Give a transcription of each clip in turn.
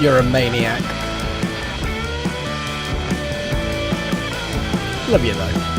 You're a maniac. Love you though.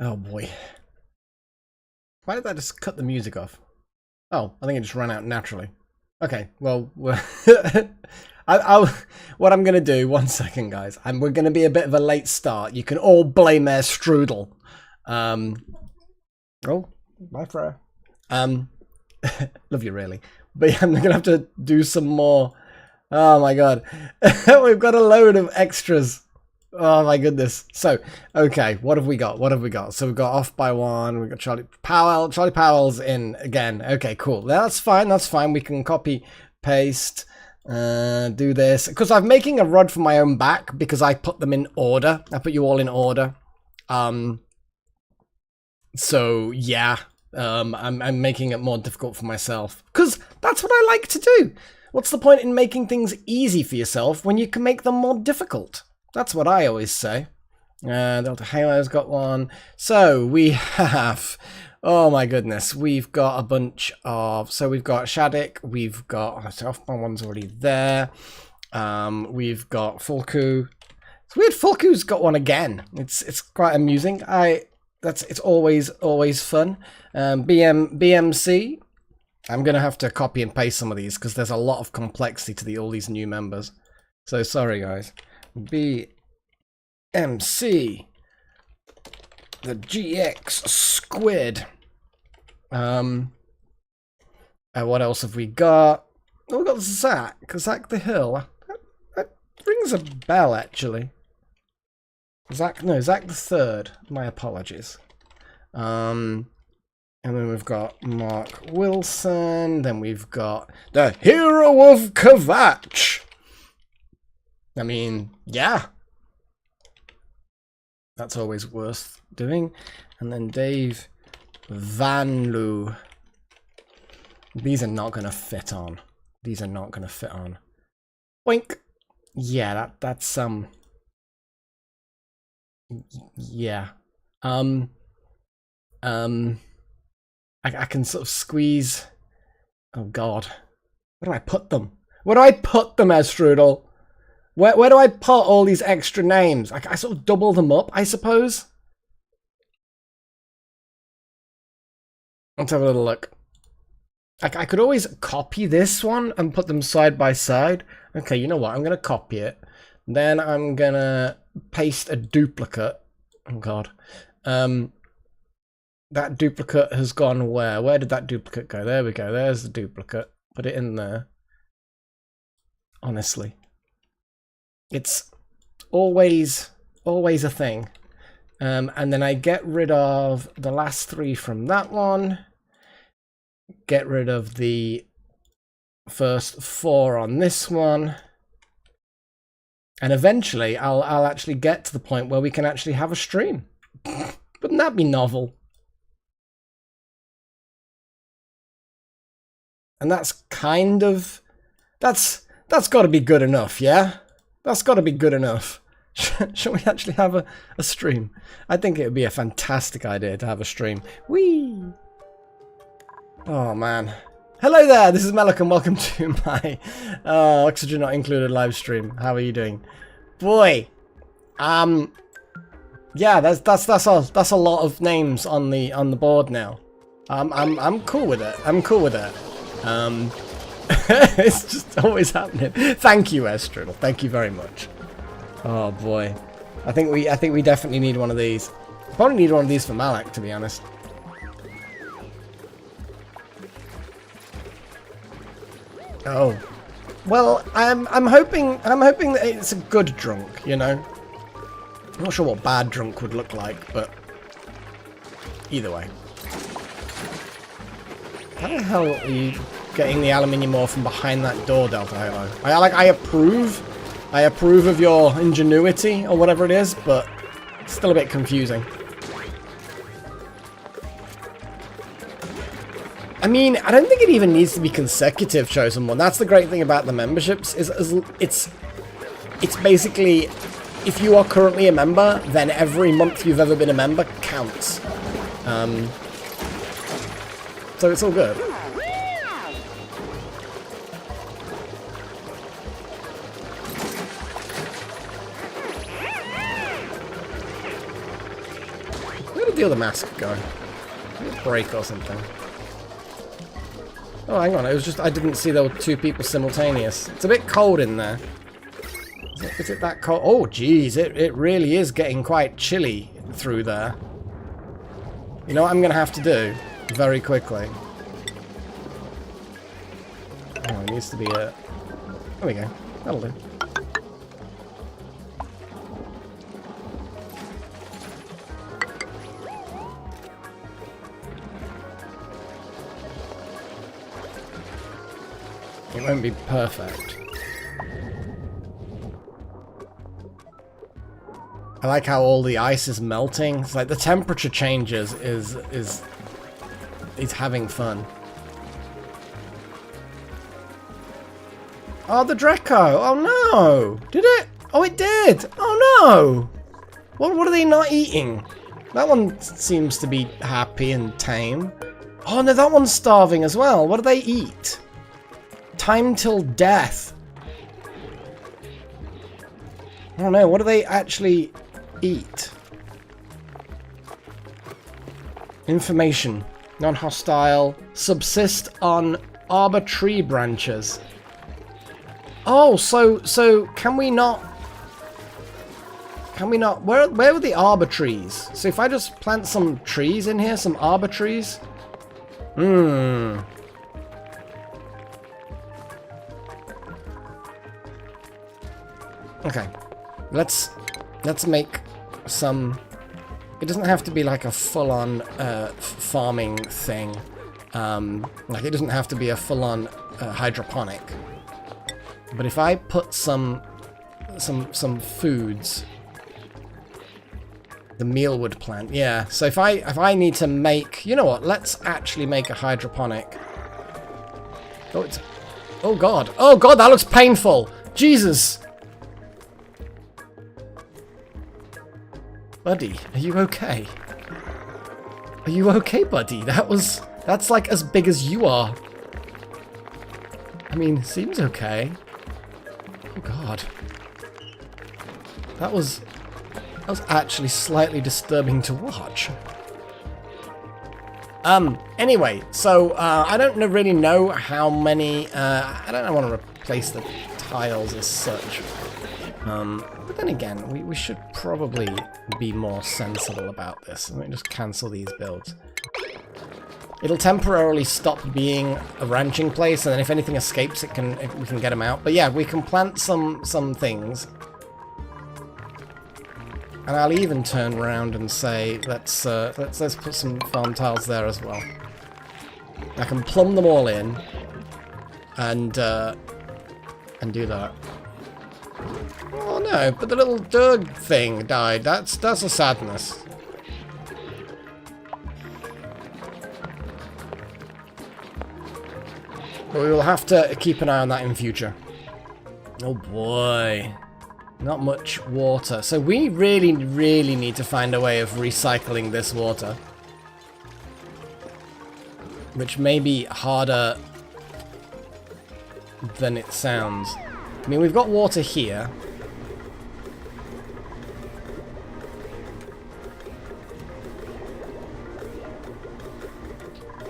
Oh boy. Why did I just cut the music off? Oh, I think it just ran out naturally. Okay, well, what I'm going to do, 1 second, guys, and we're going to be a bit of a late start. You can all blame Air Strudel. Oh, bye, Freya. Love you, really. But yeah, I'm going to have to do some more. Oh, my God. We've got a load of extras. Oh, my goodness. So, okay, what have we got? What have we got? So we've got off by 1. We've got Charlie Powell. Charlie Powell's in again. Okay, cool. That's fine. That's fine. We can copy, paste, do this. Because I'm making a rod for my own back because I put them in order. I put you all in order. So, yeah. I'm making it more difficult for myself. Because that's what I like to do. What's the point in making things easy for yourself when you can make them more difficult? That's what I always say. Delta Halo's got one. So we have, oh my goodness, we've got a bunch of, so we've got Shattuck, we've got, off by 1's already there. We've got Fulku. It's weird, Fulku's got one again. It's quite amusing. It's always fun. BMC. I'm gonna have to copy and paste some of these because there's a lot of complexity to all these new members. So sorry, guys. BMC, the GX squid. What else have we got? Oh, we've got Zach the Hill. That rings a bell, actually. Zach the Third. My apologies. And then we've got Mark Wilson. Then we've got the Hero of Kvatch. I mean, yeah. That's always worth doing. And then Dave Van Loo. These are not going to fit on. These are not going to fit on. Boink. Yeah, that's yeah. I can sort of squeeze. Oh God. Where do I put them? Where do I put them, Strudel? Where do I put all these extra names? I sort of double them up, I suppose. Let's have a little look. I could always copy this one and put them side by side. Okay, you know what? I'm going to copy it. Then I'm going to paste a duplicate. Oh, God. That duplicate has gone where? Where did that duplicate go? There we go. There's the duplicate. Put it in there. Honestly. It's always a thing. And then I get rid of the last 3 from that one. Get rid of the first 4 on this one. And eventually I'll actually get to the point where we can actually have a stream. Wouldn't that be novel? And that's kind of, that's got to be good enough, yeah? That's got to be good enough. Shall we actually have a stream? I think it would be a fantastic idea to have a stream. Whee! Oh, man. Hello there, this is Melik and welcome to my Oxygen Not Included live stream. How are you doing? Boy, yeah, that's a lot of names on the board now. I'm cool with it. I'm cool with it. It's just always happening. Thank you, Estrel. Thank you very much. Oh boy, I think we definitely need one of these. Probably need one of these for Malak, to be honest. Oh, well, I'm hoping that it's a good drunk. You know, I'm not sure what bad drunk would look like, but either way. How the hell are you getting the aluminium ore from behind that door, Delta Halo? I approve of your ingenuity or whatever it is, but it's still a bit confusing. I mean, I don't think it even needs to be consecutive, Chosen One. That's the great thing about the memberships, is it's basically, if you are currently a member, then every month you've ever been a member counts. So it's all good. Where did the other mask go? Did it break or something? Oh, hang on. It was just I didn't see there were two people simultaneous. It's a bit cold in there. Is it that cold? Oh, geez. It really is getting quite chilly through there. You know what I'm going to have to do? Very quickly. Oh, it needs to be a... There we go. That'll do. It won't be perfect. I like how all the ice is melting. It's like the temperature changes is having fun. Oh, the Draco! Oh no! Did it? Oh, it did! Oh no! What are they not eating? That one seems to be happy and tame. Oh no, that one's starving as well. What do they eat? Time till death. I don't know. What do they actually eat? Information. Non-hostile. Subsist on arbor tree branches. Oh, so can we not? Can we not? Where were the arbor trees? So if I just plant some trees in here, some arbor trees. Hmm. Okay, let's make some. It doesn't have to be like a full-on farming thing. Like it doesn't have to be a full-on hydroponic. But if I put some foods, the mealwood plant, yeah. So if I need to make, you know what? Let's actually make a hydroponic. Oh god, that looks painful. Jesus. Buddy, are you okay? Are you okay, buddy? That's like as big as you are. I mean, seems okay. Oh god. That was actually slightly disturbing to watch. Anyway, so I don't really know how many I don't want to replace the tiles as such. But then again, we should probably be more sensible about this. Let me just cancel these builds. It'll temporarily stop being a ranching place, and then if anything escapes, we can get them out. But yeah, we can plant some things. And I'll even turn around and say, let's put some farm tiles there as well. I can plumb them all in, and do that. Oh no, but the little Doug thing died. That's a sadness. But we will have to keep an eye on that in future. Oh boy. Not much water. So we really need to find a way of recycling this water. Which may be harder than it sounds. I mean, we've got water here.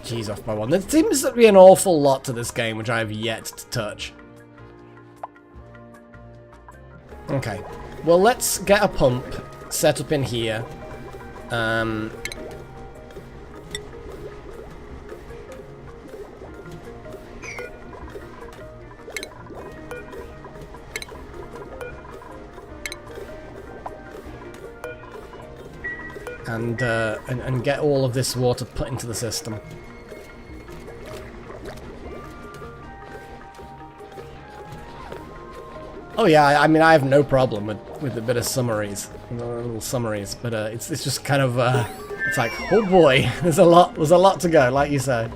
Jeez, off by one. There seems to be an awful lot to this game which I have yet to touch. Okay. Well, let's get a pump set up in here. And get all of this water put into the system. Oh yeah, I mean I have no problem with a bit of summaries, little summaries, but it's just kind of it's like, oh boy, there's a lot to go, like you say.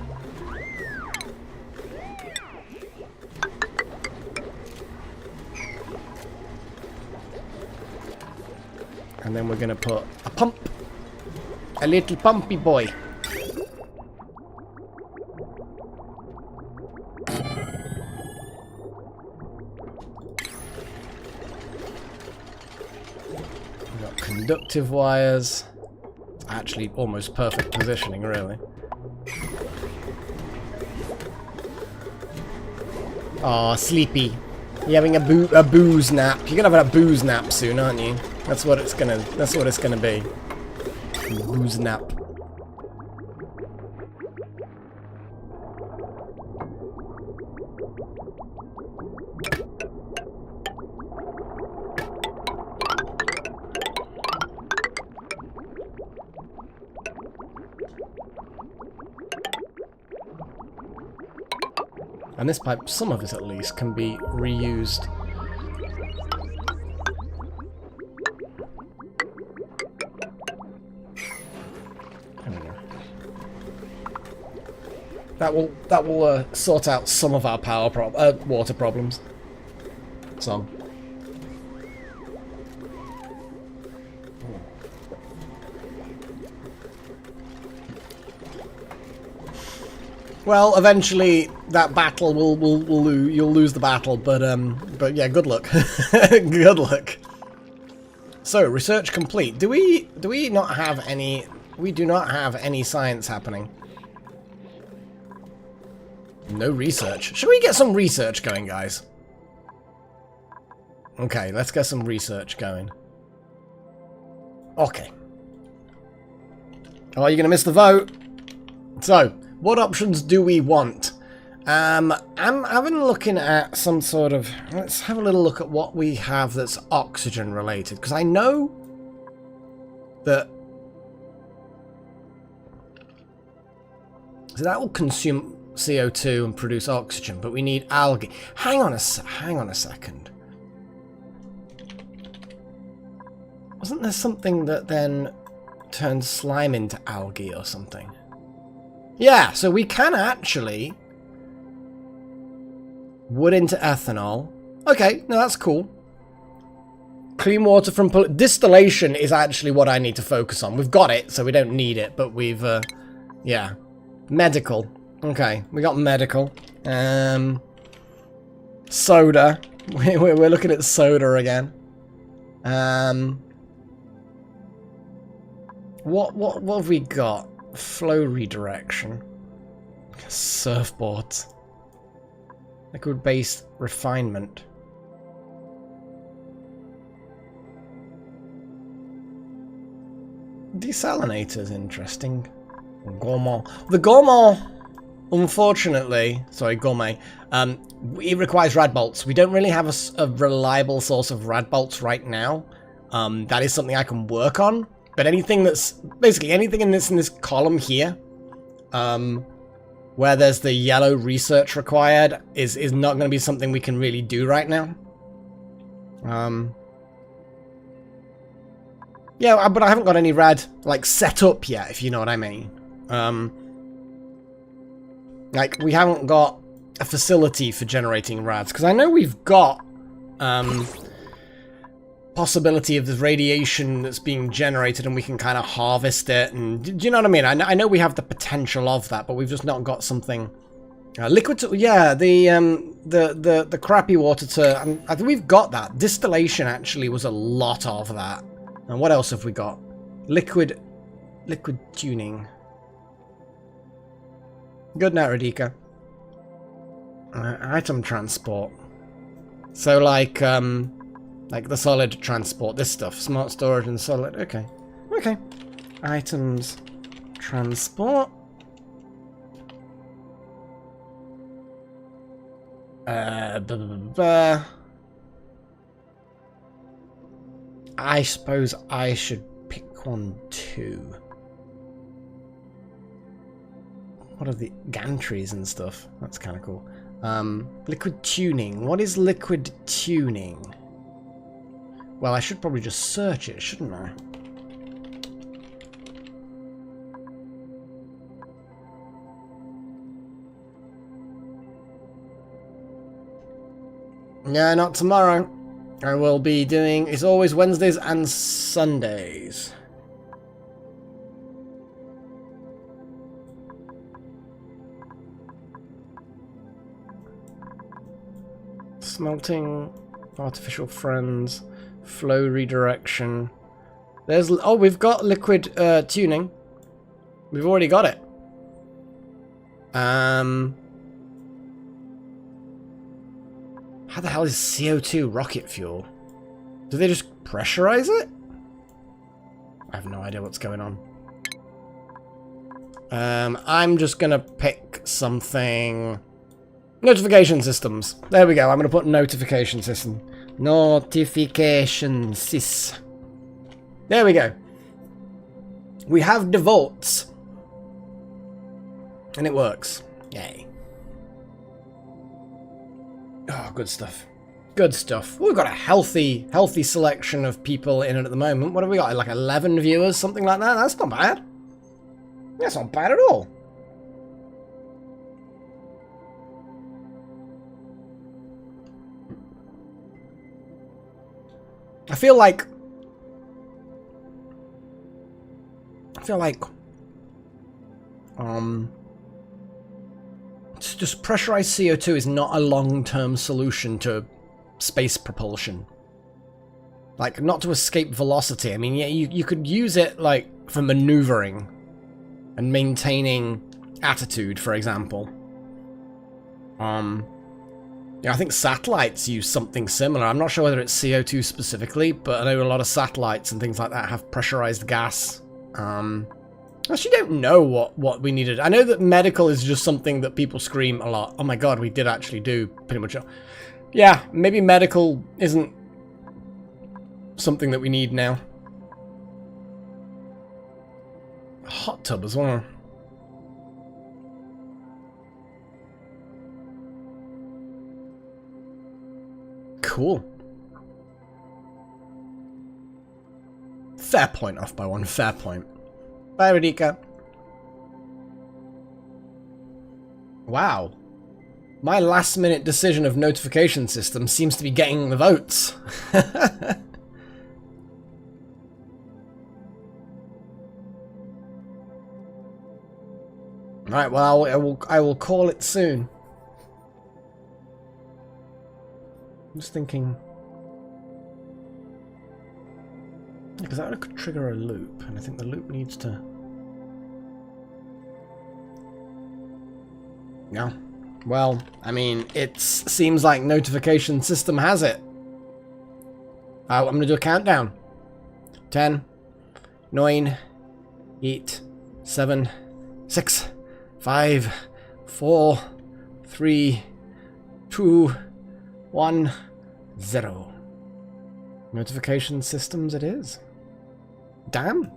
And then we're gonna put a pump. A little pumpy boy. We've got conductive wires. actually almost perfect positioning, really. Aw, sleepy. You're having a booze nap. You're gonna have a booze nap soon, aren't you? That's what it's gonna be. Booze nap. And this pipe, some of it at least, can be reused. There we go. That will sort out some of our water problems. Some. Well, eventually that battle you'll lose the battle, but yeah, good luck. Good luck. So, research complete. Do we not have any? We do not have any science happening. No research. Should we get some research going, guys? Okay, let's get some research going. Okay. Oh, you're gonna miss the vote. So, what options do we want? I'm looking at some sort of... Let's have a little look at what we have that's oxygen related. Because I know that... So that will consume CO2 and produce oxygen, but we need algae. Hang on a second. Wasn't there something that then turns slime into algae or something? Yeah, so we can actually... Wood into ethanol. Okay, no, that's cool. Clean water from... Distillation is actually what I need to focus on. We've got it, so we don't need it, but we've... yeah. Medical. Okay, we got medical. Soda. We're looking at soda again. What have we got? Flow redirection. Surfboards. Liquid-based refinement. Desalinator's interesting. Gourmand. The Gourmand, unfortunately, sorry, Gourmet, it requires rad bolts. We don't really have a reliable source of rad bolts right now. That is something I can work on. But anything that's, basically anything in this column here, where there's the yellow research required, is not going to be something we can really do right now. Yeah, but I haven't got any rad, like, set up yet, if you know what I mean. Like, we haven't got a facility for generating rads, because I know we've got, possibility of the radiation that's being generated and we can kind of harvest it, and do you know what I mean? I know we have the potential of that, but we've just not got something liquid to, yeah, the crappy water to, I think we've got that. Distillation actually was a lot of that. And what else have we got? Liquid tuning. Good night, Radika. Item transport. So like the solid transport, this stuff. Smart storage and solid. Okay. Okay. Items transport. I suppose I should pick one too. What are the gantries and stuff? That's kind of cool. Liquid tuning. What is liquid tuning? Well, I should probably just search it, shouldn't I? No, not tomorrow. I will be doing... It's always Wednesdays and Sundays. Smelting, artificial friends, flow redirection, There's... Oh, we've got liquid tuning. We've already got it. How the hell is CO2 rocket fuel? Do they just pressurize it? I have no idea what's going on. I'm just gonna pick something... Notification systems. There we go. I'm gonna put notification system. Notification sys. There we go. We have defaults. And it works. Yay. Oh, good stuff. Good stuff. We've got a healthy selection of people in it at the moment. What have we got? Like 11 viewers, something like that? That's not bad. That's not bad at all. I feel like just pressurized CO2 is not a long-term solution to space propulsion. Like, not to escape velocity. I mean, yeah, you could use it, like, for maneuvering and maintaining attitude, for example. Yeah, I think satellites use something similar. I'm not sure whether it's CO2 specifically, but I know a lot of satellites and things like that have pressurized gas. I actually don't know what we needed. I know that medical is just something that people scream a lot. Oh my god, we did actually do pretty much... Yeah, maybe medical isn't something that we need now. A hot tub as well. Cool. Fair point, off by one. Fair point. Bye, Radika. Wow. My last-minute decision of notification system seems to be getting the votes. Right, well, I will call it soon. I'm just thinking... Because that could trigger a loop, and I think the loop needs to... Yeah. Well, I mean, it seems like notification system has it. I'm going to do a countdown. 10, 9, 8, 7, 6, 5, 4, 3, 2, 1, 0. Notification systems it is. Damn.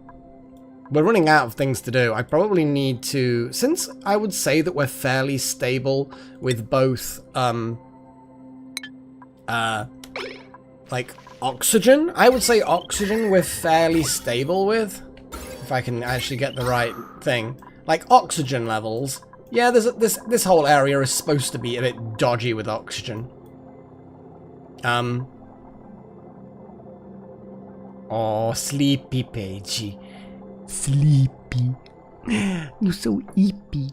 We're running out of things to do. I probably need to... Since I would say that we're fairly stable with both, like, oxygen. I would say oxygen we're fairly stable with. If I can actually get the right thing. Like, oxygen levels. Yeah, this whole area is supposed to be a bit dodgy with oxygen. Oh, sleepy Paigey. Sleepy. You're so eepy.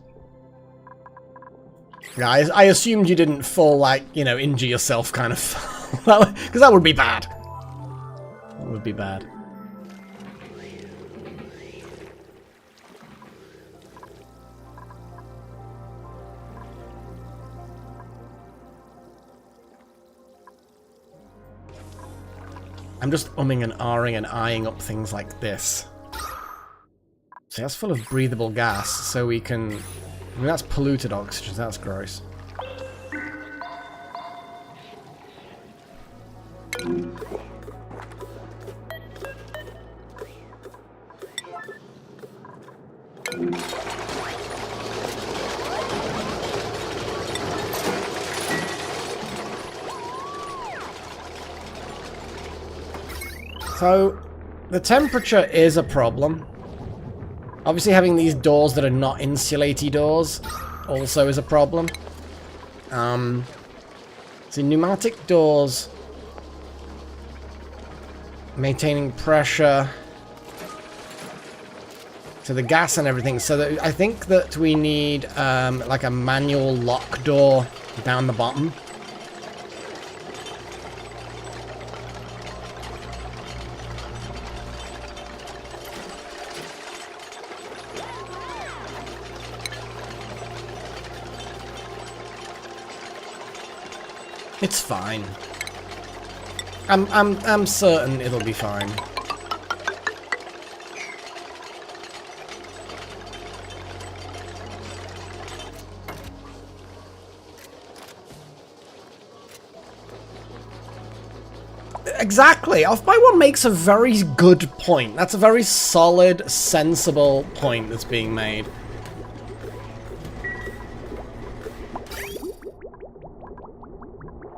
Yeah, I assumed you didn't fall, like, you know, injure yourself kind of. Because that would be bad. That would be bad. I'm just umming and ahhing and eyeing up things like this. See, that's full of breathable gas, so we can... I mean, that's polluted oxygen, that's gross. So, the temperature is a problem. Obviously having these doors that are not insulaty doors also is a problem. See, pneumatic doors, maintaining pressure to the gas and everything. So that I think that we need like a manual lock door down the bottom. It's fine. I'm certain it'll be fine. Exactly. Off by one makes a very good point. That's a very solid, sensible point that's being made.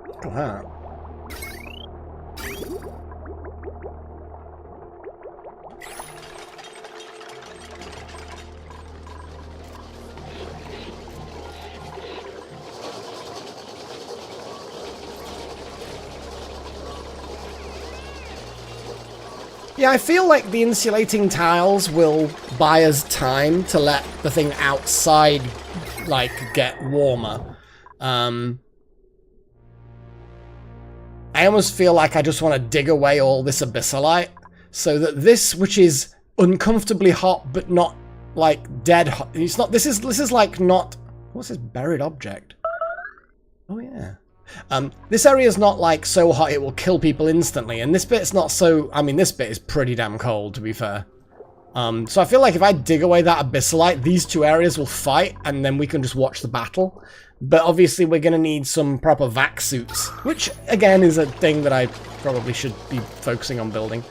Look at that. Yeah, I feel like the insulating tiles will buy us time to let the thing outside, like, get warmer. I almost feel like I just want to dig away all this abyssalite, so that this, which is uncomfortably hot, but not, like, dead hot. It's not, this is like not, what's this buried object? Oh, yeah. This area is not like so hot it will kill people instantly, and this bit's not so. I mean, this bit is pretty damn cold, to be fair. So I feel like if I dig away that abyssalite, these two areas will fight, and then we can just watch the battle. But obviously, we're gonna need some proper vac suits, which again is a thing that I probably should be focusing on building.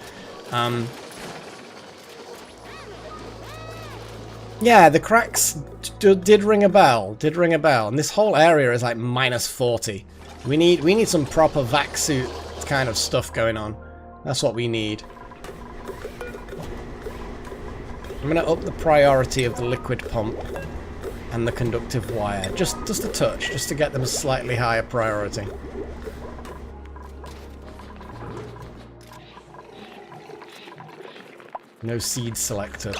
Yeah, the cracks did ring a bell. Did ring a bell, and this whole area is like minus 40. We need some proper vac suit kind of stuff going on. That's what we need. I'm gonna up the priority of the liquid pump and the conductive wire, just a touch, just to get them a slightly higher priority. No seed selected.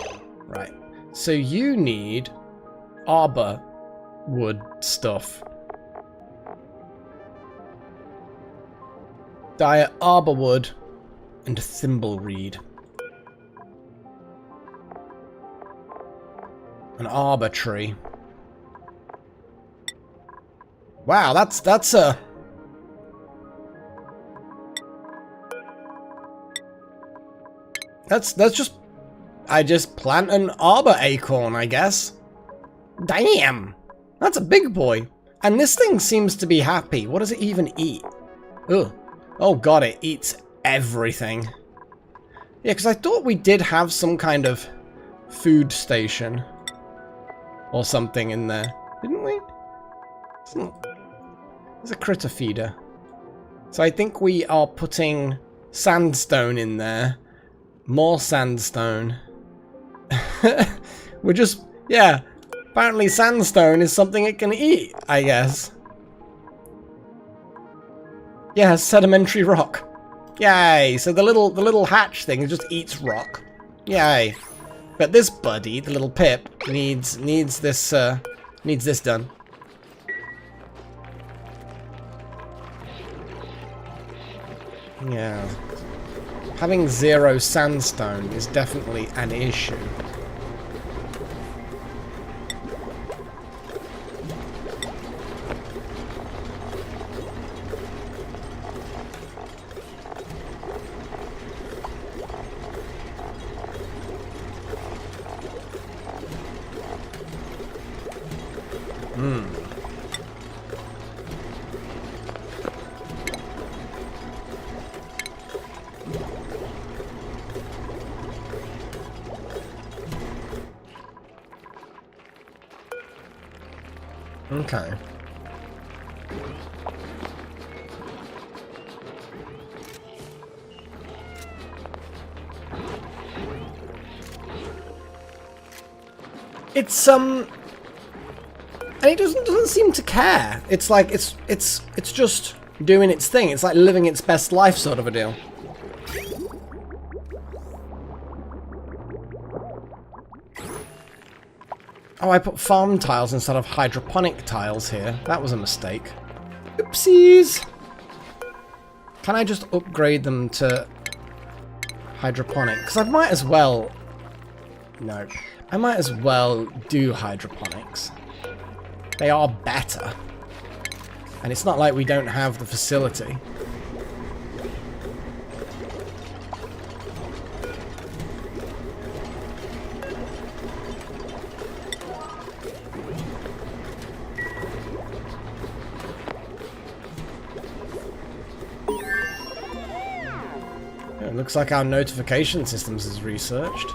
Right. So you need arbor wood stuff. Diet arbor wood and thimble reed. An arbor tree. Wow, that's a that's just I just plant an arbor acorn, I guess. Damn! That's a big boy. And this thing seems to be happy. What does it even eat? Ugh. Oh god, it eats everything. Yeah, because I thought we did have some kind of food station or something in there. Didn't we? There's a critter feeder. So I think we are putting sandstone in there. More sandstone. We're just, yeah, apparently sandstone is something it can eat, I guess. Yeah, sedimentary rock. Yay! So the little hatch thing just eats rock. Yay! But this buddy, the little pip, needs this done. Yeah. Having 0 sandstone is definitely an issue. Okay. It's and it doesn't seem to care. It's like it's just doing its thing. It's like living its best life sort of a deal. Oh, I put farm tiles instead of hydroponic tiles here. That was a mistake. Oopsies! Can I just upgrade them to hydroponic? Because I might as well... No. I might as well do hydroponics. They are better. And it's not like we don't have the facility. It looks like our notification systems is researched.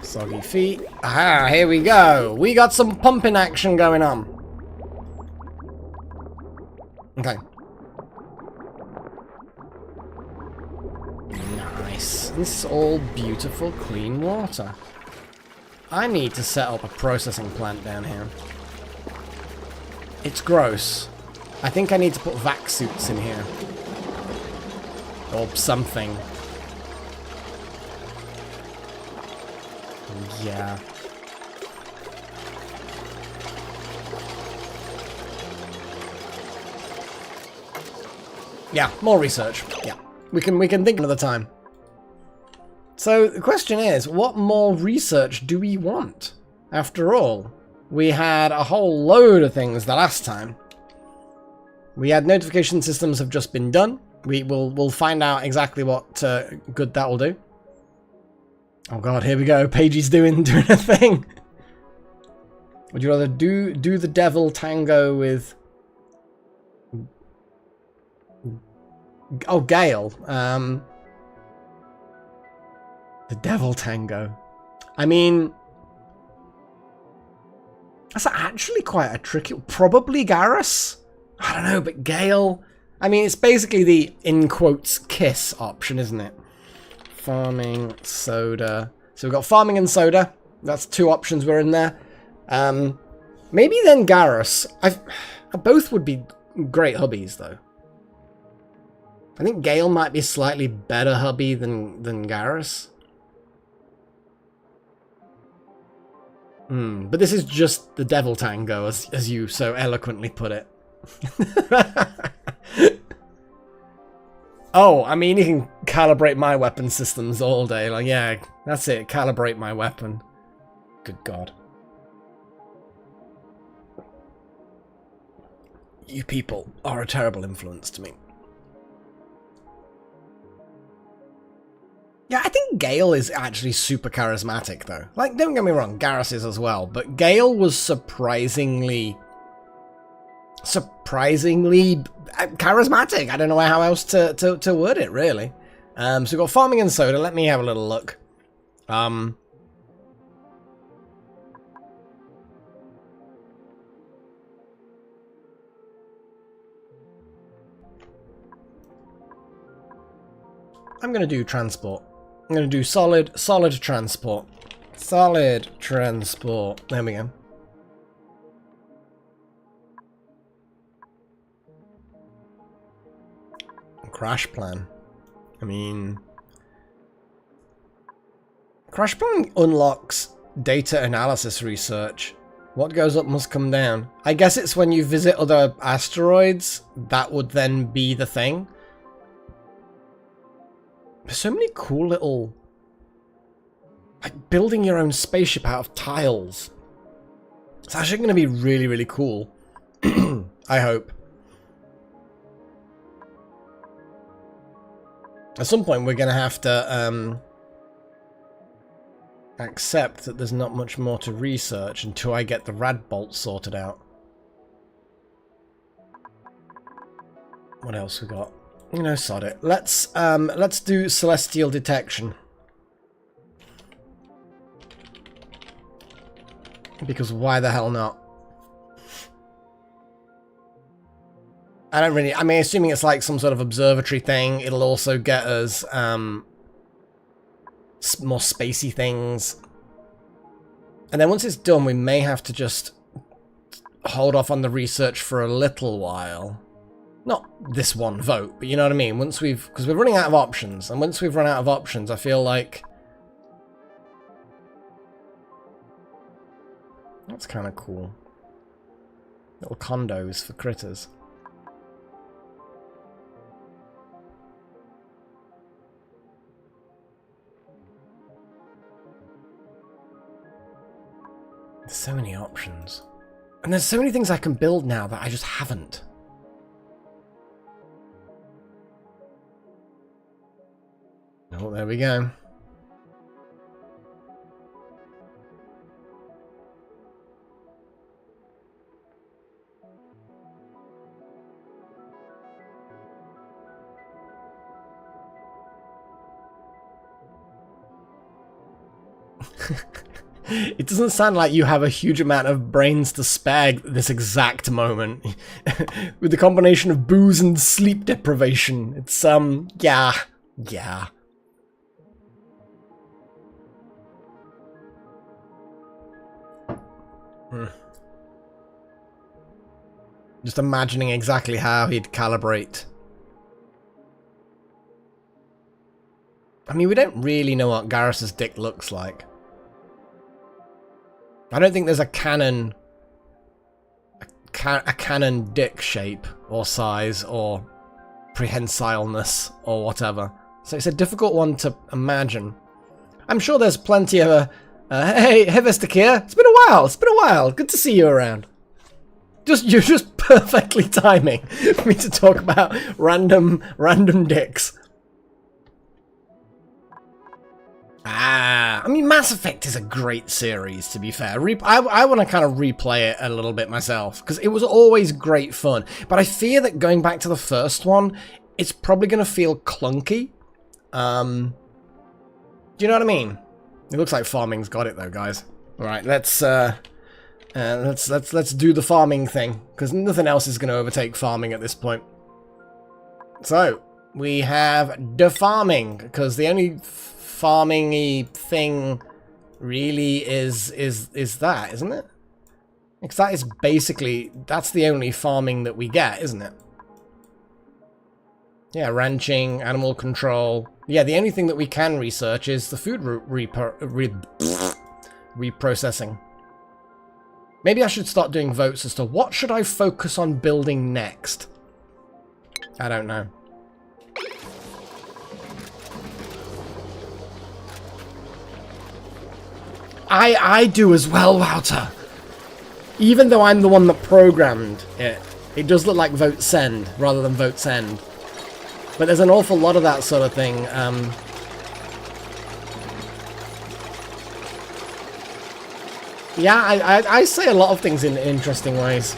Soggy feet. Aha, here we go. We got some pumping action going on. Okay. Nice. This is all beautiful, clean water. I need to set up a processing plant down here. It's gross. I think I need to put vac suits in here. Or something. Yeah. Yeah, more research. Yeah. We can think another time. So the question is, what more research do we want? After all, we had a whole load of things the last time. We had notification systems have just been done. We'll find out exactly what good that will do. Oh god, here we go. Paige's doing a thing. Would you rather do the devil tango with? Oh, Gale. The devil tango. I mean, that's actually quite a tricky. Probably Garrus. I don't know, but Gale. I mean, it's basically the in quotes kiss option, isn't it? Farming, soda. So we've got farming and soda. That's two options we're in there. Maybe then Garrus. Both would be great hubbies, though. I think Gale might be a slightly better hubby than Garrus. But this is just the devil tango, as you so eloquently put it. Oh, I mean, you can calibrate my weapon systems all day. Like, yeah, that's it. Calibrate my weapon. Good God. You people are a terrible influence to me. Yeah, I think Gale is actually super charismatic, though. Like, don't get me wrong, Garrus is as well. But Gale was surprisingly charismatic. I don't know how else to word it, really. So we've got farming and soda. Let me have a little look. I'm going to do transport. I'm going to do solid transport. Solid transport. There we go. Crash plan. I mean, crash plan unlocks data analysis research. What goes up must come down. I guess it's when you visit other asteroids, that would then be the thing. There's so many cool little, like, building your own spaceship out of tiles. It's actually going to be really, really cool. I hope. At some point, we're going to have to accept that there's not much more to research until I get the rad bolt sorted out. What else we got? You know, sod it. Let's do celestial detection. Because why the hell not? I don't really... I mean, assuming it's like some sort of observatory thing, it'll also get us more spacey things. And then once it's done, we may have to just hold off on the research for a little while. Not this one vote, but you know what I mean? Once we've... Because we're running out of options. And once we've run out of options, I feel like... That's kind of cool. Little condos for critters. There's so many options. And there's so many things I can build now that I just haven't. Oh, there we go. It doesn't sound like you have a huge amount of brains to spare at this exact moment. With the combination of booze and sleep deprivation. It's, yeah. Yeah. Just imagining exactly how he'd calibrate. I mean, we don't really know what Garrus's dick looks like. I don't think there's a canon dick shape or size or prehensileness or whatever. So it's a difficult one to imagine. I'm sure there's plenty of hey Vestakir, it's been a while. Good to see you around. You're just perfectly timing for me to talk about random dicks. I mean, Mass Effect is a great series, to be fair. I want to kind of replay it a little bit myself, because it was always great fun. But I fear that going back to the first one, it's probably going to feel clunky. Do you know what I mean? It looks like farming's got it, though, guys. All right, let's do the farming thing, because nothing else is going to overtake farming at this point. So, we have defarming, because the only farming-y thing really is that, isn't it? Because that is basically, that's the only farming that we get, isn't it? Yeah, ranching, animal control. Yeah, the only thing that we can research is the food reprocessing. Maybe I should start doing votes as to what should I focus on building next. I don't know. I do as well, Wouter. Even though I'm the one that programmed it, it does look like vote send rather than vote send. But there's an awful lot of that sort of thing. Yeah, I say a lot of things in interesting ways.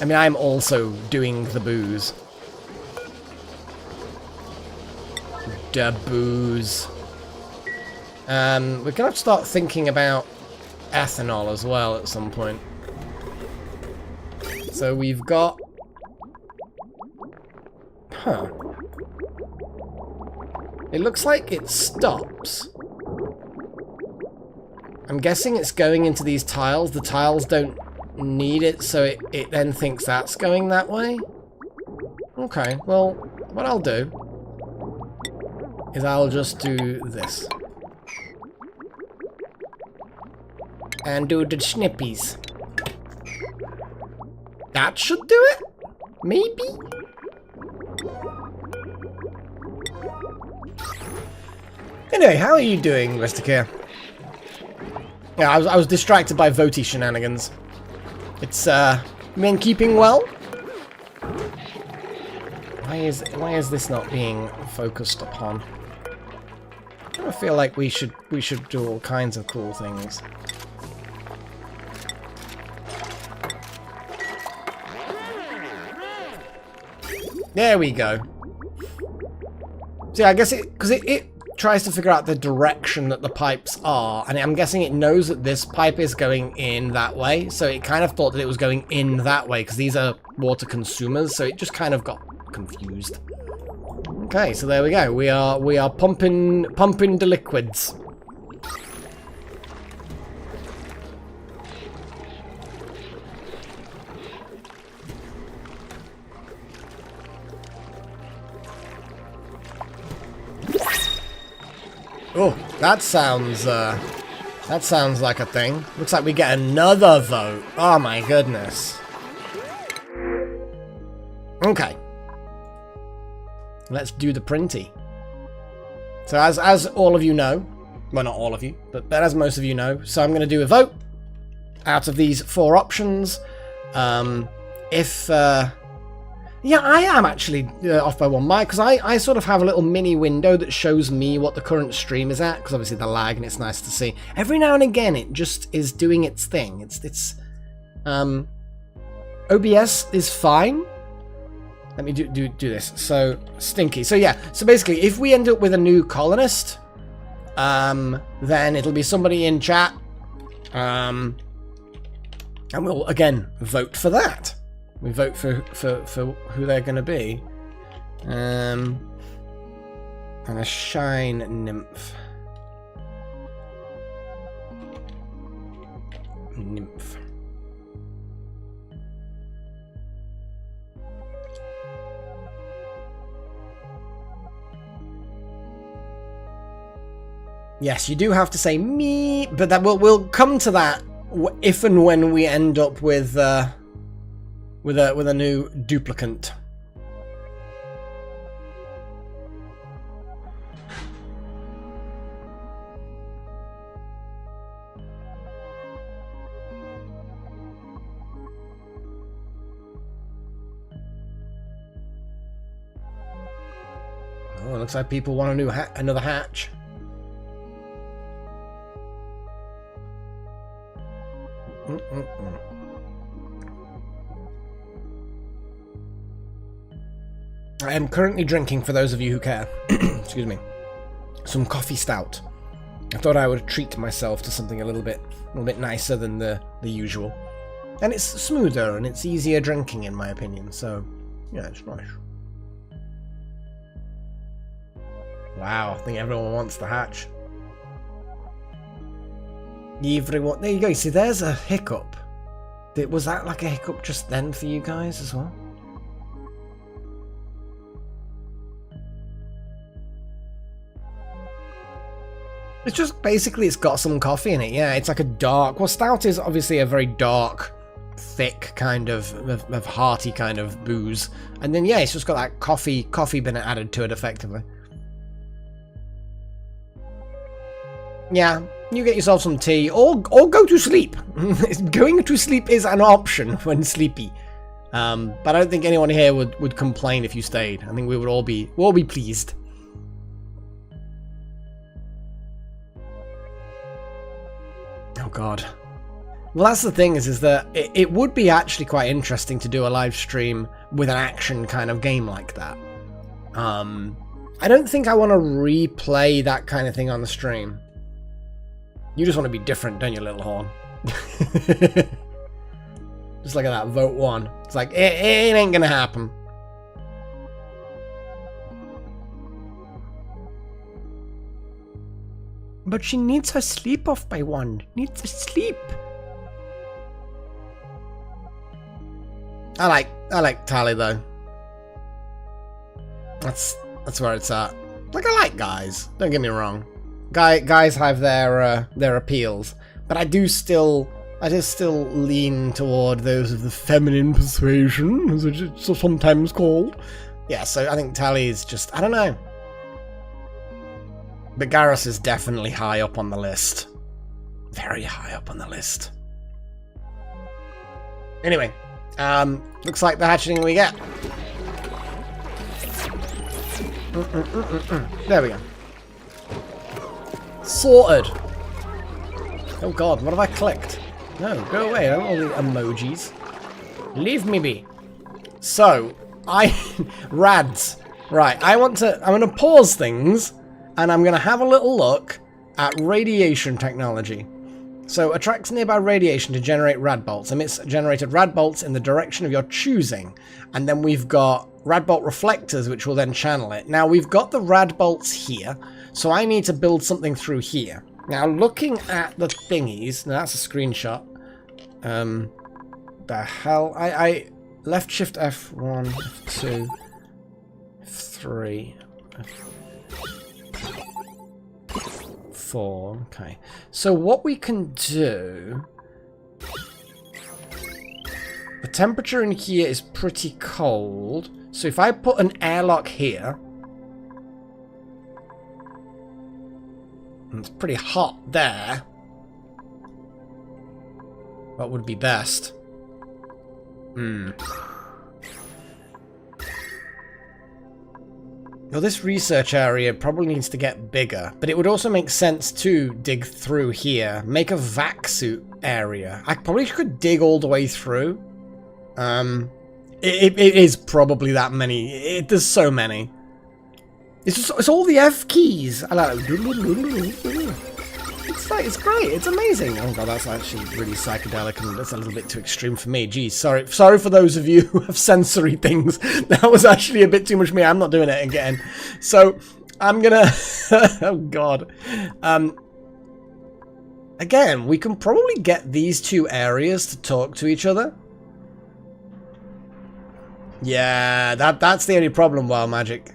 I mean, I'm also doing the booze. The booze. We're gonna start thinking about ethanol as well at some point. So we've got... Huh. It looks like it stops. I'm guessing it's going into these tiles. The tiles don't need it, so it then thinks that's going that way. Okay, well, what I'll do is I'll just do this. And do the snippies. That should do it? Maybe? Anyway, how are you doing, Mr. Kier? Yeah, I was distracted by Voti shenanigans. It's, been keeping well? Why is this not being focused upon? I feel like we should do all kinds of cool things. There we go. See, I guess because it tries to figure out the direction that the pipes are, and I'm guessing it knows that this pipe is going in that way, so it kind of thought that it was going in that way, because these are water consumers, so it just kind of got confused. Okay, so there we go. We are pumping the liquids. Oh, that sounds like a thing. Looks like we get another vote. Oh my goodness. Okay. Let's do the printy. So as all of you know, well, not all of you, but as most of you know, so I'm going to do a vote out of these 4 options. If Yeah, I am actually off by 1 mic, because I sort of have a little mini window that shows me what the current stream is at, because obviously the lag, and it's nice to see. Every now and again, it just is doing its thing. OBS is fine. Let me do this. So, Stinky. So yeah, so basically, if we end up with a new colonist, then it'll be somebody in chat, and we'll, again, vote for that. We vote for who they're going to be. And a shine nymph. Nymph. Yes, you do have to say me, but that we'll come to that if and when we end up with a new duplicant. Oh, it looks like people want a new another hatch. I am currently drinking, for those of you who care, excuse me, some coffee stout. I thought I would treat myself to something a little bit nicer than the usual. And it's smoother and it's easier drinking, in my opinion, so yeah, it's nice. Wow, I think everyone wants the hatch. Everyone, there you go. You see, there's a hiccup. Was that like a hiccup just then for you guys as well? It's just basically it's got some coffee in it. Yeah, it's like a dark. Well, stout is obviously a very dark, thick kind of hearty kind of booze, and then yeah, it's just got that coffee been added to it effectively. Yeah, you get yourself some tea, or go to sleep. Going to sleep is an option when sleepy. But I don't think anyone here would complain if you stayed. I think we'll all be pleased. Oh god. Well, that's the thing is that it would be actually quite interesting to do a live stream with an action kind of game like that. I don't think I want to replay that kind of thing on the stream. You just want to be different, don't you, little horn? Just look at that, vote 1. It's like, it ain't gonna happen. But she needs her sleep off by 1. Needs to sleep. I like Tally though. That's where it's at. Like, I like guys. Don't get me wrong. Guys have their appeals, but I do still lean toward those of the feminine persuasion, as it's sometimes called. Yeah, so I think Tally is just, I don't know. But Garrus is definitely high up on the list. Very high up on the list. Anyway, looks like the hatchling we get. There we go. Sorted. Oh god, what have I clicked? No, go away, I don't want all the emojis. Leave me be. So, rads. Right, I'm gonna pause things, and I'm gonna have a little look at radiation technology. So, attracts nearby radiation to generate rad bolts. Emits generated rad bolts in the direction of your choosing. And then we've got rad bolt reflectors, which will then channel it. Now, we've got the rad bolts here. So I need to build something through here. Now, looking at the thingies, now that's a screenshot. The hell? I left shift F1, F2, F3, F4. Okay. So what we can do... The temperature in here is pretty cold. So if I put an airlock here... It's pretty hot there. What would be best? Well, this research area probably needs to get bigger, but it would also make sense to dig through here. Make a vac suit area. I probably could dig all the way through. It is probably that many. There's so many. It's all the F keys. I like it's great. It's amazing. Oh god, that's actually really psychedelic and that's a little bit too extreme for me. Geez, sorry for those of you who have sensory things. That was actually a bit too much for me. I'm not doing it again. So I'm gonna. Oh god. Again, we can probably get these two areas to talk to each other. Yeah, that's the only problem, Wild Magic.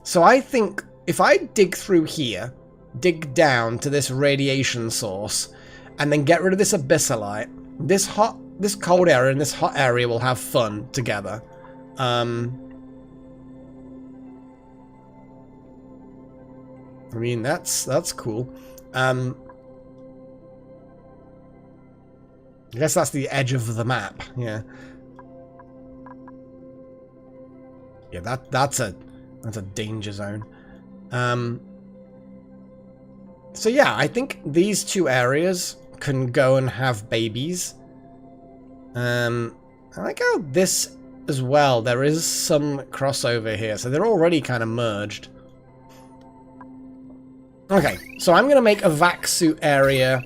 So I think if I dig through here, dig down to this radiation source, and then get rid of this abyssalite, this cold area and this hot area will have fun together. I mean, that's cool. I guess that's the edge of the map. Yeah. Yeah, that's a danger zone. So yeah, I think these two areas can go and have babies. I like how this as well, there is some crossover here, so they're already kind of merged. Okay, so I'm going to make a vac suit area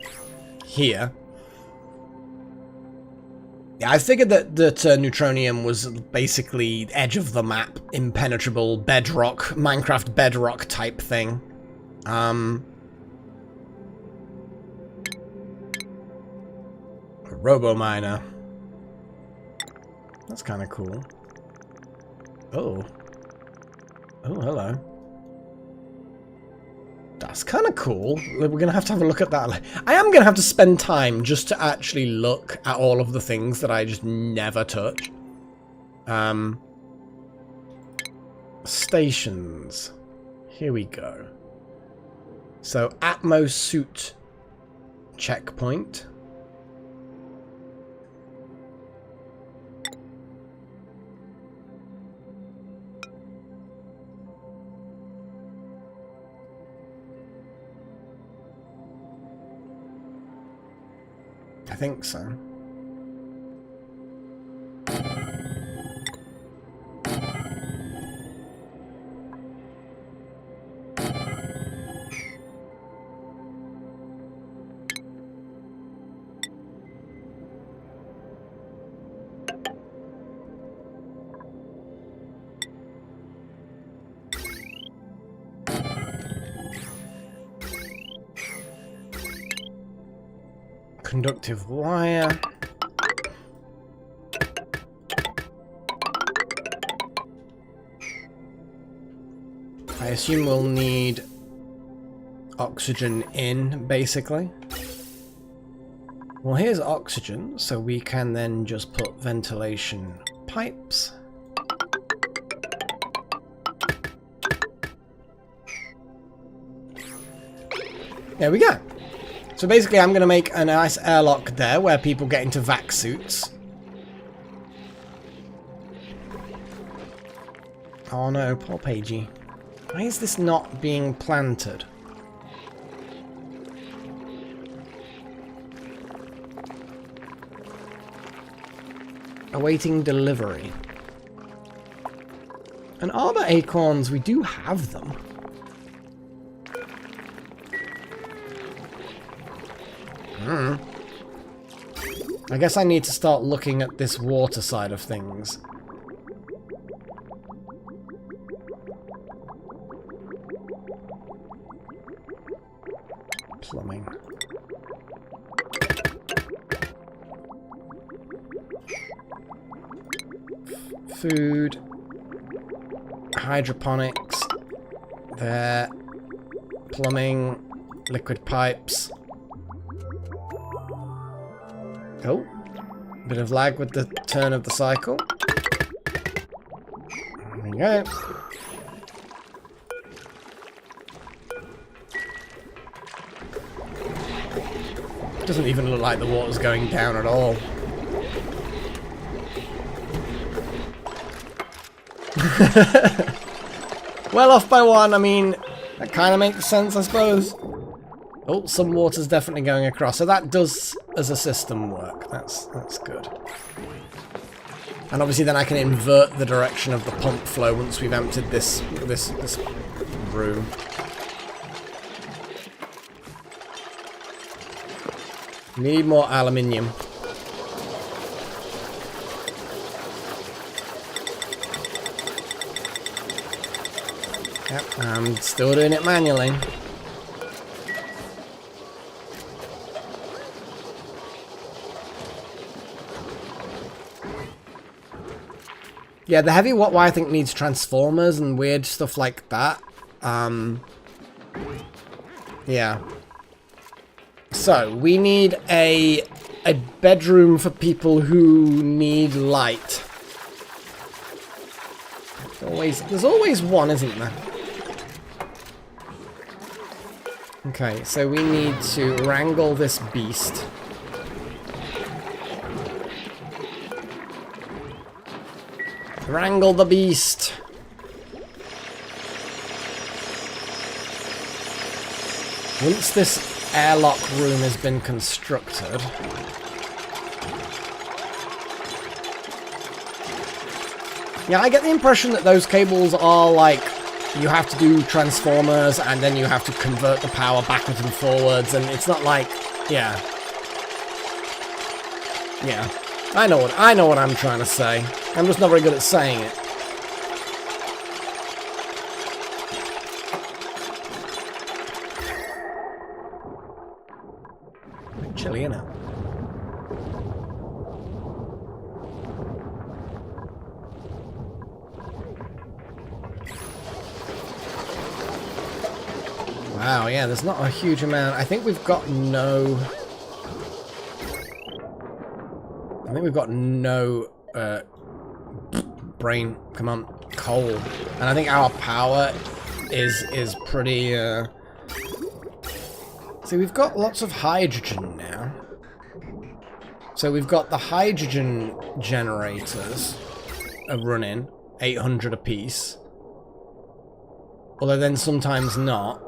here. Yeah, I figured that Neutronium was basically edge of the map, impenetrable bedrock, Minecraft bedrock type thing. Robo miner. That's kind of cool. Oh. Oh, hello. That's kind of cool. We're going to have a look at that. I am going to have to spend time just to actually look at all of the things that I just never touch. Stations. Here we go. So, Atmos suit checkpoint. I think so. Conductive wire. I assume we'll need oxygen in, basically. Well, here's oxygen, so we can then just put ventilation pipes. There we go. So basically I'm going to make a nice airlock there where people get into vac suits. Oh no, poor Pagey. Why is this not being planted? Awaiting delivery. And arbor acorns, we do have them. I guess I need to start looking at this water side of things. Plumbing. Food. Hydroponics. There. Plumbing. Liquid pipes. Oh, bit of lag with the turn of the cycle. There we go. Doesn't even look like the water's going down at all. Well off by one, I mean, that kind of makes sense, I suppose. Oh, some water's definitely going across, so that does, as a system, work. That's good. And obviously then I can invert the direction of the pump flow once we've emptied this room. Need more aluminium. Yep, I'm still doing it manually. Yeah, the heavy wire I think needs transformers and weird stuff like that. Yeah. So, we need a bedroom for people who need light. There's always one, isn't there? Okay, so we need to wrangle this beast. Wrangle the beast. Once this airlock room has been constructed, yeah, I get the impression that those cables are like, you have to do transformers and then you have to convert the power backwards and forwards, and it's not like, yeah. Yeah. I know what I'm trying to say. I'm just not very good at saying it. Chilly, innit? Wow, yeah, there's not a huge amount. I think we've got no brain, come on, coal. And I think our power is pretty, see, we've got lots of hydrogen now. So we've got the hydrogen generators are running, 800 apiece. Although then sometimes not.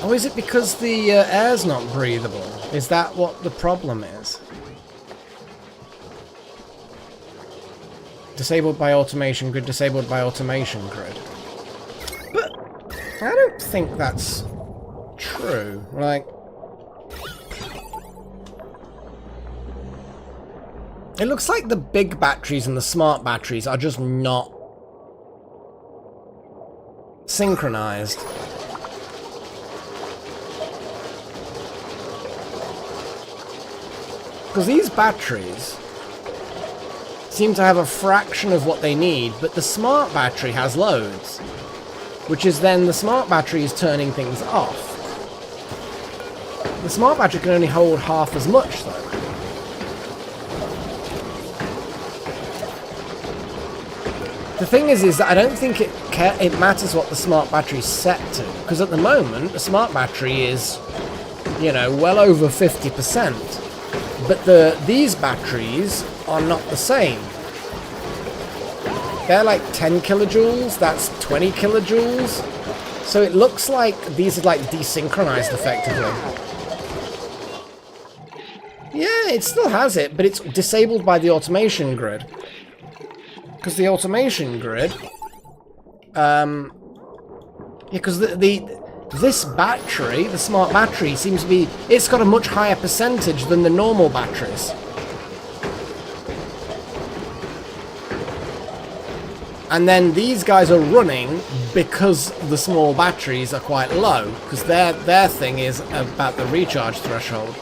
Oh, is it because the air's not breathable? Is that what the problem is? Disabled by automation grid, disabled by automation grid. But I don't think that's true. Like, it looks like the big batteries and the smart batteries are just not synchronized. Because these batteries seem to have a fraction of what they need, but the smart battery has loads. Which is then the smart battery is turning things off. The smart battery can only hold half as much, though. The thing is that I don't think it matters what the smart battery is set to. Because at the moment, the smart battery is, you know, well over 50%. But these batteries are not the same. They're like 10 kilojoules, that's 20 kilojoules. So it looks like these are like desynchronized effectively. Yeah, it still has it, but it's disabled by the automation grid. Because the automation grid... yeah, because this battery, the smart battery, seems to be... It's got a much higher percentage than the normal batteries. And then these guys are running because the small batteries are quite low. Because their thing is about the recharge threshold.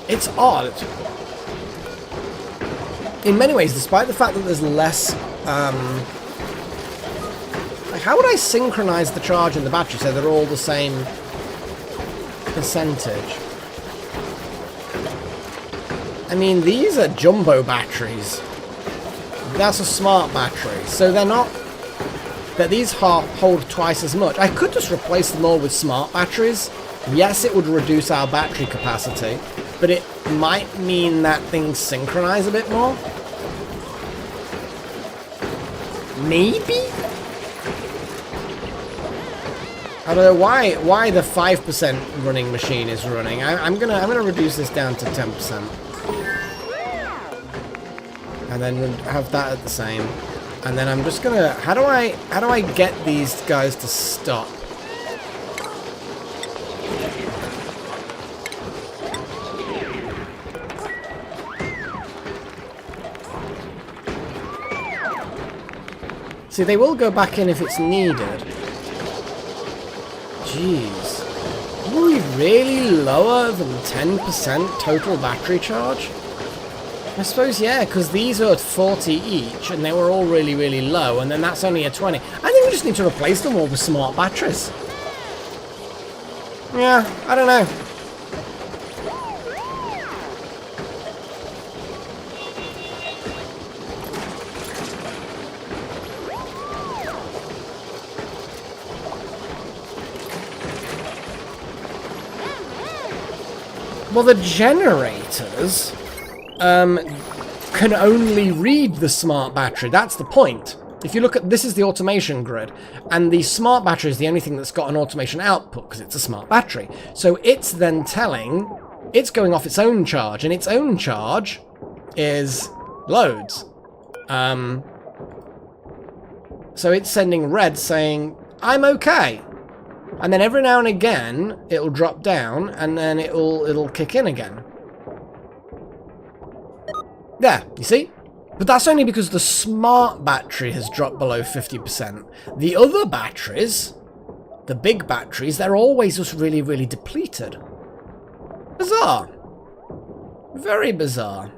It's odd. In many ways, despite the fact that there's less... like, how would I synchronize the charge and the battery so they're all the same percentage? I mean, these are jumbo batteries. That's a smart battery, so they're not... But these hold twice as much. I could just replace them all with smart batteries, Yes, it would reduce our battery capacity, but it might mean that things synchronize a bit more. Maybe? I don't know why the 5% running machine is running. I'm gonna reduce this down to 10%. And then have that at the same. And then I'm just gonna how do I get these guys to stop? See, they will go back in if it's needed. Jeez. Were we really lower than 10% total battery charge? I suppose, yeah, because these are at 40 each, and they were all really, really low, and then that's only a 20. I think we just need to replace them all with smart batteries. Yeah, I don't know. Well, the generators can only read the smart battery. That's the point. If you look at this, is the automation grid, and the smart battery is the only thing that's got an automation output because it's a smart battery. So it's then telling, it's going off its own charge, and its own charge is loads. So it's sending red saying, I'm okay. And then every now and again, it'll drop down, and then it'll kick in again. There, you see? But that's only because the smart battery has dropped below 50%. The other batteries, the big batteries, they're always just really, really depleted. Bizarre. Very bizarre.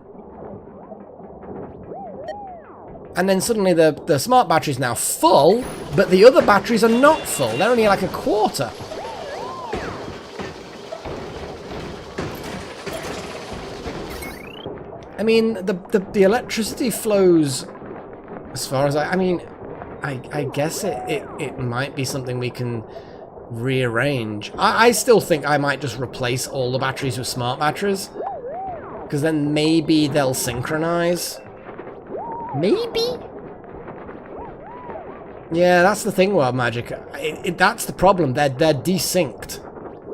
And then suddenly the smart battery's now full, but the other batteries are not full. They're only like a quarter. I mean, the electricity flows, as far as I guess it might be something we can rearrange. I still think I might just replace all the batteries with smart batteries, because then maybe they'll synchronize. Maybe? Yeah, that's the thing about magic. That's the problem. They're desynced.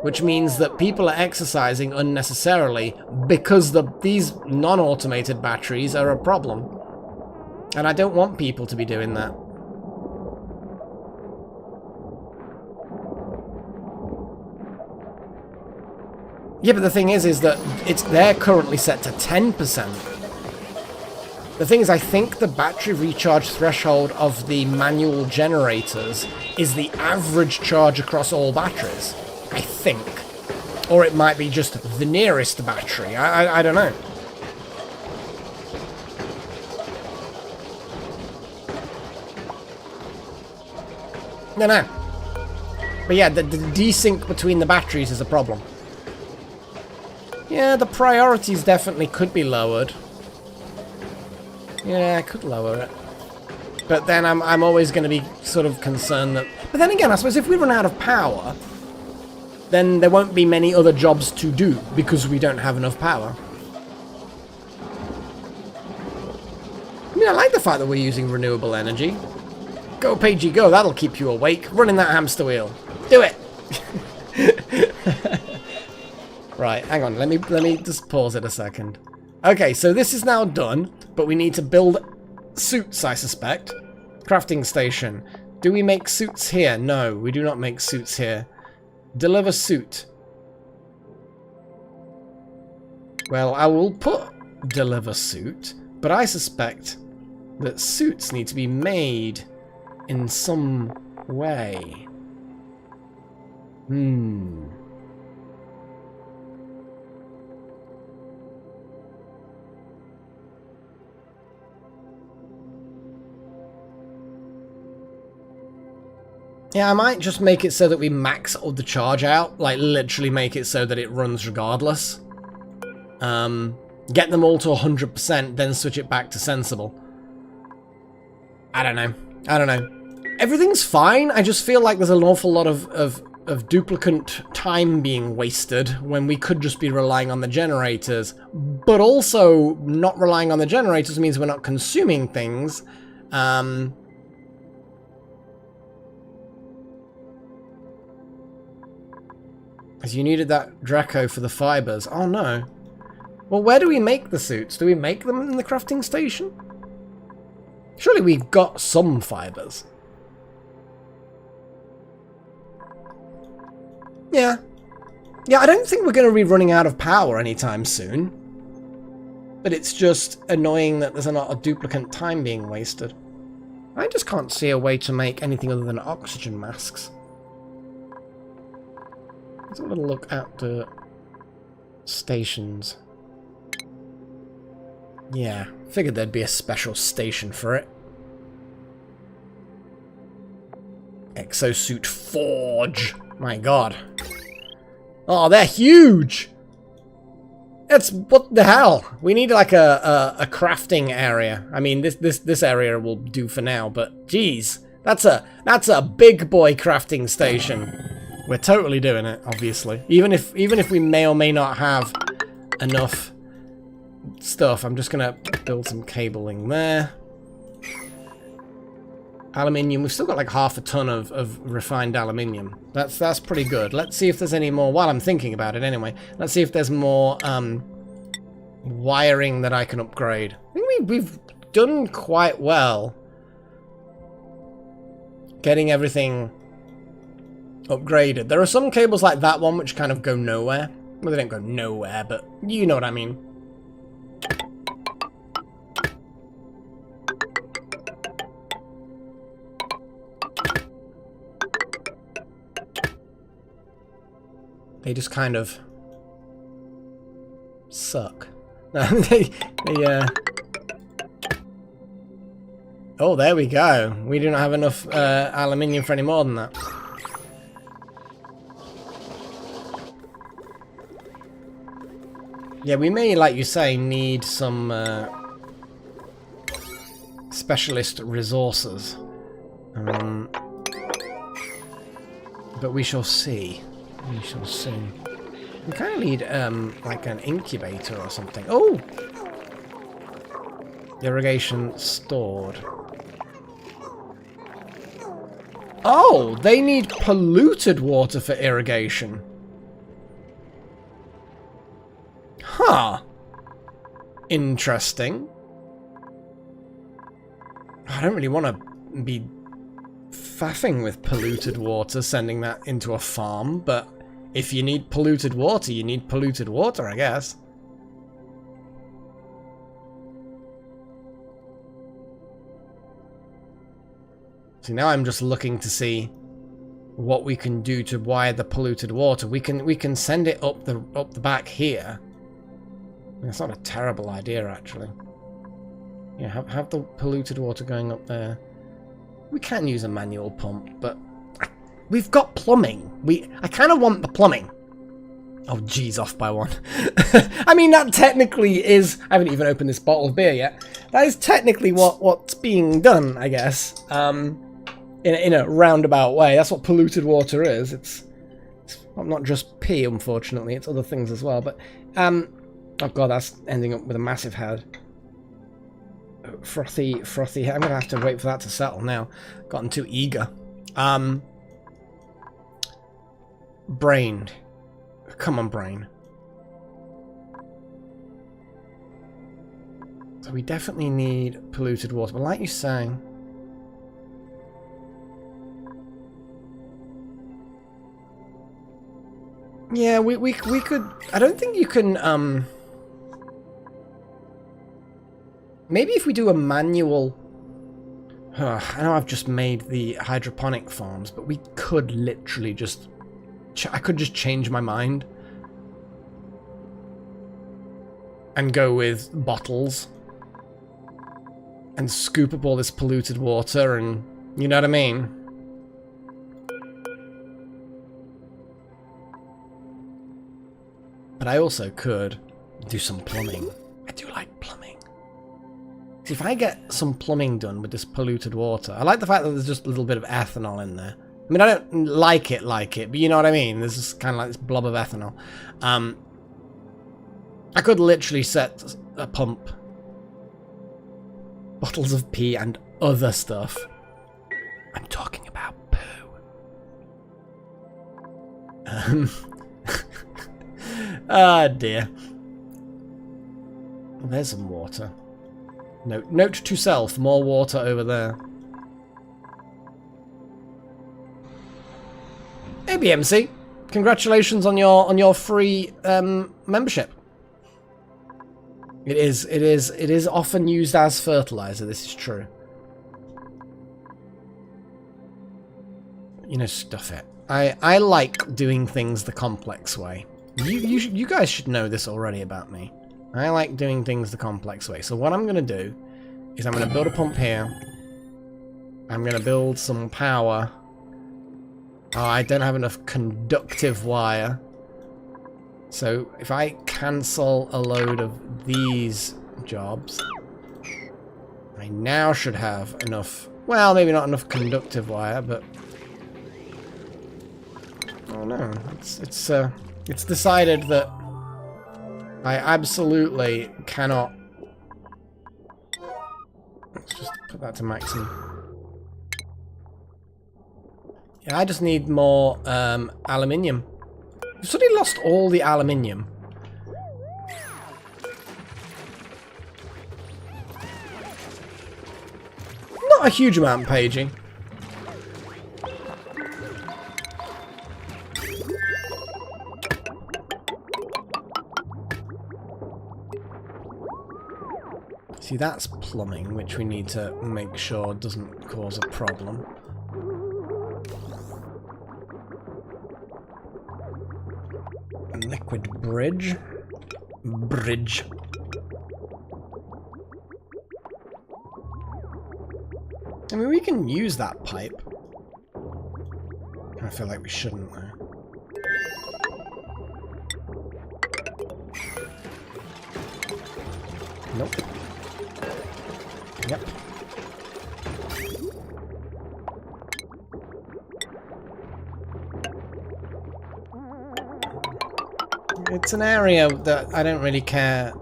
Which means that people are exercising unnecessarily because these non-automated batteries are a problem. And I don't want people to be doing that. Yeah, but the thing is that they're currently set to 10%. The thing is, I think the battery recharge threshold of the manual generators is the average charge across all batteries. I think. Or it might be just the nearest battery. I don't know. No. But yeah, the desync between the batteries is a problem. Yeah, the priorities definitely could be lowered. Yeah, I could lower it. But then I'm always going to be sort of concerned that... But then again, I suppose if we run out of power, then there won't be many other jobs to do because we don't have enough power. I mean, I like the fact that we're using renewable energy. Go, Pagey, go. That'll keep you awake. Running that hamster wheel. Do it. Right, hang on. Let me just pause it a second. Okay, so this is now done, but we need to build suits, I suspect. Crafting station. Do we make suits here? No, we do not make suits here. Deliver suit. Well, I will put deliver suit, but I suspect that suits need to be made in some way. Yeah, I might just make it so that we max all the charge out. Like, literally make it so that it runs regardless. Get them all to 100%, then switch it back to sensible. I don't know. Everything's fine. I just feel like there's an awful lot of duplicant time being wasted when we could just be relying on the generators. But also, not relying on the generators means we're not consuming things. Because you needed that Draco for the fibers. Oh no. Well, where do we make the suits? Do we make them in the crafting station? Surely we've got some fibers. Yeah. Yeah, I don't think we're going to be running out of power anytime soon. But it's just annoying that there's a lot of duplicate time being wasted. I just can't see a way to make anything other than oxygen masks. Let's have a little look at the stations. Yeah, figured there'd be a special station for it. Exosuit Forge. My god. Oh, they're huge! It's... what the hell? We need like a crafting area. I mean, this area will do for now, but geez. That's a big boy crafting station. We're totally doing it, obviously. Even if we may or may not have enough stuff, I'm just gonna build some cabling there. Aluminium, we've still got like half a ton of refined aluminium. That's pretty good. Let's see if there's any more, while I'm thinking about it anyway, let's see if there's more wiring that I can upgrade. I think we've done quite well getting everything upgraded. There are some cables like that one which kind of go nowhere. Well, they don't go nowhere, but you know what I mean. They just kind of suck. Oh, there we go. We do not have enough aluminium for any more than that. Yeah, we may, like you say, need some specialist resources. But we shall see. We shall see. We kind of need, like an incubator or something. Oh! Irrigation stored. Oh! They need polluted water for irrigation. Huh. Interesting. I don't really want to be faffing with polluted water, sending that into a farm, but if you need polluted water, you need polluted water, I guess. See, now I'm just looking to see what we can do to wire the polluted water. We can send it up the back here. It's not a terrible idea, actually. Yeah, have the polluted water going up there. We can use a manual pump, but we've got plumbing. I kind of want the plumbing. Oh, geez, off by one. I mean, that technically is... I haven't even opened this bottle of beer yet. That is technically what's being done, I guess. In a roundabout way. That's what polluted water is. It's not just pee, unfortunately. It's other things as well. But, oh god, that's ending up with a massive head. Frothy head. I'm going to have to wait for that to settle now. Gotten too eager. Brain. Come on, brain. So we definitely need polluted water. But like you say... Yeah, we could... I don't think you can... Maybe if we do a manual... I know I've just made the hydroponic farms, but we could literally just... I could just change my mind. And go with bottles. And scoop up all this polluted water and... You know what I mean? But I also could do some plumbing. I do like plumbing. If I get some plumbing done with this polluted water, I like the fact that there's just a little bit of ethanol in there. I mean, I don't like it, but you know what I mean? There's just kind of like this blob of ethanol. I could literally set a pump. Bottles of pee and other stuff. I'm talking about poo. Ah, dear. Well, there's some water. Note to self, more water over there. Hey, BMC. Congratulations on your free membership. It is often used as fertilizer. This is true. You know, stuff it. I like doing things the complex way. You guys should know this already about me. I like doing things the complex way. So what I'm gonna do is I'm gonna build a pump here. I'm gonna build some power. Oh, I don't have enough conductive wire. So if I cancel a load of these jobs, I now should have enough, well, maybe not enough conductive wire, but oh no, it's decided that I absolutely cannot. Let's just put that to maximum. Yeah, I just need more aluminium. I've suddenly lost all the aluminium. Not a huge amount paging. See, that's plumbing, which we need to make sure doesn't cause a problem. Liquid bridge. Bridge. I mean, we can use that pipe. I feel like we shouldn't, though. Nope. Yep. It's an area that I don't really care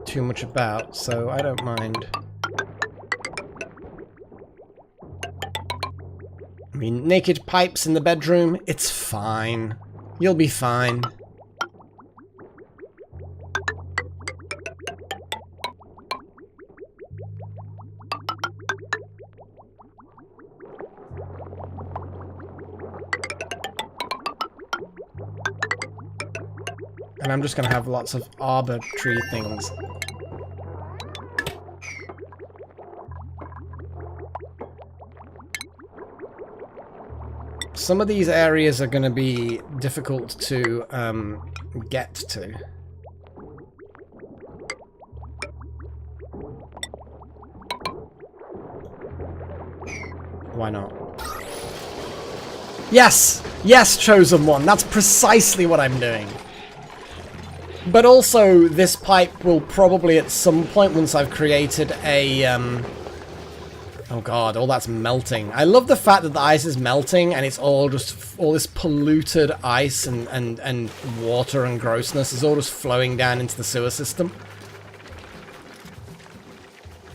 too much about, so I don't mind. I mean, naked pipes in the bedroom, it's fine. You'll be fine. And I'm just going to have lots of arbitrary things. Some of these areas are going to be difficult to get to. Why not? Yes! Yes, Chosen One! That's precisely what I'm doing! But also, this pipe will probably at some point, once I've created a, oh god, all that's melting. I love the fact that the ice is melting and it's all just, all this polluted ice and water and grossness is all just flowing down into the sewer system.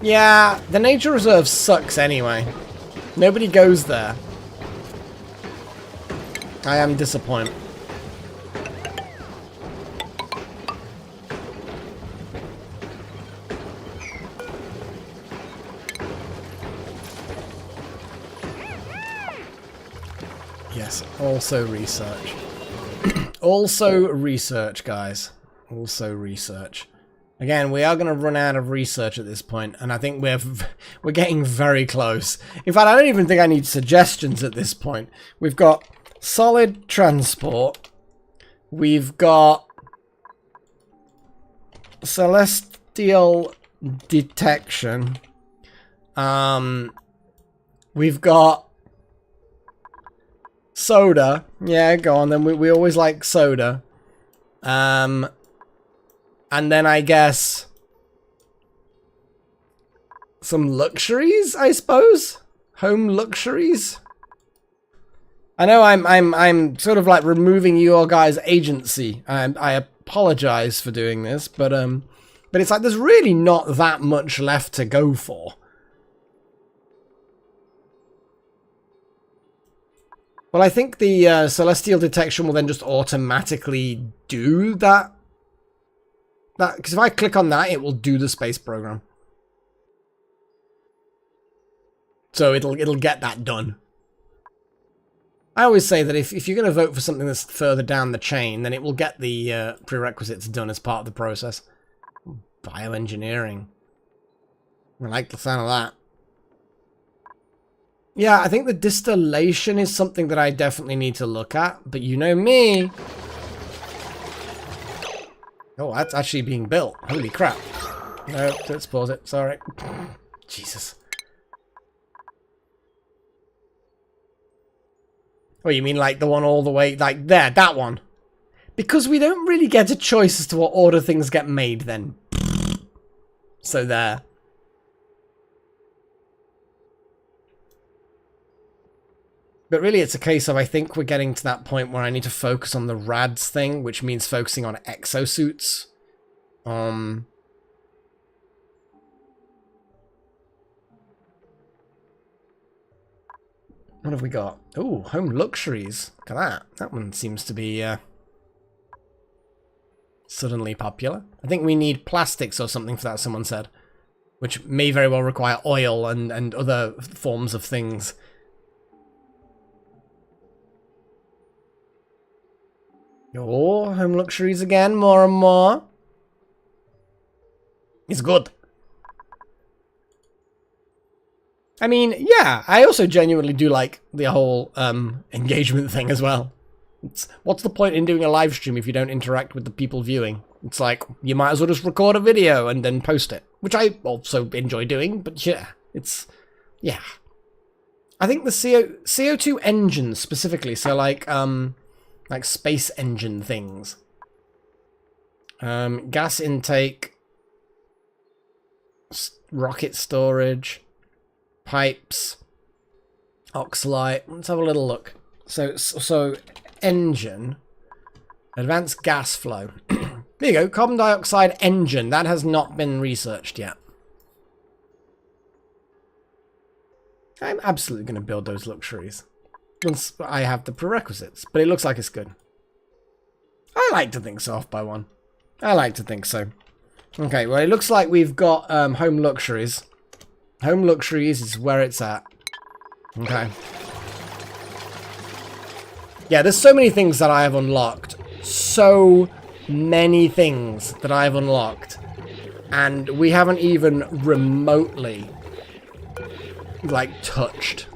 Yeah, the nature reserve sucks anyway. Nobody goes there. I am disappointed. Yes, also research. Also research, guys. Also research. Again, we are going to run out of research at this point, and I think we're getting very close. In fact, I don't even think I need suggestions at this point. We've got solid transport. We've got celestial detection. We've got soda. Yeah, go on then. We always like soda. And then I guess some luxuries, I suppose? Home luxuries? I know I'm sort of like removing your guys' agency. I apologize for doing this, but it's like there's really not that much left to go for. Well, I think the celestial detection will then just automatically do that. Because if I click on that, it will do the space program. So it'll get that done. I always say that if you're going to vote for something that's further down the chain, then it will get the prerequisites done as part of the process. Bioengineering. I like the sound of that. Yeah, I think the distillation is something that I definitely need to look at, but you know me. Oh, that's actually being built. Holy crap. No, let's pause it. Sorry. Jesus. Oh, you mean like the one all the way, like there, that one? Because we don't really get a choice as to what order things get made then. So there. But really it's a case of I think we're getting to that point where I need to focus on the RADS thing, which means focusing on exosuits. What have we got? Oh, home luxuries. Look at that. That one seems to be suddenly popular. I think we need plastics or something for that, someone said. Which may very well require oil and other forms of things. Oh, home luxuries again, more and more. It's good. I mean, yeah, I also genuinely do like the whole engagement thing as well. What's the point in doing a live stream if you don't interact with the people viewing? It's like, you might as well just record a video and then post it. Which I also enjoy doing, but yeah, yeah. I think the CO2 engines specifically, so like space engine things. Gas intake, rocket storage, pipes, oxalite. Let's have a little look. So engine, advanced gas flow. There you go, carbon dioxide engine. That has not been researched yet. I'm absolutely going to build those luxuries once I have the prerequisites, but it looks like it's good. I like to think so, off by one. I like to think so. Okay, well, it looks like we've got home luxuries. Home luxuries is where it's at. Okay. Yeah, there's so many things that I have unlocked. So many things that I've unlocked. And we haven't even remotely, like, touched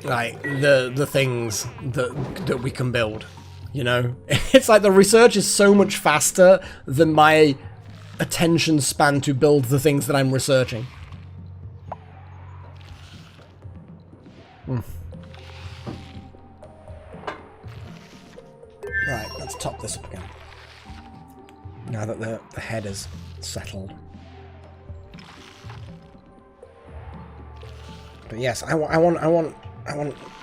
like the things that we can build, you know. It's like the research is so much faster than my attention span to build the things that I'm researching. Right, let's top this up again now that the head is settled. But yes, I want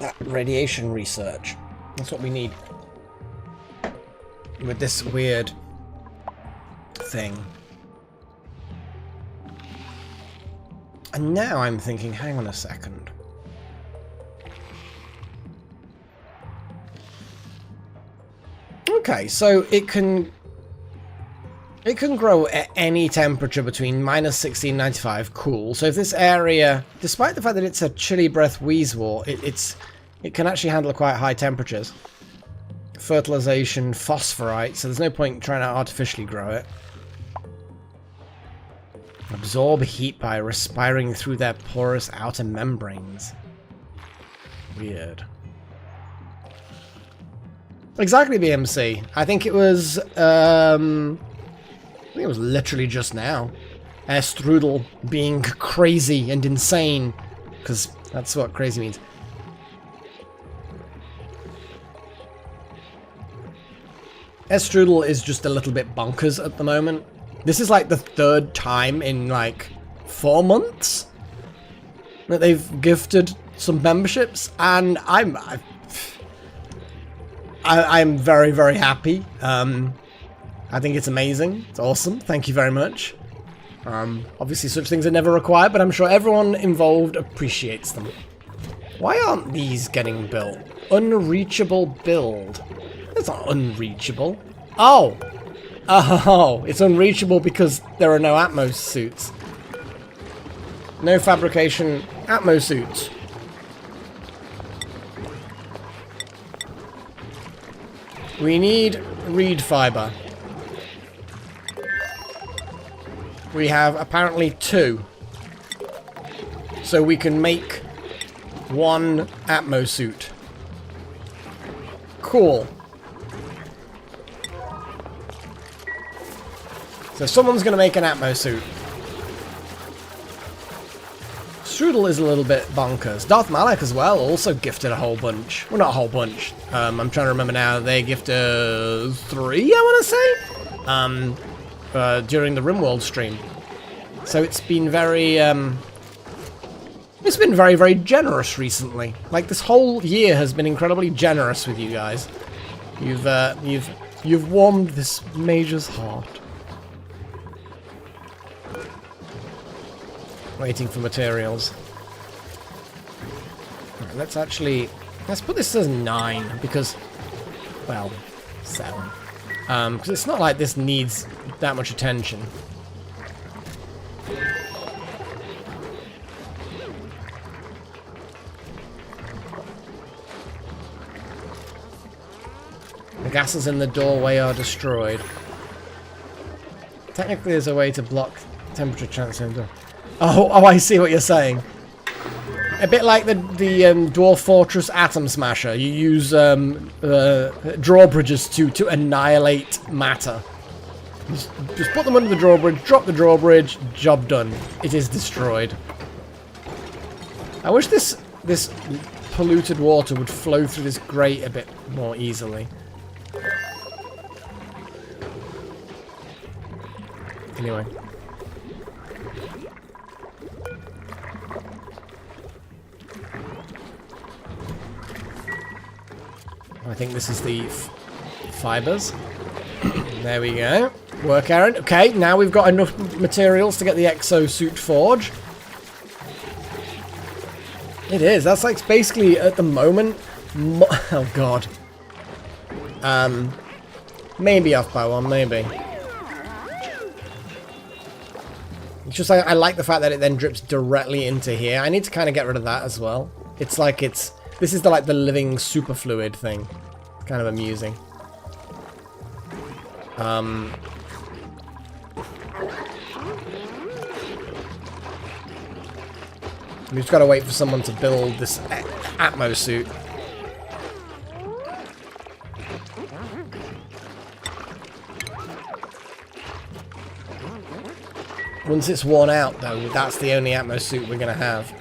that radiation research. That's what we need. With this weird thing. And now I'm thinking, hang on a second. Okay, so it can grow at any temperature between -60 and 95. Cool. So if this area, despite the fact that it's a chilly breath wheezewort, it can actually handle quite high temperatures. Fertilization, phosphorite, so there's no point trying to artificially grow it. Absorb heat by respiring through their porous outer membranes. Weird. Exactly, BMC. I think it was literally just now. Strudel being crazy and insane, because that's what crazy means. Strudel is just a little bit bonkers at the moment. This is like the third time in like 4 months that they've gifted some memberships, and I'm very, very happy. I think it's amazing. It's awesome. Thank you very much. Obviously such things are never required, but I'm sure everyone involved appreciates them. Why aren't these getting built? Unreachable build. It's not unreachable. Oh! Oh, it's unreachable because there are no Atmos suits. No fabrication Atmos suits. We need reed fiber. We have apparently 2. So we can make 1 Atmos suit. Cool. So someone's going to make an Atmos suit. Strudel is a little bit bonkers. Darth Malak as well also gifted a whole bunch. Well, not a whole bunch. I'm trying to remember now. They gifted 3, I want to say? During the RimWorld stream. So it's been very, it's been very, very generous recently. Like, this whole year has been incredibly generous with you guys. You've warmed this mage's heart. Waiting for materials. Right, let's put this as 9 because, well, 7. Because it's not like this needs that much attention. The gases in the doorway are destroyed. Technically, there's a way to block temperature transfer. Oh, I see what you're saying. A bit like the Dwarf Fortress Atom Smasher. You use drawbridges to annihilate matter. Just put them under the drawbridge, drop the drawbridge, job done. It is destroyed. I wish this polluted water would flow through this grate a bit more easily. Anyway. I think this is the fibers. There we go. Work errand. Okay, now we've got enough materials to get the exosuit forge. It is. That's like basically at the moment. Oh god. Maybe off by 1. Maybe. It's just like I like the fact that it then drips directly into here. I need to kind of get rid of that as well. It's like this is the living superfluid thing. It's kind of amusing. We've just got to wait for someone to build this Atmos suit. Once it's worn out, though, that's the only Atmos suit we're going to have.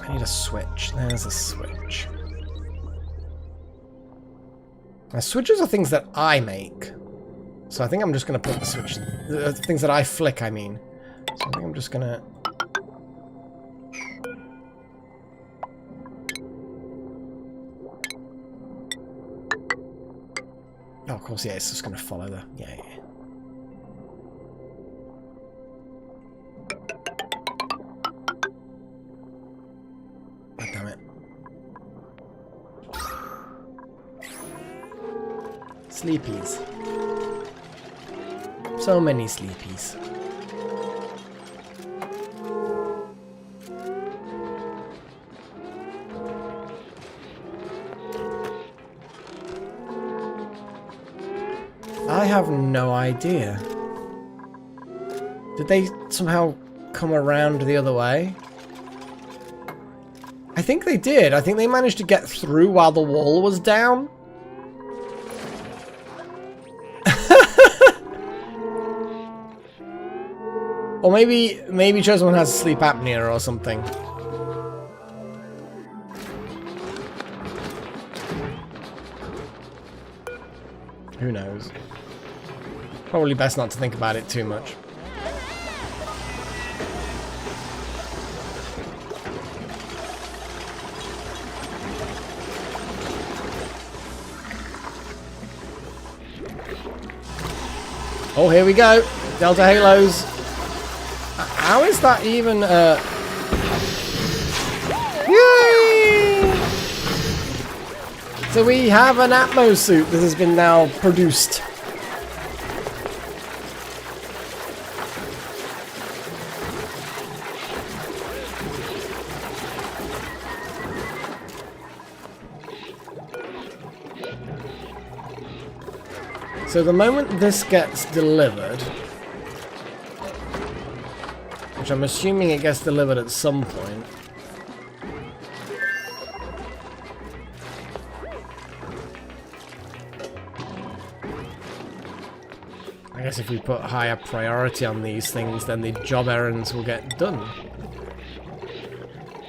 I need a switch. There's a switch. Now, switches are things that I make. So I think I'm just going to put the switch... things that I flick, I mean. So I think I'm just going to... Oh, of course, yeah, it's just going to follow the... Yeah. Oh, damn it. Sleepies. So many sleepies. I have no idea. Did they somehow come around the other way? I think they did. I think they managed to get through while the wall was down. Or maybe Chosen One has sleep apnea or something. Who knows? Probably best not to think about it too much. Oh, here we go. Delta Halos. How is that even... Yay! So we have an Atmos suit that has been now produced. So the moment this gets delivered, which I'm assuming it gets delivered at some point, I guess if we put higher priority on these things, then the job errands will get done.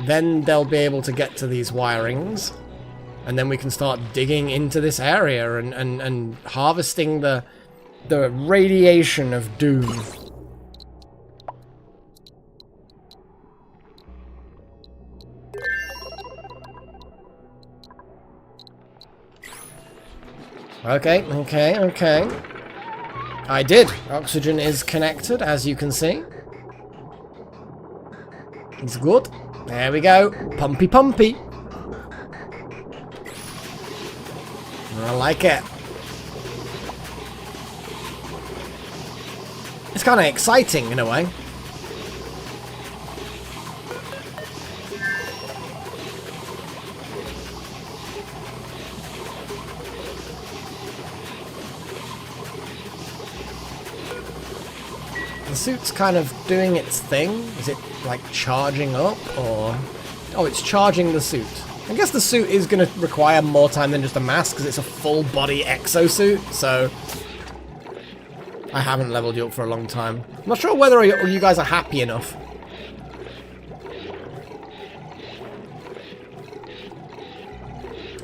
Then they'll be able to get to these wirings. And then we can start digging into this area and harvesting the radiation of doom. Okay. I did. Oxygen is connected, as you can see. It's good. There we go. Pumpy pumpy. I like it. It's kind of exciting in a way. The suit's kind of doing its thing. Is it like charging up or... Oh, it's charging the suit. I guess the suit is going to require more time than just a mask because it's a full-body exosuit, so... I haven't leveled you up for a long time. I'm not sure whether you guys are happy enough.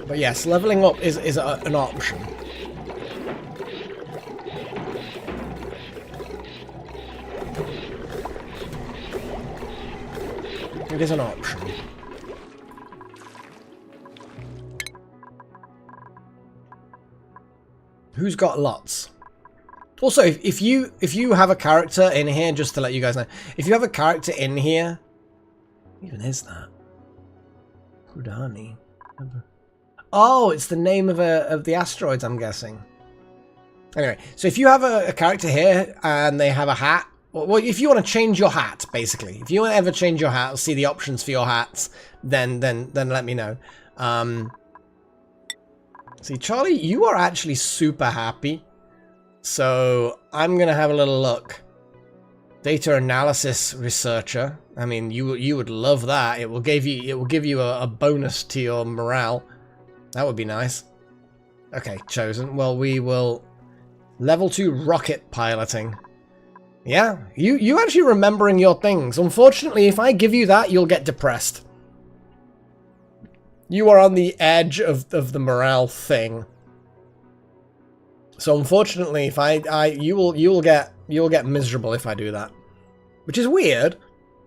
But yes, leveling up is an option. It is an option. Who's got lots? Also, if you have a character in here, just to let you guys know, if you have a character in here, what even is that? Kudani. Oh, it's the name of the asteroids, I'm guessing. Anyway, so if you have a character here and they have a hat, well, if you want to change your hat, basically, if you want to ever change your hat, or see the options for your hats, then let me know. See, Charlie, you are actually super happy. So I'm gonna have a little look. Data analysis researcher. I mean, you would love that. It will give you a bonus to your morale. That would be nice. Okay, chosen. Well, we will level 2 rocket piloting. Yeah, you actually remembering your things. Unfortunately, if I give you that, you'll get depressed. You are on the edge of the morale thing. So unfortunately, if you'll get miserable if I do that. Which is weird,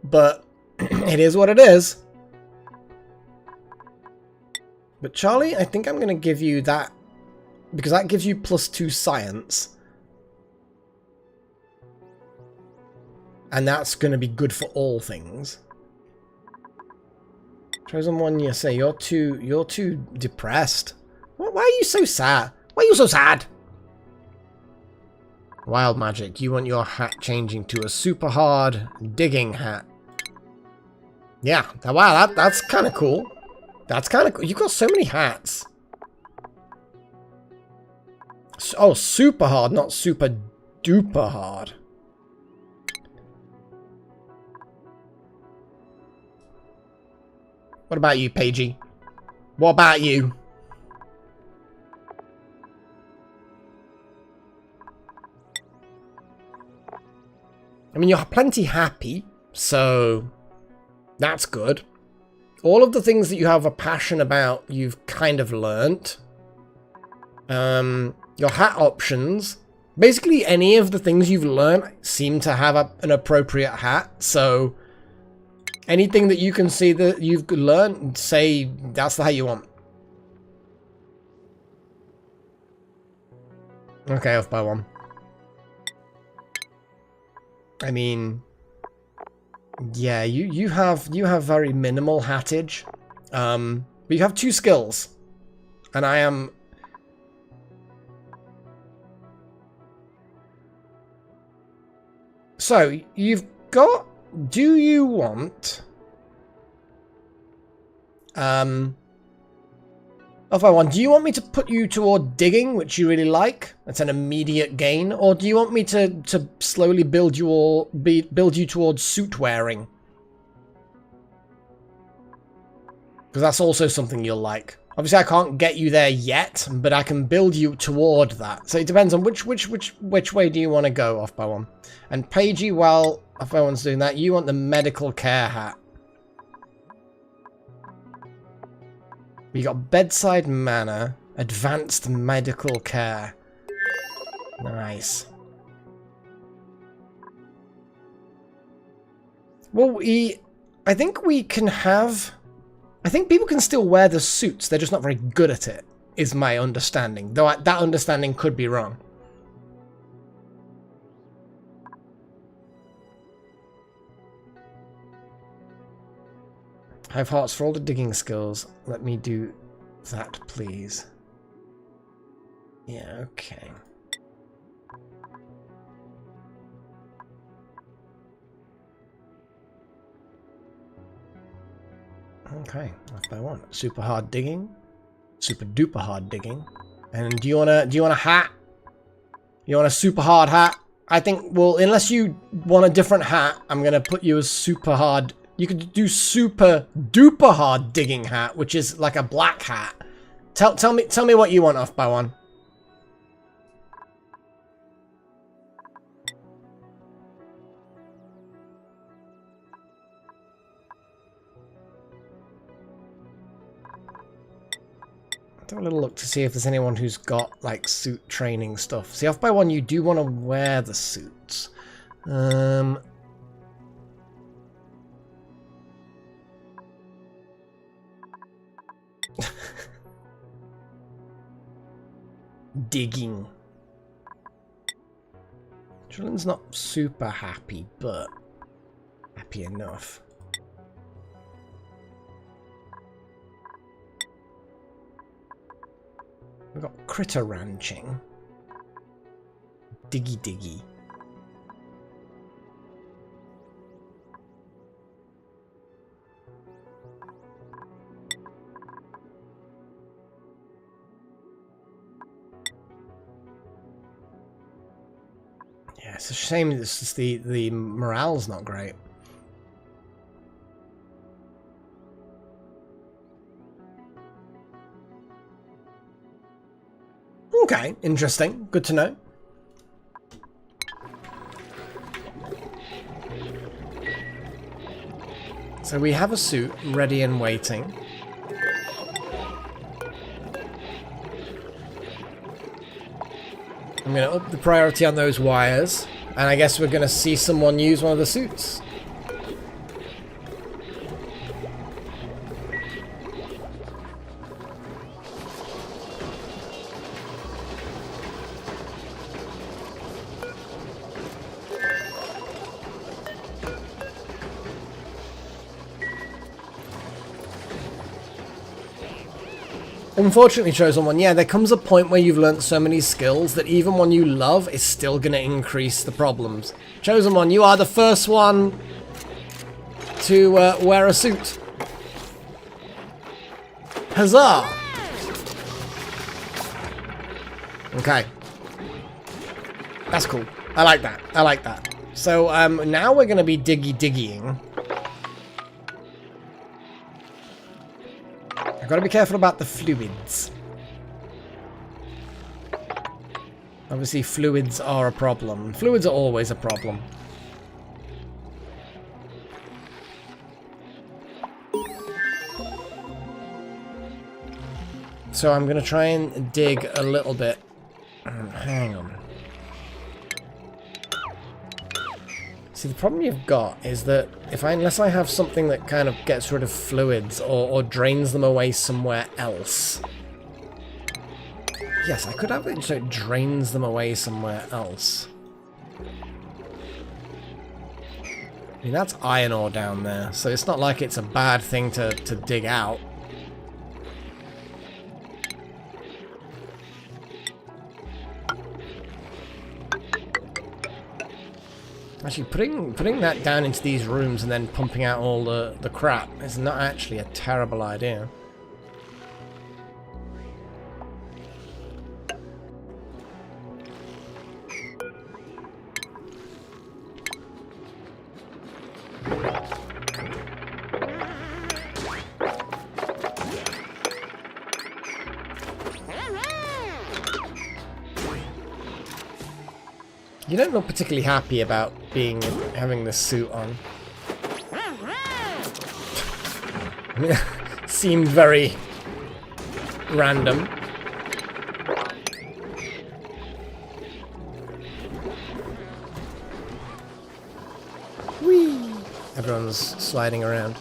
but it is what it is. But Charlie, I think I'm going to give you that because that gives you +2 science. And that's going to be good for all things. Chosen one, you say you're too depressed. Why are you so sad? Why are you so sad? Wild magic. You want your hat changing to a super hard digging hat. Yeah. Wow, that's kind of cool. That's kind of cool. You've got so many hats. Oh, super hard, not super duper hard. What about you, Pagey? What about you? I mean, you're plenty happy, so that's good. All of the things that you have a passion about, you've kind of learnt. Your hat options. Basically, any of the things you've learned seem to have an appropriate hat. So, anything that you can see that you've learned, say that's the hat you want. Okay, off by one. I mean, yeah, you have very minimal hattage, but you have 2 skills, and I am. So, you've got... Do you want... Off by one, do you want me to put you toward digging, which you really like? That's an immediate gain. Or do you want me to slowly build you towards suit wearing? Because that's also something you'll like. Obviously, I can't get you there yet, but I can build you toward that. So it depends on which way do you want to go, off by one. And Paigey, while off by one's doing that, you want the medical care hat. You got bedside manner, advanced medical care. Nice. Well, I think we can have... I think people can still wear the suits, they're just not very good at it, is my understanding. Though that understanding could be wrong. I have hearts for all the digging skills. Let me do that, please. Yeah, okay. Okay, off by one. Super hard digging, super duper hard digging, and do you want a hat? You want a super hard hat? I think, well, unless you want a different hat, I'm gonna put you as super hard. You could do super duper hard digging hat, which is like a black hat. Tell me what you want, off by one. Have a little look to see if there's anyone who's got like suit training stuff. See, off by one, you do want to wear the suits. Digging. Chillin's not super happy, but happy enough. We've got critter ranching. Diggy diggy. Yeah, it's a shame it's just the morale's not great. Okay, interesting. Good to know. So we have a suit ready and waiting. I'm going to up the priority on those wires, and I guess we're going to see someone use one of the suits. Unfortunately, Chosen One, yeah, there comes a point where you've learnt so many skills that even one you love is still going to increase the problems. Chosen One, you are the first one to wear a suit. Huzzah! Okay. That's cool. I like that. I like that. So, now we're going to be diggying. I've got to be careful about the fluids. Obviously, fluids are a problem. Fluids are always a problem. So I'm going to try and dig a little bit. Hang on. See, the problem you've got is that unless I have something that kind of gets rid of fluids or drains them away somewhere else. Yes, I could have it so it drains them away somewhere else. I mean, that's iron ore down there, so it's not like it's a bad thing to dig out. Actually, putting that down into these rooms and then pumping out all the crap is not actually a terrible idea. You don't look particularly happy about having this suit on. Seemed very random. Whee! Everyone's sliding around.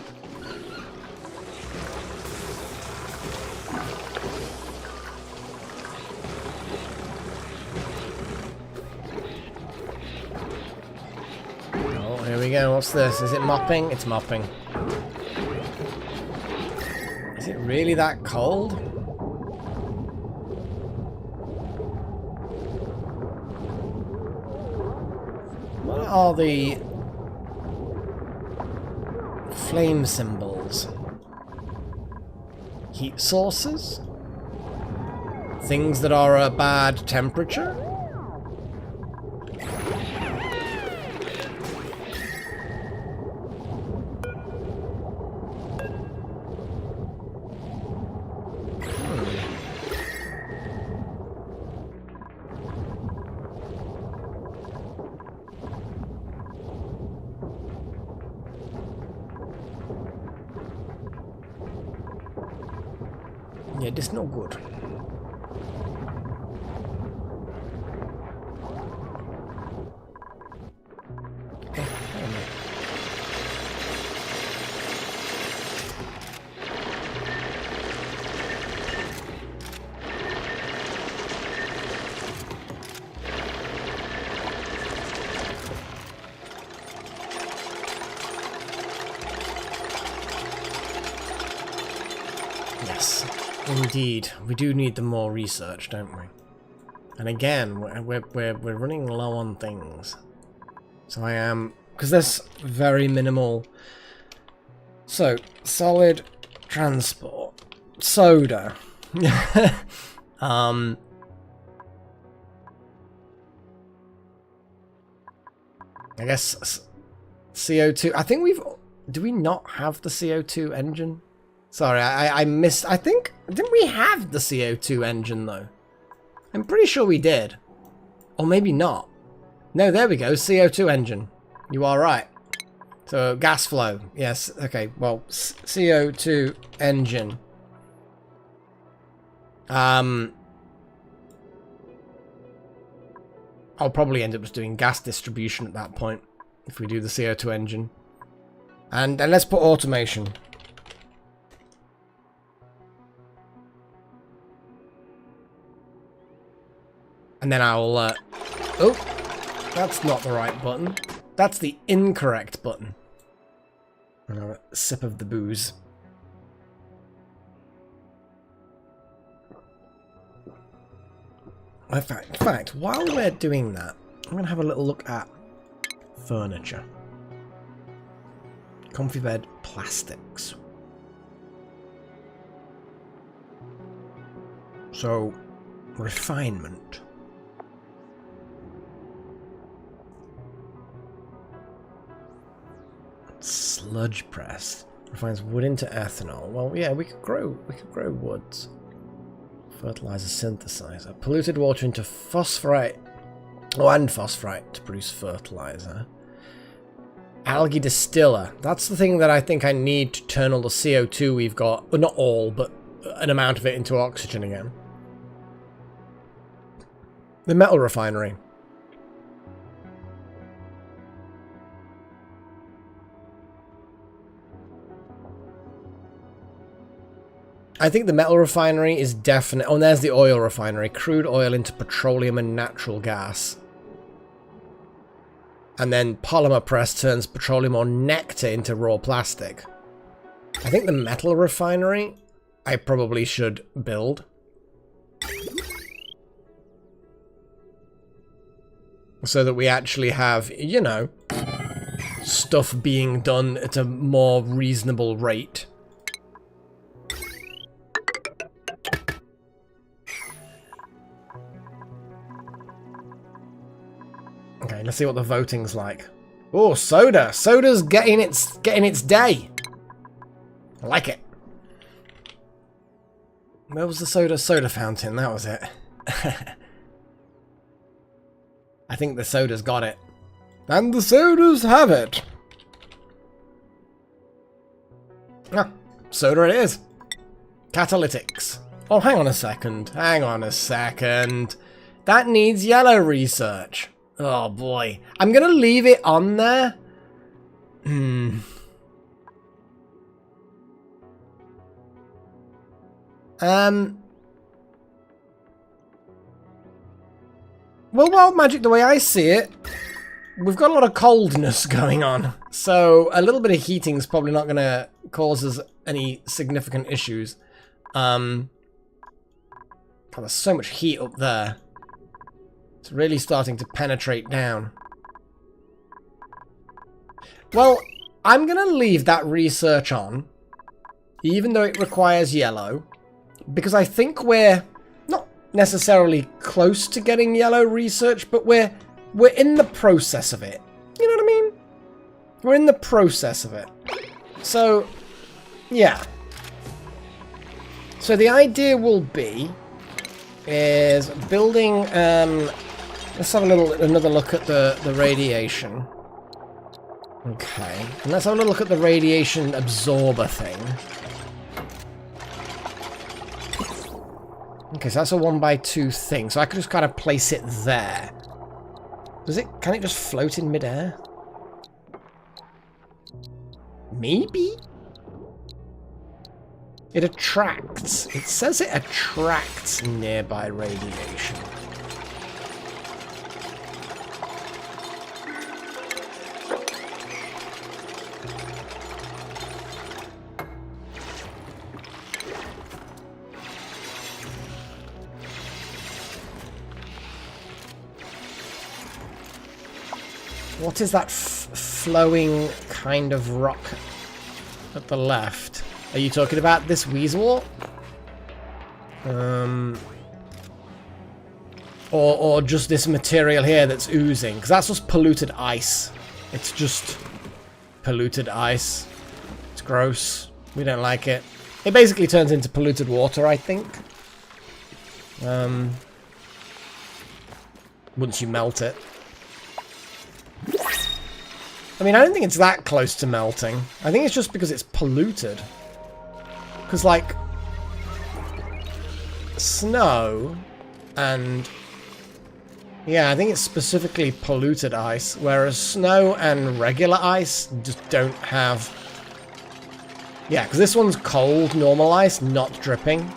Here we go, what's this? Is it mopping? It's mopping. Is it really that cold? What are the flame symbols? Heat sources? Things that are a bad temperature? Yeah, this is no good. Yes. Indeed, we do need the more research, don't we? And again, we're running low on things. So I am, because there's very minimal. So solid transport, soda. I guess CO2. I think do we not have the CO2 engine? Sorry, I missed. I think, didn't we have the CO2 engine though? I'm pretty sure we did. Or maybe not. No, there we go, CO2 engine. You are right. So, gas flow. Yes, okay, well, CO2 engine. I'll probably end up just doing gas distribution at that point, if we do the CO2 engine. And let's put automation. And then I'll, oh, that's not the right button. That's the incorrect button. And I'll have a sip of the booze. In fact, while we're doing that, I'm going to have a little look at furniture. Comfy bed plastics. So, refinement. Sludge press refines wood into ethanol. Well, yeah, we could grow woods. Fertilizer synthesizer. Polluted water into phosphorite. Oh, and phosphorite to produce fertilizer. Algae distiller. That's the thing that I think I need to turn all the CO2 we've got. Well, not all, but an amount of it into oxygen again. The metal refinery. I think the metal refinery is definite. Oh, and there's the oil refinery. Crude oil into petroleum and natural gas. And then polymer press turns petroleum or nectar into raw plastic. I think the metal refinery I probably should build. So that we actually have, you know, stuff being done at a more reasonable rate. Okay, let's see what the voting's like. Oh, soda! Soda's getting its day. I like it. Where was the soda fountain? That was it. I think the soda's got it. And the sodas have it. Ah, soda it is. Catalytics. Oh, hang on a second. Hang on a second. That needs yellow research. Oh boy. I'm gonna leave it on there. Well, Wild Magic, the way I see it, we've got a lot of coldness going on. So a little bit of heating is probably not gonna cause us any significant issues. God, there's so much heat up there. It's really starting to penetrate down. Well, I'm going to leave that research on, even though it requires yellow, because I think we're not necessarily close to getting yellow research, but we're in the process of it. You know what I mean? We're in the process of it. So, yeah. So the idea will be is building let's have another look at the radiation. Okay, and let's have a look at the radiation absorber thing. Okay, so that's a 1x2 thing, so I could just kind of place it there. Can it just float in midair? Maybe? It attracts. It says it attracts nearby radiation. What is that flowing kind of rock at the left? Are you talking about this weasel? Or just this material here that's oozing? Because that's just polluted ice. It's just polluted ice. It's gross. We don't like it. It basically turns into polluted water, I think. Once you melt it. I mean, I don't think it's that close to melting. I think it's just because it's polluted. Because, like, snow and... yeah, I think it's specifically polluted ice, whereas snow and regular ice just don't have... yeah, because this one's cold, normal ice, not dripping.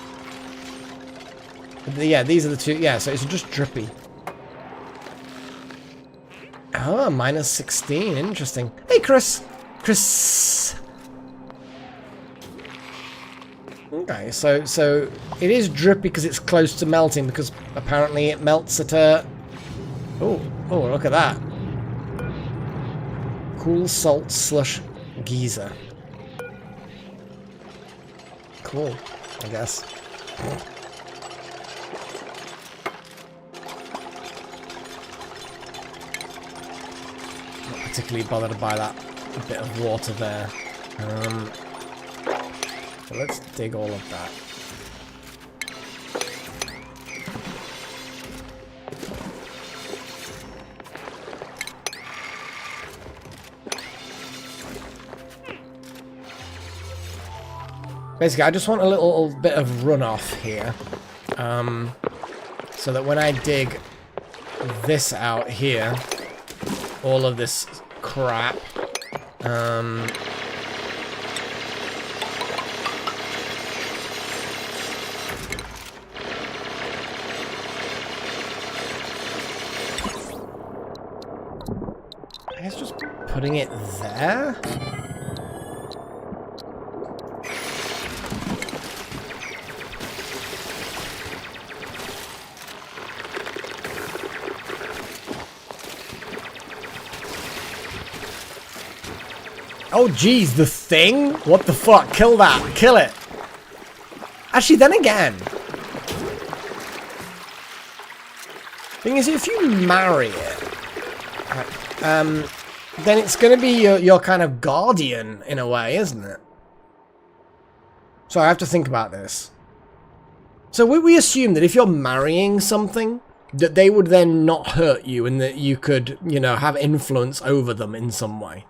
Yeah, these are the two... yeah, so it's just drippy. Oh, minus 16. Interesting. Hey, Chris. Chris. Okay, so it is drippy because it's close to melting, because apparently it melts at a... oh, look at that. Cool salt slush geyser. Cool, I guess. Particularly bothered to buy that bit of water there. So let's dig all of that. Basically, I just want a little bit of runoff here. So that when I dig this out here, all of this crap, I guess just putting it there? Oh geez, the thing? What the fuck? Kill that. Kill it. Actually, then again. Thing is, if you marry it, then it's going to be your kind of guardian in a way, isn't it? So I have to think about this. So we assume that if you're marrying something, that they would then not hurt you and that you could, you know, have influence over them in some way.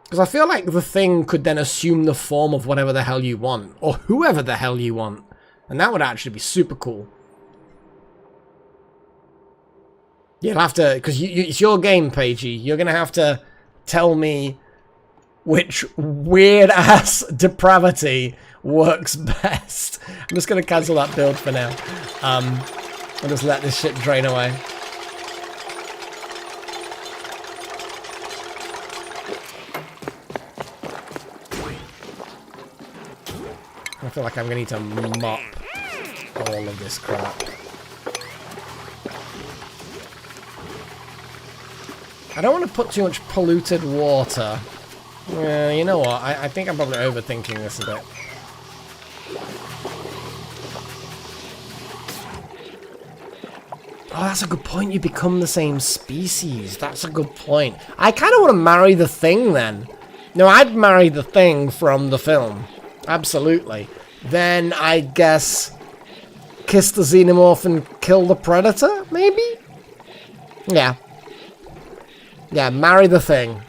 Because I feel like the thing could then assume the form of whatever the hell you want, or whoever the hell you want. And that would actually be super cool. You'll have to, because it's your game, Paigey. You're going to have to tell me which weird-ass depravity works best. I'm just going to cancel that build for now. I'll just let this shit drain away. I feel like I'm going to need to mop all of this crap. I don't want to put too much polluted water. You know what? I think I'm probably overthinking this a bit. Oh, that's a good point. You become the same species. That's a good point. I kind of want to marry the thing then. No, I'd marry the thing from the film. Absolutely. Then I guess kiss the xenomorph and kill the predator, maybe? Yeah. Yeah, marry the thing.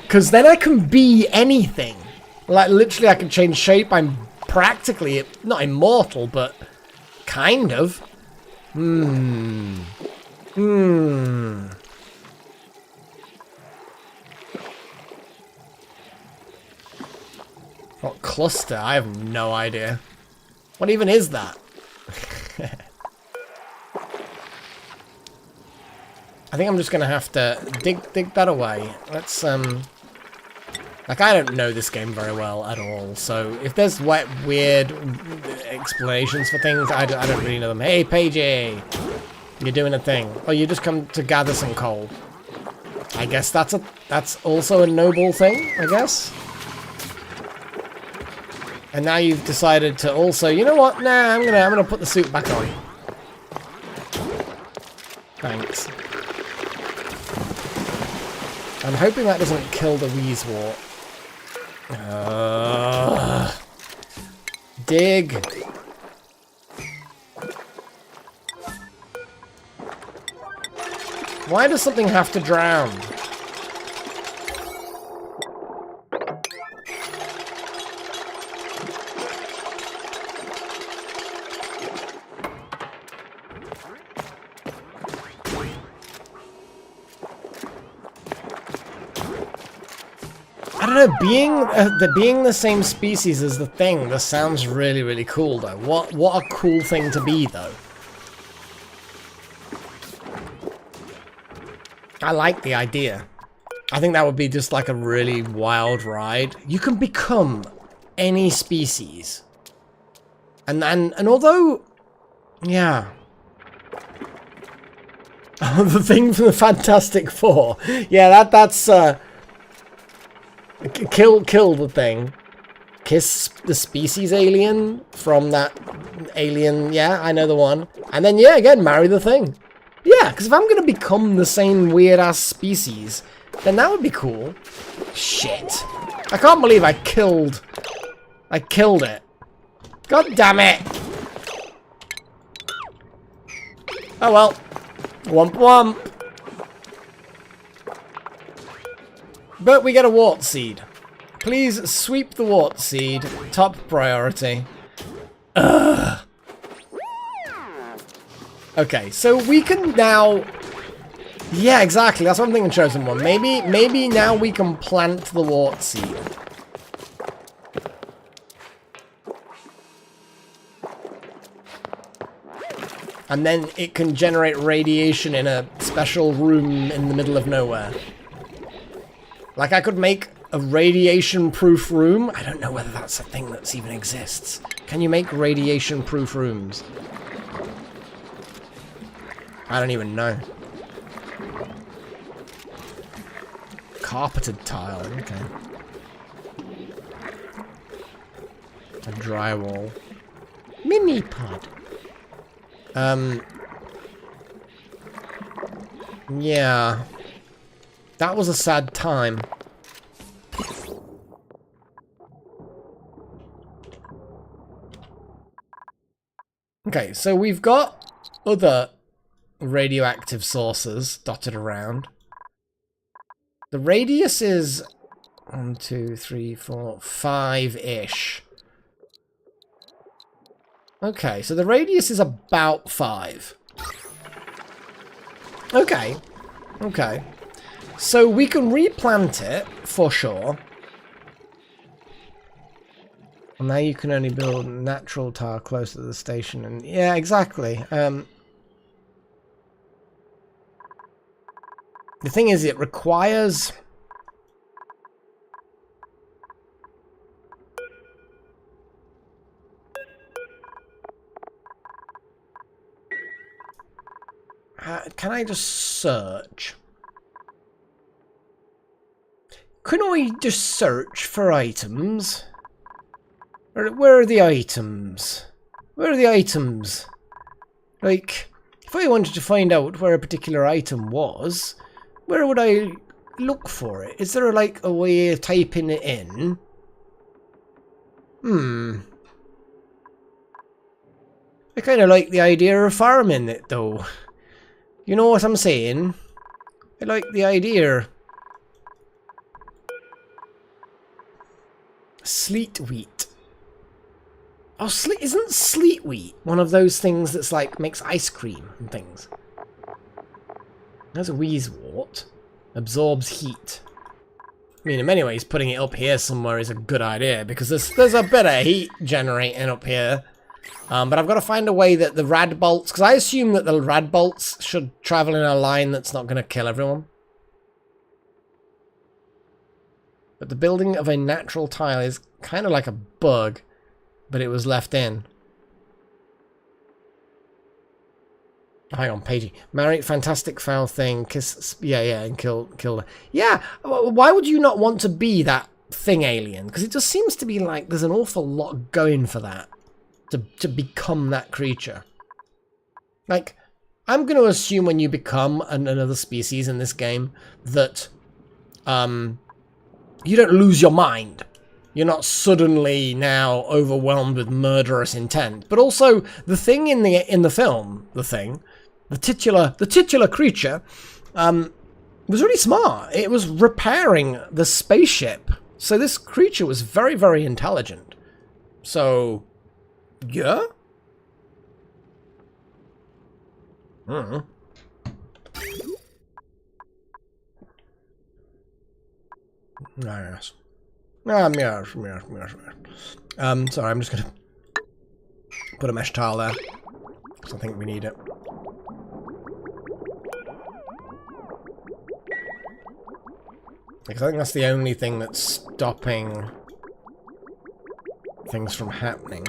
Because then I can be anything. Like, literally I can change shape. I'm practically, not immortal, but kind of. What cluster? I have no idea. What even is that? I think I'm just gonna have to dig that away. Let's like, I don't know this game very well at all, so if there's weird explanations for things, I don't really know them. Hey, Paigey! You're doing a thing. Oh, you just come to gather some coal. I guess that's also a noble thing, I guess. And now you've decided to also, you know what? Nah, I'm gonna put the suit back on. Thanks. I'm hoping that doesn't kill the Weezewort. Dig. Why does something have to drown? I don't know, being the same species as the thing, this sounds really, really cool though. What a cool thing to be though. I like the idea. I think that would be just like a really wild ride. You can become any species. And although, yeah. The thing from the Fantastic Four. Yeah, that's kill the thing. Kiss the species alien from that alien. Yeah, I know the one. And then, yeah, again, marry the thing. Yeah, because if I'm going to become the same weird-ass species, then that would be cool. Shit. I can't believe I killed it. God damn it. Oh well. Womp womp. But we get a wart seed. Please sweep the wart seed. Top priority. Ugh. Okay, so we can now... Yeah, exactly. That's what I'm thinking, Chosen One. Maybe now we can plant the wart seed. And then it can generate radiation in a special room in the middle of nowhere. Like, I could make a radiation-proof room. I don't know whether that's a thing that even exists. Can you make radiation-proof rooms? I don't even know. Carpeted tile, okay. A drywall. Mini pod. Yeah. That was a sad time. Okay, so we've got other radioactive sources dotted around. The radius is 1, 2, 3, 4, 5-ish. Okay, so the radius is about 5. Okay. Okay. So we can replant it, for sure. And now you can only build natural tile close to the station. And yeah, exactly. The thing is, it requires... can I just search? Can I just search for items? Where are the items? Where are the items? Like, if I wanted to find out where a particular item was, where would I look for it? Is there like a way of typing it in? I kind of like the idea of farming it though. You know what I'm saying? I like the idea. Sleet wheat. Oh, isn't sleet wheat one of those things that's like makes ice cream and things? There's a wheezewort. Absorbs heat. I mean, in many ways, putting it up here somewhere is a good idea because there's a bit of heat generating up here. But I've got to find a way that the rad bolts, because I assume that the rad bolts should travel in a line that's not going to kill everyone. But the building of a natural tile is kind of like a bug, but it was left in. Hang on, Pagey. Marry, fantastic foul thing, kiss, yeah, and kill her. Yeah, why would you not want to be that thing alien? Because it just seems to be like there's an awful lot going for that. To become that creature. Like, I'm going to assume when you become another species in this game that you don't lose your mind. You're not suddenly now overwhelmed with murderous intent. But also, the thing in the film, the titular creature, was really smart. It was repairing the spaceship. So this creature was very, very intelligent. So... yeah? Yes. Yes. Sorry, I'm just gonna put a mesh tile there. Because I think we need it. Because I think that's the only thing that's stopping things from happening.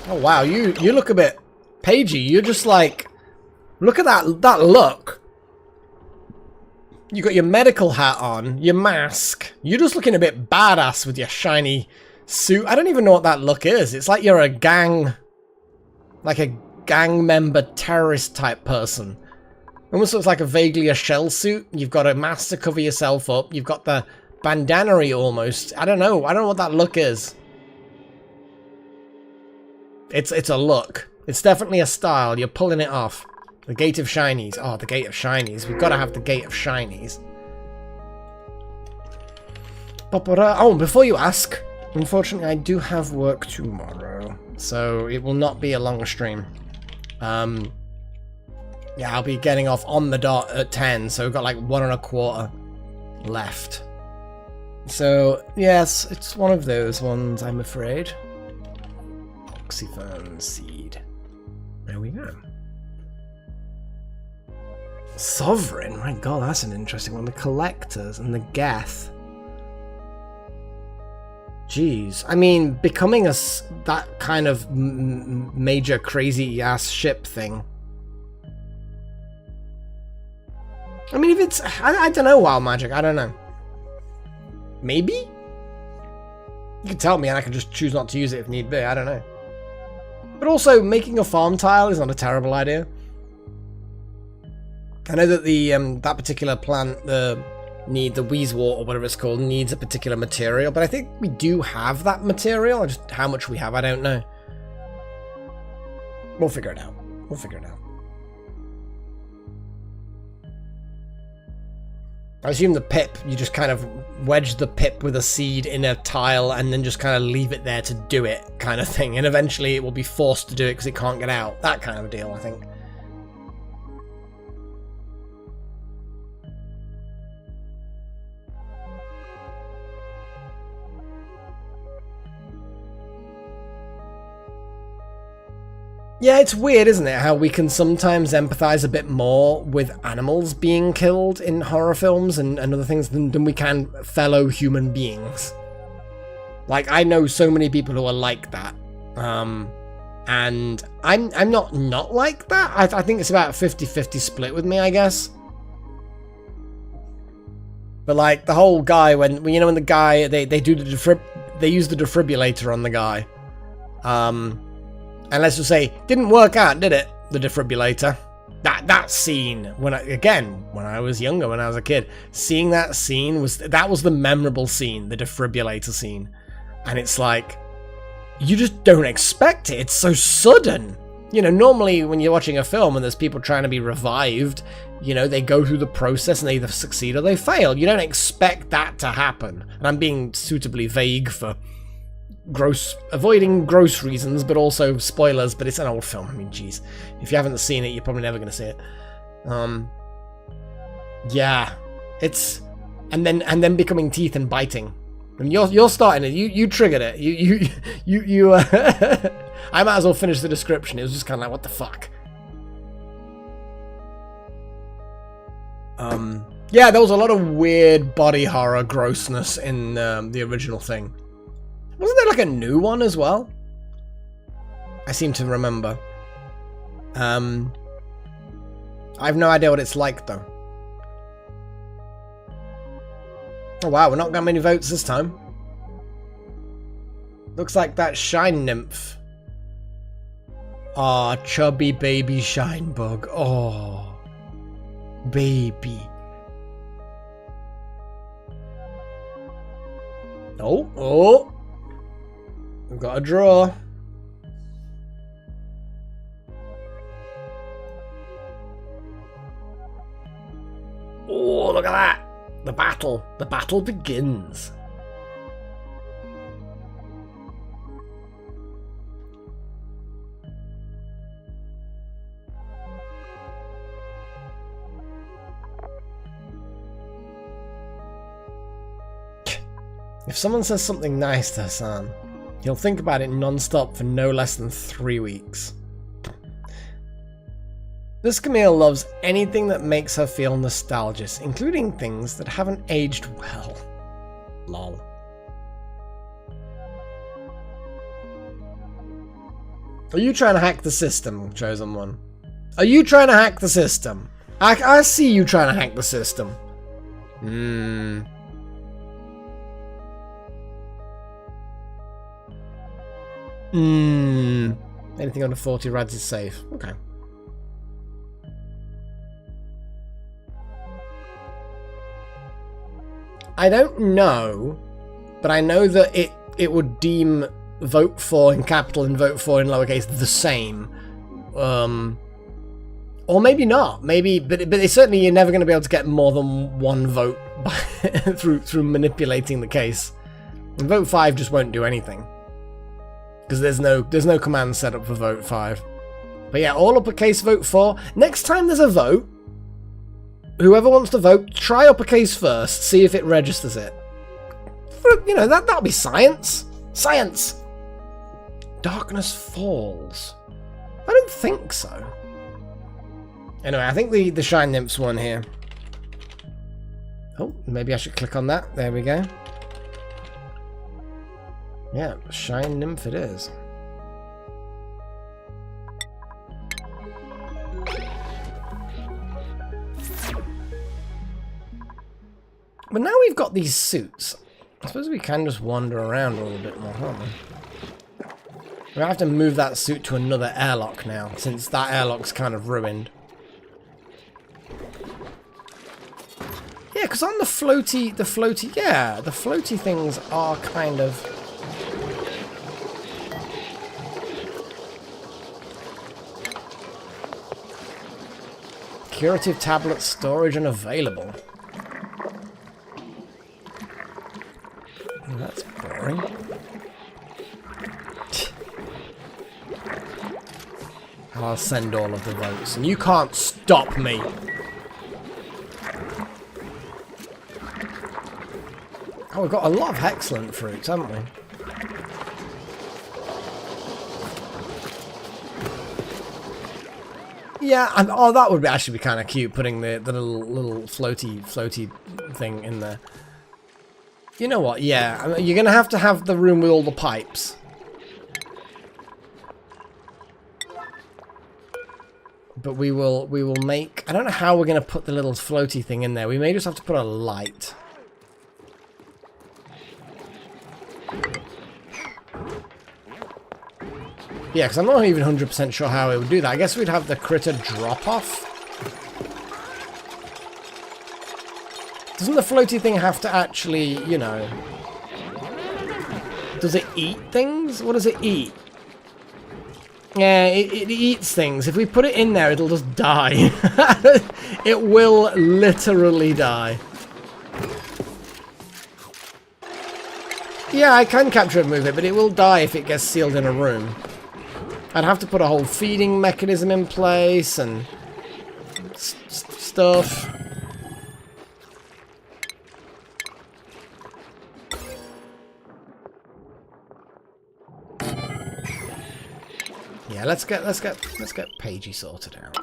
Oh wow, you look a bit pagey. You're just like, look at that look. You got your medical hat on, your mask. You're just looking a bit badass with your shiny suit. I don't even know what that look is. It's like you're a gang member terrorist type person. Almost looks like vaguely a shell suit. You've got a mask to cover yourself up. You've got the bandana-y almost. I don't know. I don't know what that look is. It's a look. It's definitely a style. You're pulling it off. The Gate of Shinies. Oh, the Gate of Shinies. We've got to have the Gate of Shinies. Oh, before you ask, unfortunately, I do have work tomorrow, so it will not be a long stream. Yeah, I'll be getting off on the dot at 10, so we've got like 1 1/4 left. So, yes, it's one of those ones, I'm afraid. Oxyfern seed. There we go. Sovereign? My god, that's an interesting one. The Collectors and the Geth. Jeez. I mean, becoming that kind of major crazy-ass ship thing. I mean, if it's... I don't know, Wild Magic. I don't know. Maybe? You can tell me and I can just choose not to use it if need be. I don't know. But also, making a farm tile is not a terrible idea. I know that the that particular plant, the Wheezewort or whatever it's called, needs a particular material, but I think we do have that material. Just how much we have, I don't know. We'll figure it out. We'll figure it out. I assume the pip, you just kind of wedge the pip with a seed in a tile and then just kind of leave it there to do it, kind of thing. And eventually it will be forced to do it because it can't get out. That kind of deal, I think. Yeah, it's weird, isn't it, how we can sometimes empathize a bit more with animals being killed in horror films and other things than we can fellow human beings. Like, I know so many people who are like that. And I'm not like that. I think it's about a 50-50 split with me, I guess. But like the whole guy when you know when the guy they use the defibrillator on the guy. And let's just say, didn't work out, did it? The defibrillator. That scene, when I was younger, when I was a kid, seeing that scene was the memorable scene, the defibrillator scene. And it's like, you just don't expect it. It's so sudden. You know, normally when you're watching a film and there's people trying to be revived, you know, they go through the process and they either succeed or they fail. You don't expect that to happen. And I'm being suitably vague for avoiding gross reasons, but also spoilers, but it's an old film. I mean, geez, if you haven't seen it, you're probably never going to see it. Yeah, it's and then becoming teeth and biting. And you're starting it. You triggered it. You I might as well finish the description. It was just kind of like, what the fuck. Yeah, there was a lot of weird body horror grossness in the original thing. Wasn't there like a new one as well? I seem to remember. I have no idea what it's like though. Oh wow, we're not got many votes this time. Looks like that shine nymph. Ah, chubby baby shine bug. Oh, baby. Oh. We've got a draw. Oh, look at that. The battle begins. If someone says something nice to Hassan, he'll think about it non-stop for no less than 3 weeks. This Camille loves anything that makes her feel nostalgic, including things that haven't aged well. Lol. Are you trying to hack the system, Chosen One? Are you trying to hack the system? I see you trying to hack the system. Anything under 40 rads is safe. Okay. I don't know, but I know that it would deem vote for in capital and vote for in lowercase the same. Or maybe not. Maybe, but it's certainly you're never going to be able to get more than one vote through manipulating the case. And vote 5 just won't do anything because there's no command set up for vote 5. But yeah, all uppercase vote 4. Next time there's a vote, whoever wants to vote, try uppercase first. See if it registers it. You know, that'll be science. Science. Darkness Falls. I don't think so. Anyway, I think the Shine Nymph's one here. Oh, maybe I should click on that. There we go. Yeah, Shine Nymph it is. But now we've got these suits. I suppose we can just wander around a little bit more, can't we? We're gonna have to move that suit to another airlock now, since that airlock's kind of ruined. Yeah, because on the floaty things are kind of... Curative tablet storage unavailable. Oh, that's boring. I'll send all of the votes, and you can't stop me. Oh, we've got a lot of excellent fruits, haven't we? Yeah, and oh, that would actually be kind of cute, putting the little floaty thing in there. You know what? Yeah, I mean, you're gonna have to have the room with all the pipes. But we will make... I don't know how we're gonna put the little floaty thing in there. We may just have to put a light. Yeah, because I'm not even 100% sure how it would do that. I guess we'd have the critter drop off. Doesn't the floaty thing have to actually, you know... Does it eat things? What does it eat? Yeah, it eats things. If we put it in there, it'll just die. It will literally die. Yeah, I can capture and move it, but it will die if it gets sealed in a room. I'd have to put a whole feeding mechanism in place and stuff. Yeah, let's get Pagey sorted out.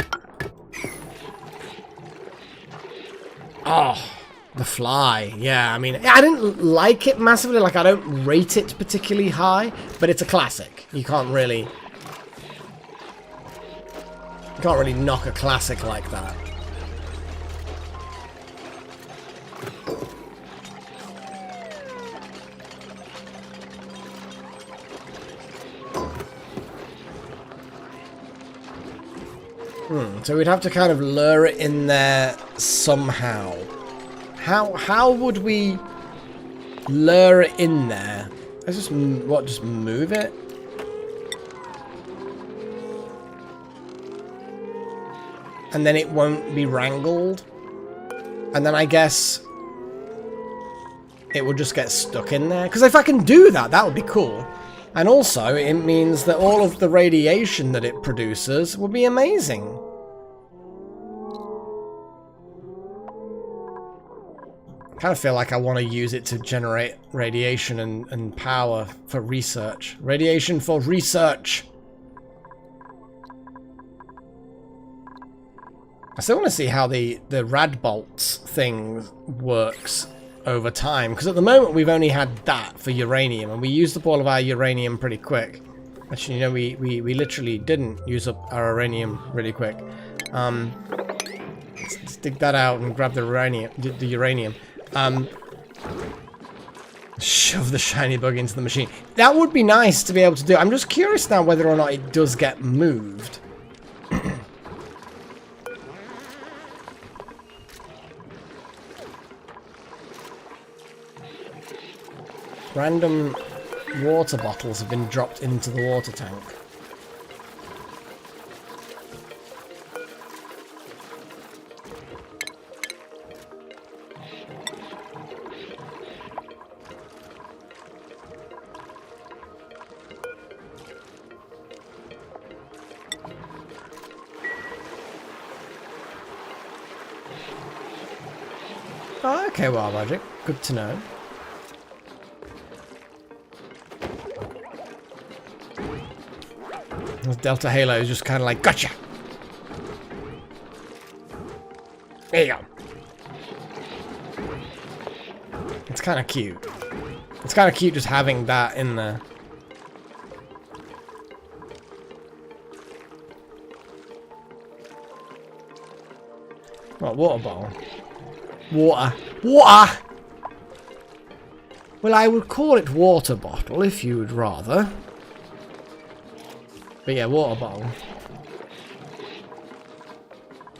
Oh, the fly. Yeah, I mean, I didn't like it massively. Like, I don't rate it particularly high, but it's a classic. You can't really knock a classic like that. So we'd have to kind of lure it in there somehow. How would we lure it in there? Let's just just move it? And then it won't be wrangled. And then I guess it will just get stuck in there. Because if I can do that, that would be cool. And also, it means that all of the radiation that it produces will be amazing. I kind of feel like I want to use it to generate radiation and power for research. Radiation for research! I still want to see how the Radbolts thing works over time, because at the moment we've only had that for uranium, and we used up all of our uranium pretty quick. Actually, you know, we literally didn't use up our uranium really quick. Let's dig that out and grab the uranium. Shove the shiny bug into the machine. That would be nice to be able to do. I'm just curious now whether or not it does get moved. Random water bottles have been dropped into the water tank. Oh, okay, wild magic. Good to know. Delta Halo is just kind of like, gotcha! There you go. It's kind of cute. It's kind of cute just having that in there. What, water bottle? Water. Water! Well, I would call it water bottle if you would rather. But yeah, water bottle.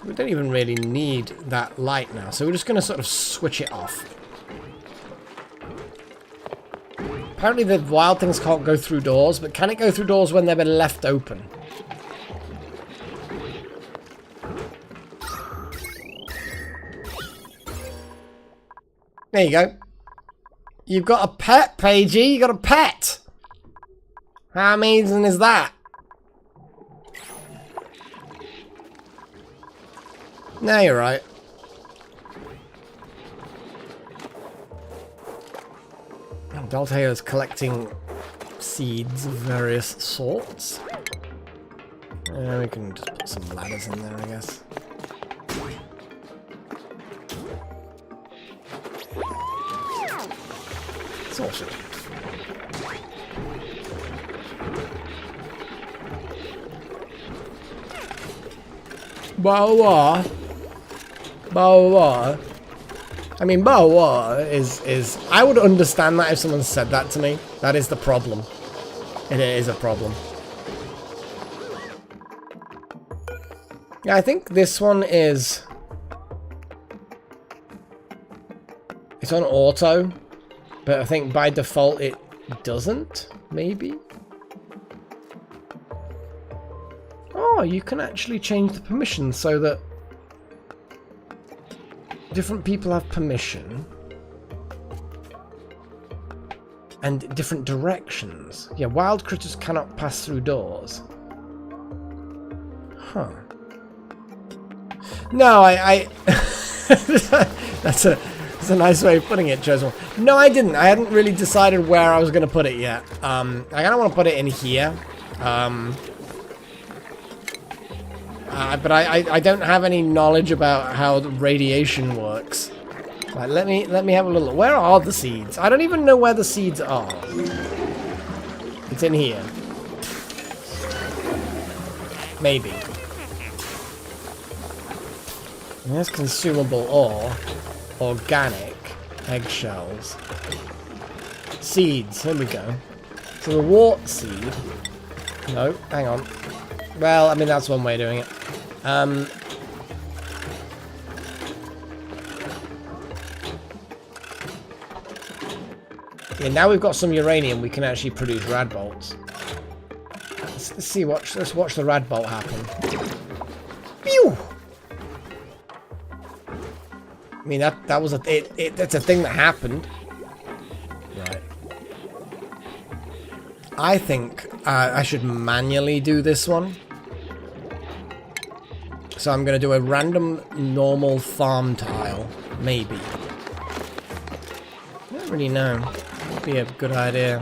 We don't even really need that light now, so we're just going to sort of switch it off. Apparently the wild things can't go through doors, but can it go through doors when they've been left open? There you go. You've got a pet, Paigey. You got a pet. How amazing is that? No, you're right. Delta is collecting seeds of various sorts. We can just put some ladders in there, I guess. Sorted. Boa. Boa. I mean, boa is... I would understand that if someone said that to me. That is the problem. It is a problem. Yeah, I think this one is... It's on auto. But I think by default it doesn't, maybe? Oh, you can actually change the permissions so that different people have permission. And different directions. Yeah, wild critters cannot pass through doors. Huh. No, I that's a nice way of putting it, Chosen. No, I didn't. I hadn't really decided where I was going to put it yet. I kind of want to put it in here. But I don't have any knowledge about how the radiation works. Right, let me have a little. Where are the seeds? I don't even know where the seeds are. It's in here. Maybe. And that's consumable ore. Organic eggshells. Seeds. Here we go. So the wart seed. No, hang on. Well, I mean that's one way of doing it. Yeah, now we've got some uranium, we can actually produce rad bolts. Let's see. Let's watch the rad bolt happen. Pew! I mean that was that's a thing that happened. Right. I think I should manually do this one. So I'm going to do a random normal farm tile, maybe. I don't really know. Would be a good idea.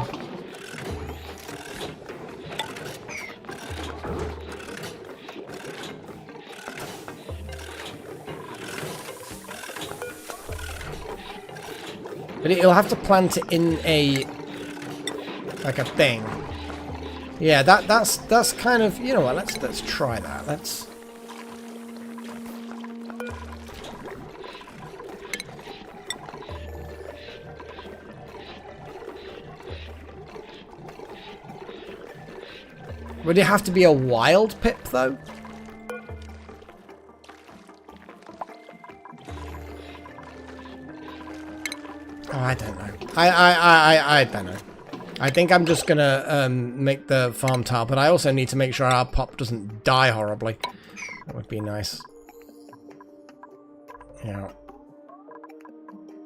But it'll have to plant it in a like a thing. Yeah, that's kind of, you know what? Let's try that. Let's. Would it have to be a wild pip though? Oh, I don't know. I don't know. I think I'm just gonna make the farm tile, but I also need to make sure our pop doesn't die horribly. That would be nice. Yeah.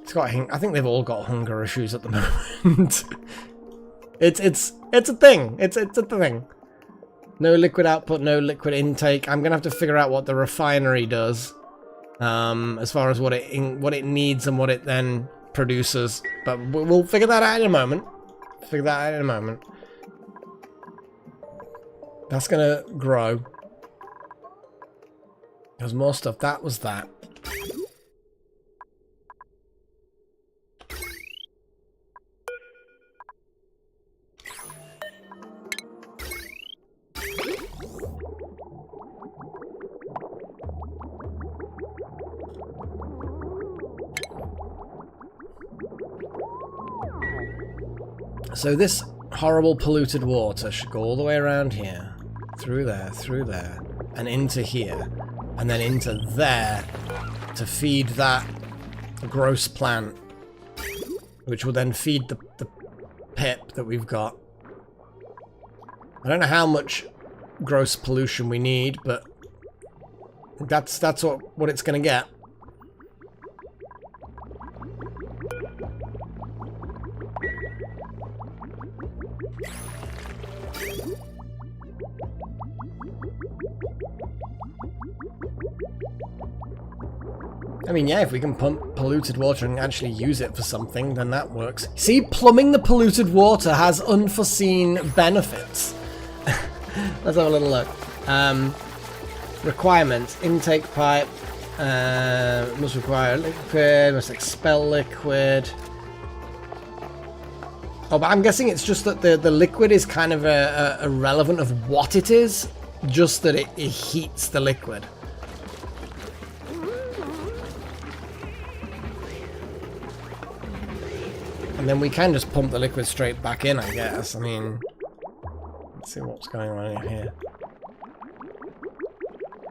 It's got. I think they've all got hunger issues at the moment. it's a thing. It's a thing. No liquid output, no liquid intake. I'm gonna have to figure out what the refinery does, as far as what it needs and what it then produces. But we'll figure that out in a moment. Figure that out in a moment. That's gonna grow. There's more stuff. That was that. So this horrible polluted water should go all the way around here, through there, and into here, and then into there to feed that gross plant, which will then feed the pip that we've got. I don't know how much gross pollution we need, but that's what it's going to get. I mean, yeah, if we can pump polluted water and actually use it for something, then that works. See, plumbing the polluted water has unforeseen benefits. Let's have a little look. Requirements. Intake pipe. Must require liquid. Must expel liquid. Oh, but I'm guessing it's just that the liquid is kind of irrelevant of what it is. Just that it heats the liquid. And then we can just pump the liquid straight back in, I guess. I mean, let's see what's going on in here.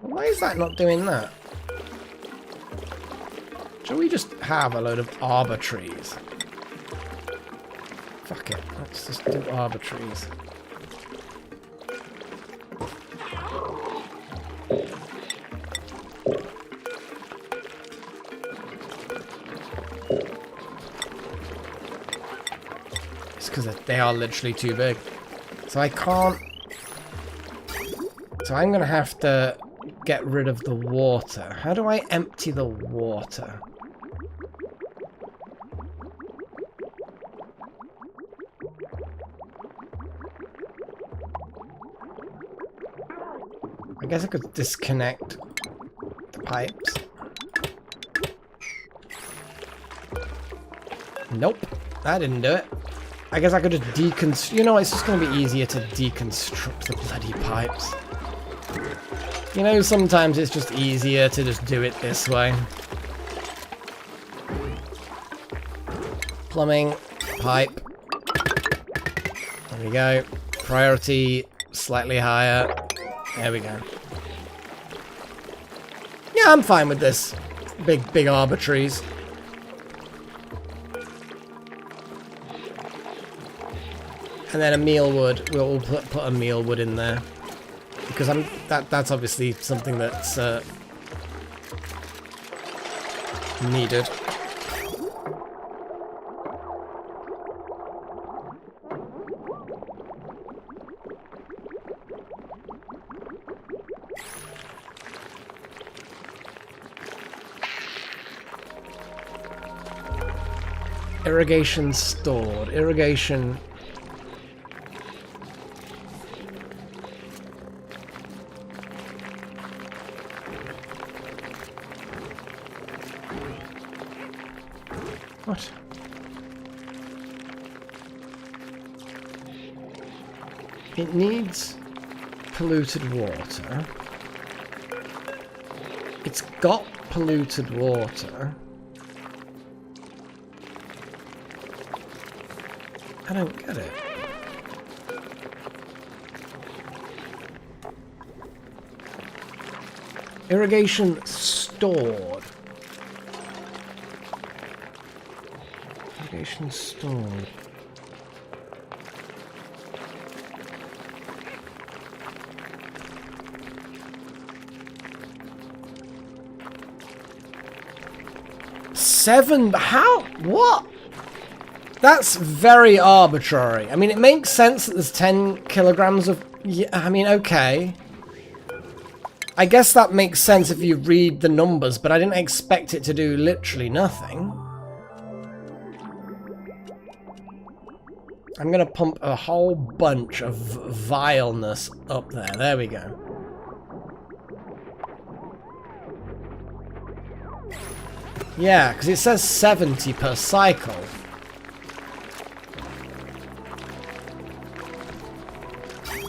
Why is that not doing that? Shall we just have a load of arbor trees? Fuck it, let's just do arbor trees. Because they are literally too big. So I can't... So I'm going to have to get rid of the water. How do I empty the water? I guess I could disconnect the pipes. Nope, that didn't do it. I guess I could just deconstruct... You know, it's just going to be easier to deconstruct the bloody pipes. You know, sometimes it's just easier to just do it this way. Plumbing, pipe. There we go. Priority slightly higher. There we go. Yeah, I'm fine with this. Big arbor trees. And then a mealwood. We'll put a mealwood in there because that's obviously something that's needed. Irrigation stored. Irrigation. What? It needs polluted water. It's got polluted water. I don't get it. Irrigation stored. Navigation stalled. Seven? How? What? That's very arbitrary. I mean, it makes sense that there's 10 kilograms of... Yeah, I mean, okay. I guess that makes sense if you read the numbers, but I didn't expect it to do literally nothing. I'm going to pump a whole bunch of vileness up there. There we go. Yeah, because it says 70 per cycle.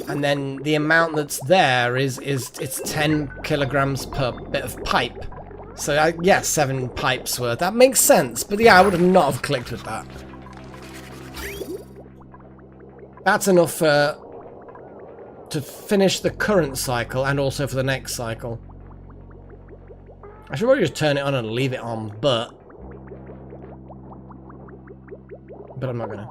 And then the amount that's there is it's 10 kilograms per bit of pipe. So yeah, 7 pipes worth. That makes sense. But yeah, I would have not have clicked with that. That's enough to finish the current cycle and also for the next cycle. I should probably just turn it on and leave it on, but I'm not gonna.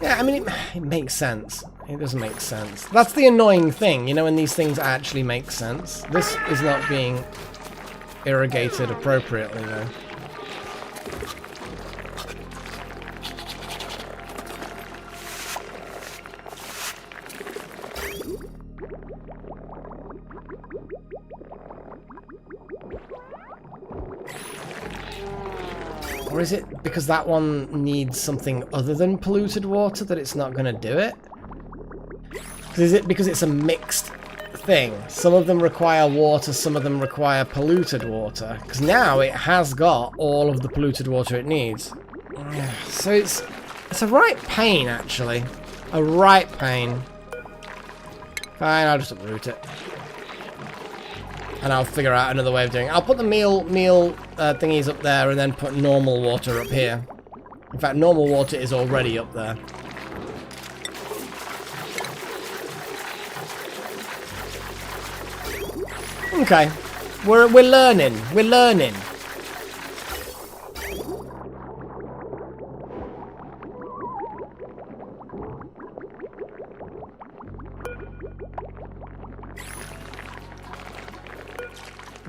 Yeah, I mean, it makes sense. It doesn't make sense. That's the annoying thing, you know, when these things actually make sense. This is not being irrigated appropriately, though. Or is it because that one needs something other than polluted water that it's not going to do it? Is it because it's a mixed thing? Some of them require water, some of them require polluted water. Because now it has got all of the polluted water it needs. So it's a right pain, actually. A right pain. Fine, I'll just uproot it. And I'll figure out another way of doing it. I'll put the meal thingies up there and then put normal water up here. In fact, normal water is already up there. Okay. We're learning. We're learning.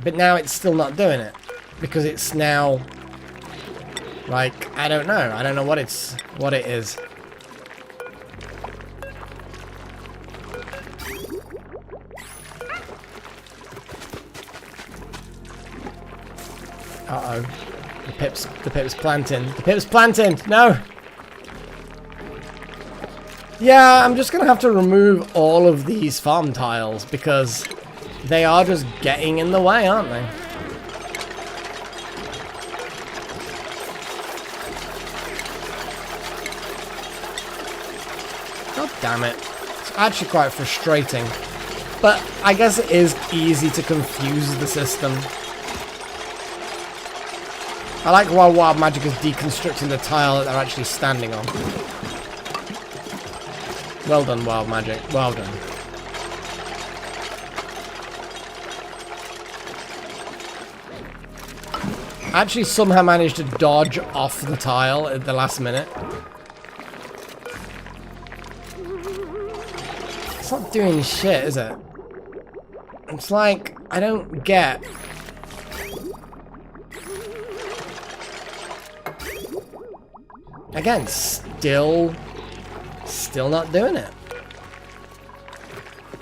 But now it's still not doing it. Because it's now... like, I don't know. I don't know what it is. Uh-oh. The pip's planting. The pip's planting! No! Yeah, I'm just gonna have to remove all of these farm tiles because they are just getting in the way, aren't they? God damn it. It's actually quite frustrating. But I guess it is easy to confuse the system. I like while Wild Magic is deconstructing the tile that they're actually standing on. Well done, Wild Magic. Well done. I actually somehow managed to dodge off the tile at the last minute. It's not doing shit, is it? It's like, I don't get... Again, still not doing it.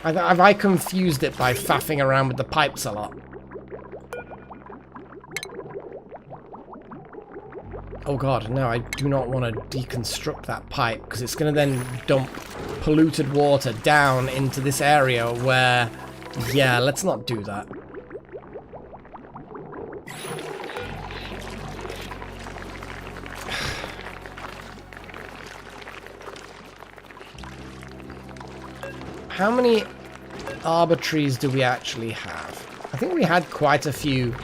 Have I confused it by faffing around with the pipes a lot? Oh god, no, I do not want to deconstruct that pipe, because it's going to then dump polluted water down into this area where... Yeah, let's not do that. How many arbitraries do we actually have? I think we had quite a few...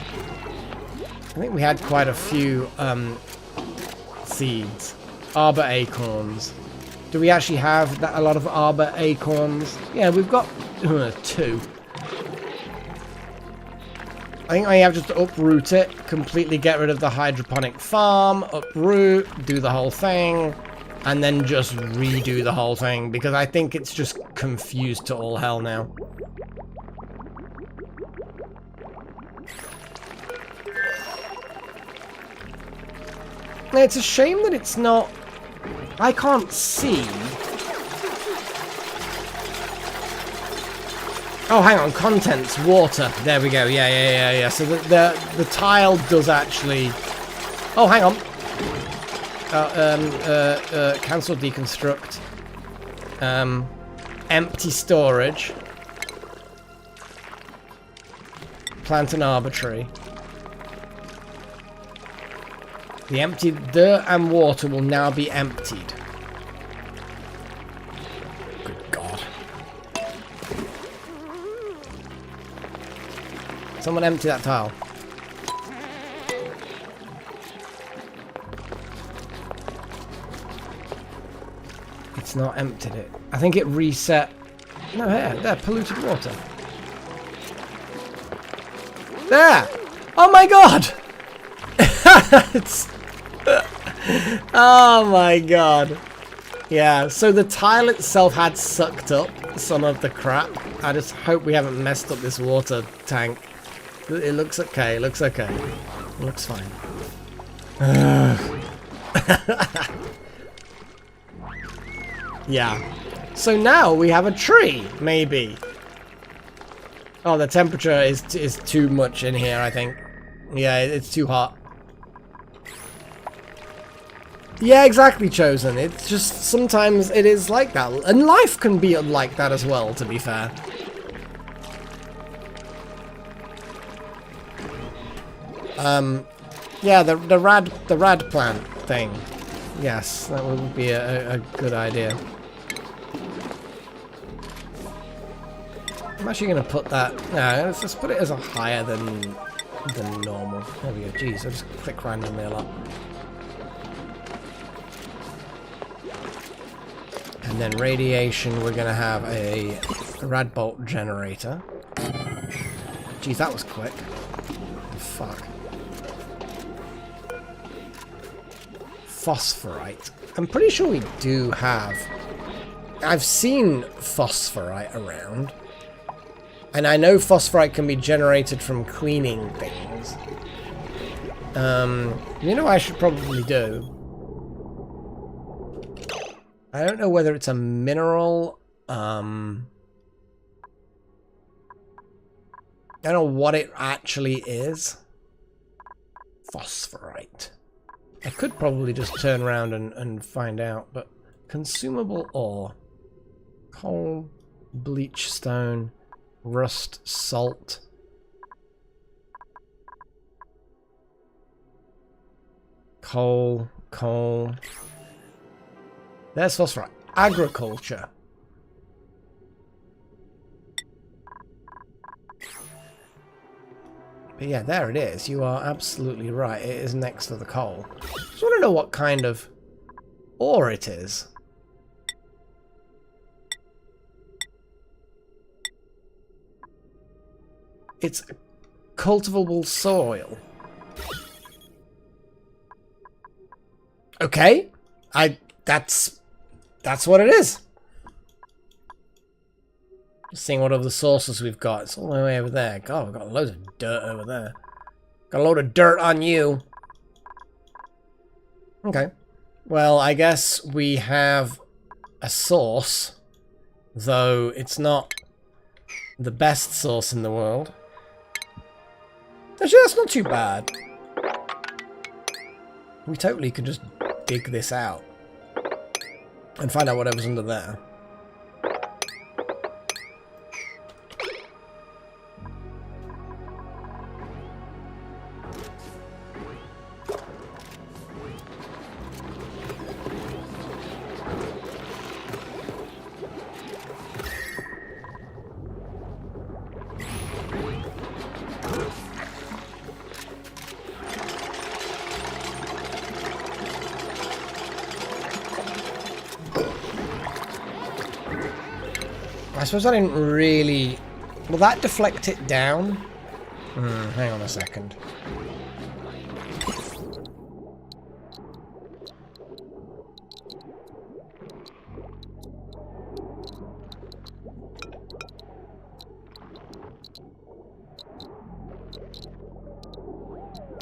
seeds. Arbor acorns. Do we actually have a lot of arbor acorns? Yeah, we've got 2. I think I have just to uproot it, completely get rid of the hydroponic farm, uproot, do the whole thing, and then just redo the whole thing, because I think it's just confused to all hell now. It's a shame that it's not... I can't see... Oh, hang on, contents, water. There we go. Yeah. So the tile does actually. Oh, hang on. Cancel deconstruct. Empty storage. Plant an arbitrary. The empty dirt and water will now be emptied. Someone empty that tile. It's not emptied it. I think it reset. No, there, polluted water. There! Oh my god! It's... Oh my god. Yeah, so the tile itself had sucked up some of the crap. I just hope we haven't messed up this water tank. It looks okay, it looks okay. It looks fine. Yeah. So now we have a tree, maybe. Oh, the temperature is too much in here, I think. Yeah, it's too hot. Yeah, exactly, Chosen. It's just sometimes it is like that. And life can be like that as well, to be fair. Yeah, the rad plant thing. Yes, that would be a good idea. I'm actually going to put that... No, let's just put it as a higher than normal. There we go. Jeez, I just click randomly a lot. And then radiation, we're going to have a rad bolt generator. Jeez, that was quick. Fuck. Phosphorite. I'm pretty sure we do have... I've seen phosphorite around. And I know phosphorite can be generated from cleaning things. You know what I should probably do? I don't know whether it's a mineral. I don't know what it actually is. Phosphorite. I could probably just turn around and find out, but consumable ore. Coal, bleach stone, rust, salt. Coal. There's phosphorite. Agriculture. But yeah, there it is. You are absolutely right. It is next to the coal. Just want to know what kind of ore it is. It's cultivable soil. Okay. That's what it is. Just seeing what other sources we've got. It's all the way over there. God, we've got loads of dirt over there. Got a load of dirt on you. Okay. Well, I guess we have a source, though it's not the best source in the world. Actually, that's not too bad. We totally could just dig this out and find out whatever's under there. I suppose I didn't really... Will that deflect it down? Hang on a second.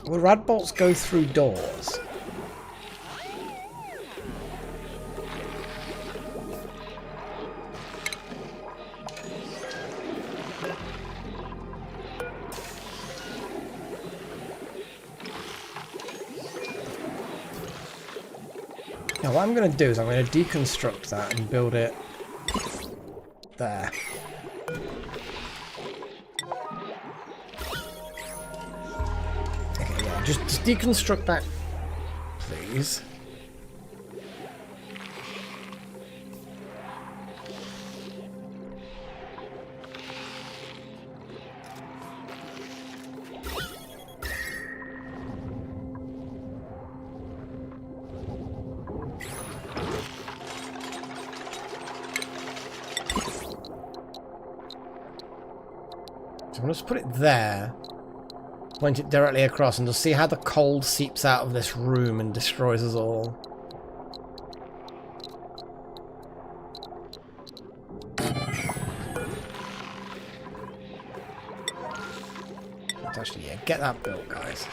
Will rad bolts go through doors? Now what I'm going to do is I'm going to deconstruct that and build it there. Okay, yeah, just deconstruct that, please. So I'm going to put it there, point it directly across, and just see how the cold seeps out of this room and destroys us all. Let's actually, yeah, get that built, guys.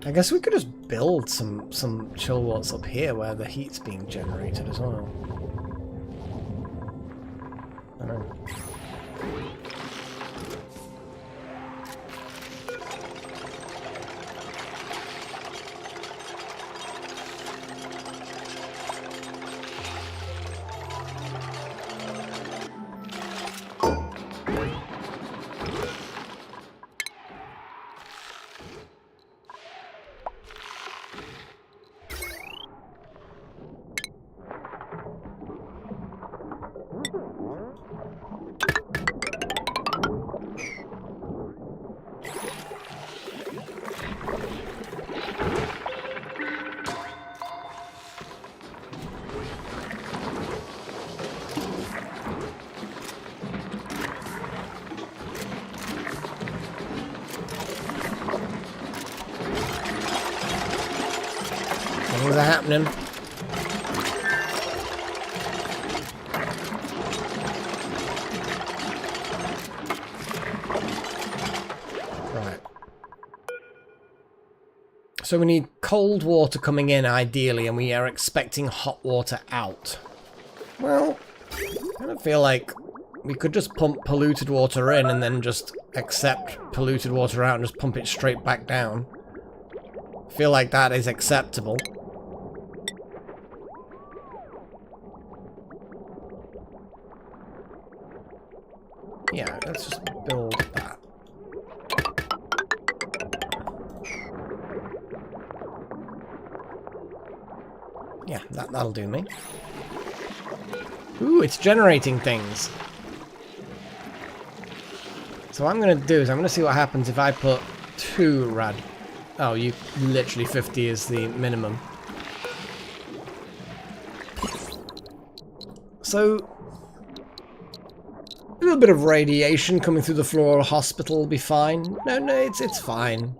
I guess we could just build some chill walls up here where the heat's being generated as well. I don't know. Things are happening. Right. So we need cold water coming in ideally, and we are expecting hot water out. Well, I don't feel like we could just pump polluted water in and then just accept polluted water out and just pump it straight back down. I feel like that is acceptable. Yeah, let's just build that. Yeah, that'll do me. Ooh, it's generating things. So what I'm going to do is I'm going to see what happens if I put 2 rad... Oh, you literally 50 is the minimum. So... a little bit of radiation coming through the floor of a hospital will be fine. No, it's fine.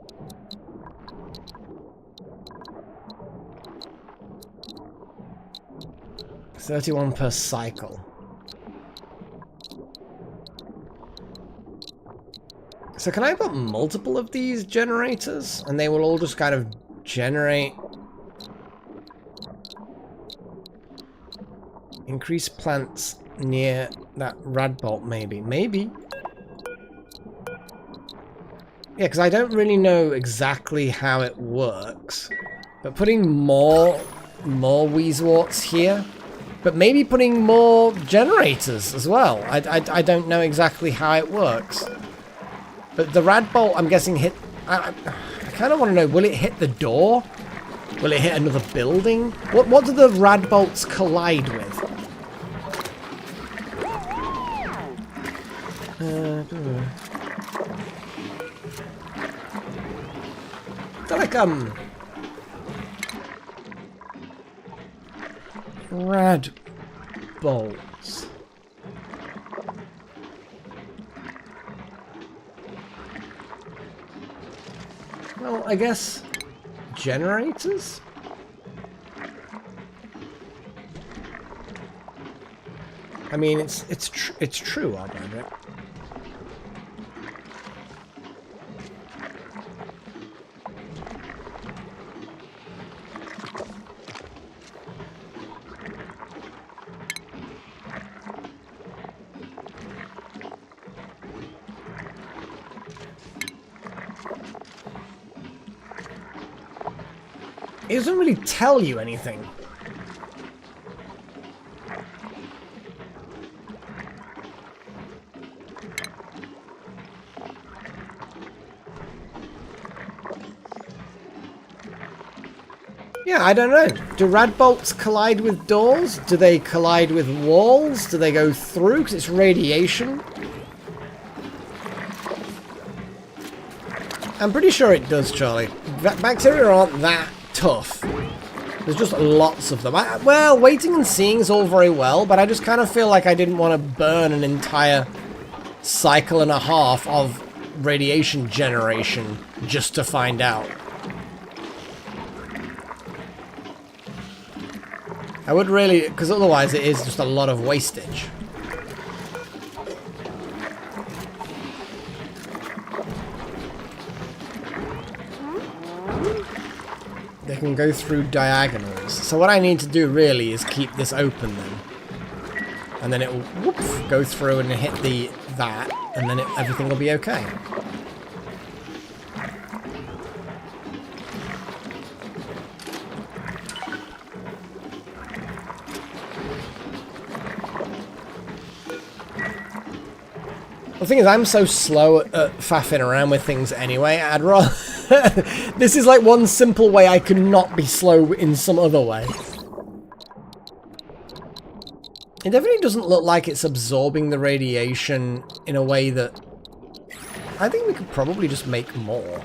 $31 per cycle. So can I put multiple of these generators? And they will all just kind of generate... Increase plants near that rad bolt, maybe. Maybe. Yeah, because I don't really know exactly how it works. But putting more Weezeworts here... But maybe putting more generators as well. I don't know exactly how it works. But the rad bolt, I'm guessing, hit... I kind of want to know, will it hit the door? Will it hit another building? What do the rad bolts collide with? They're like, rad bolts. Well, I guess generators? I mean, it's true, I'll bet it. It doesn't really tell you anything. Yeah, I don't know. Do rad bolts collide with doors? Do they collide with walls? Do they go through because it's radiation? I'm pretty sure it does, Charlie. Bacteria aren't that tough. There's just lots of them. Well, waiting and seeing is all very well, but I just kind of feel like I didn't want to burn an entire cycle and a half of radiation generation just to find out. I would really, because otherwise it is just a lot of wastage. They can go through diagonals. So what I need to do really is keep this open then. And then it will whoop, go through and hit that, and then everything will be okay. The thing is, I'm so slow at faffing around with things anyway, I'd rather... This is like one simple way I could not be slow in some other way. It definitely doesn't look like it's absorbing the radiation in a way that... I think we could probably just make more.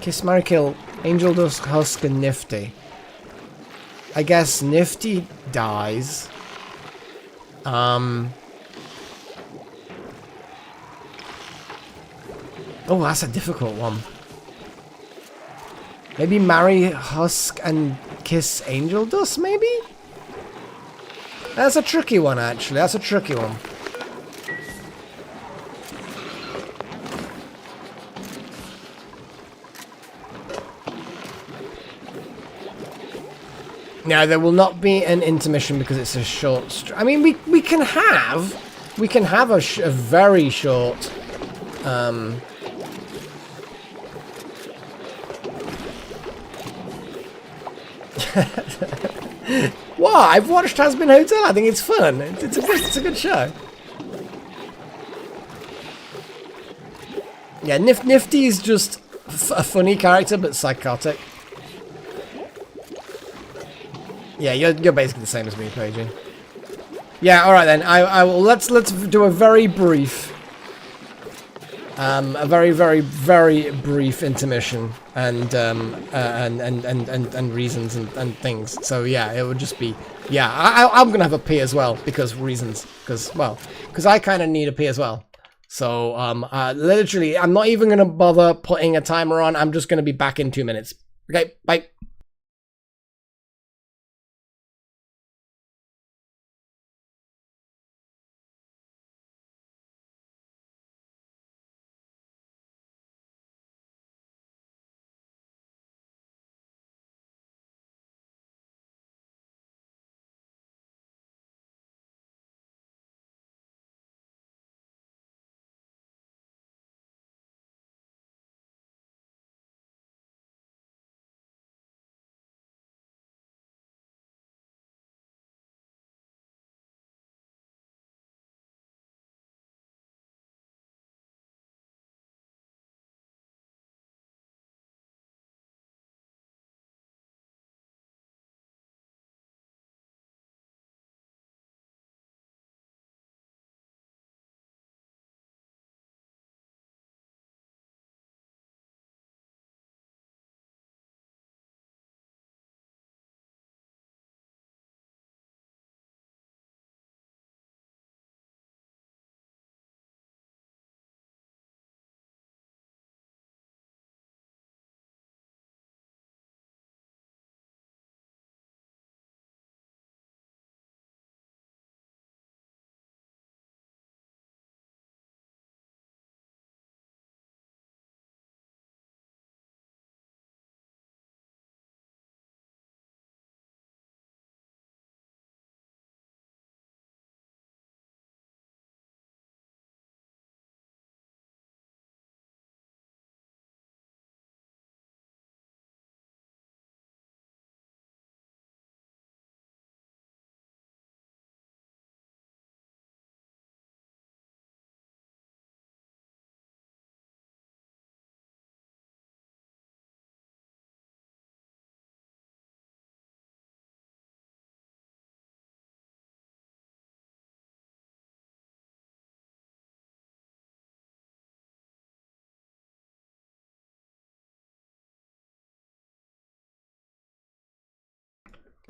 Kiss, marry, kill, Angel Dust, Husk, and Nifty. I guess Nifty dies. Oh, that's a difficult one. Maybe marry Husk and kiss Angel Dust, maybe? That's a tricky one, actually. That's a tricky one. Now, there will not be an intermission because it's a short... I mean, we can have a very short... What? I've watched Has-Been Hotel. I think it's fun. It's a good show. Yeah, Nifty is just a funny character, but psychotic. Yeah, you're basically the same as me, Paige. Yeah, all right then. I will. Let's do a very brief. A very, very, very brief intermission and reasons and things. So yeah, it would just be I'm gonna have a pee as well because reasons. Because I kind of need a pee as well. So literally, I'm not even gonna bother putting a timer on. I'm just gonna be back in 2 minutes. Okay, bye.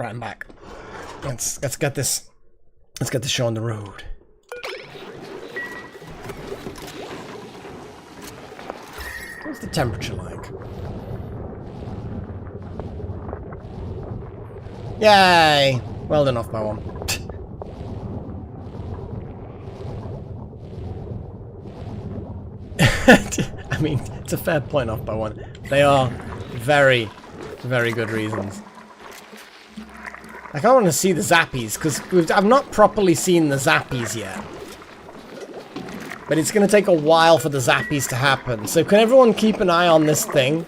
Right, I'm back. Let's get this. Let's get this show on the road. What's the temperature like? Yay! Well done, off by one. I mean, it's a fair point, off by one. They are very, very good reasons. I kind of want to see the zappies, because I've not properly seen the zappies yet. But it's going to take a while for the zappies to happen. So can everyone keep an eye on this thing?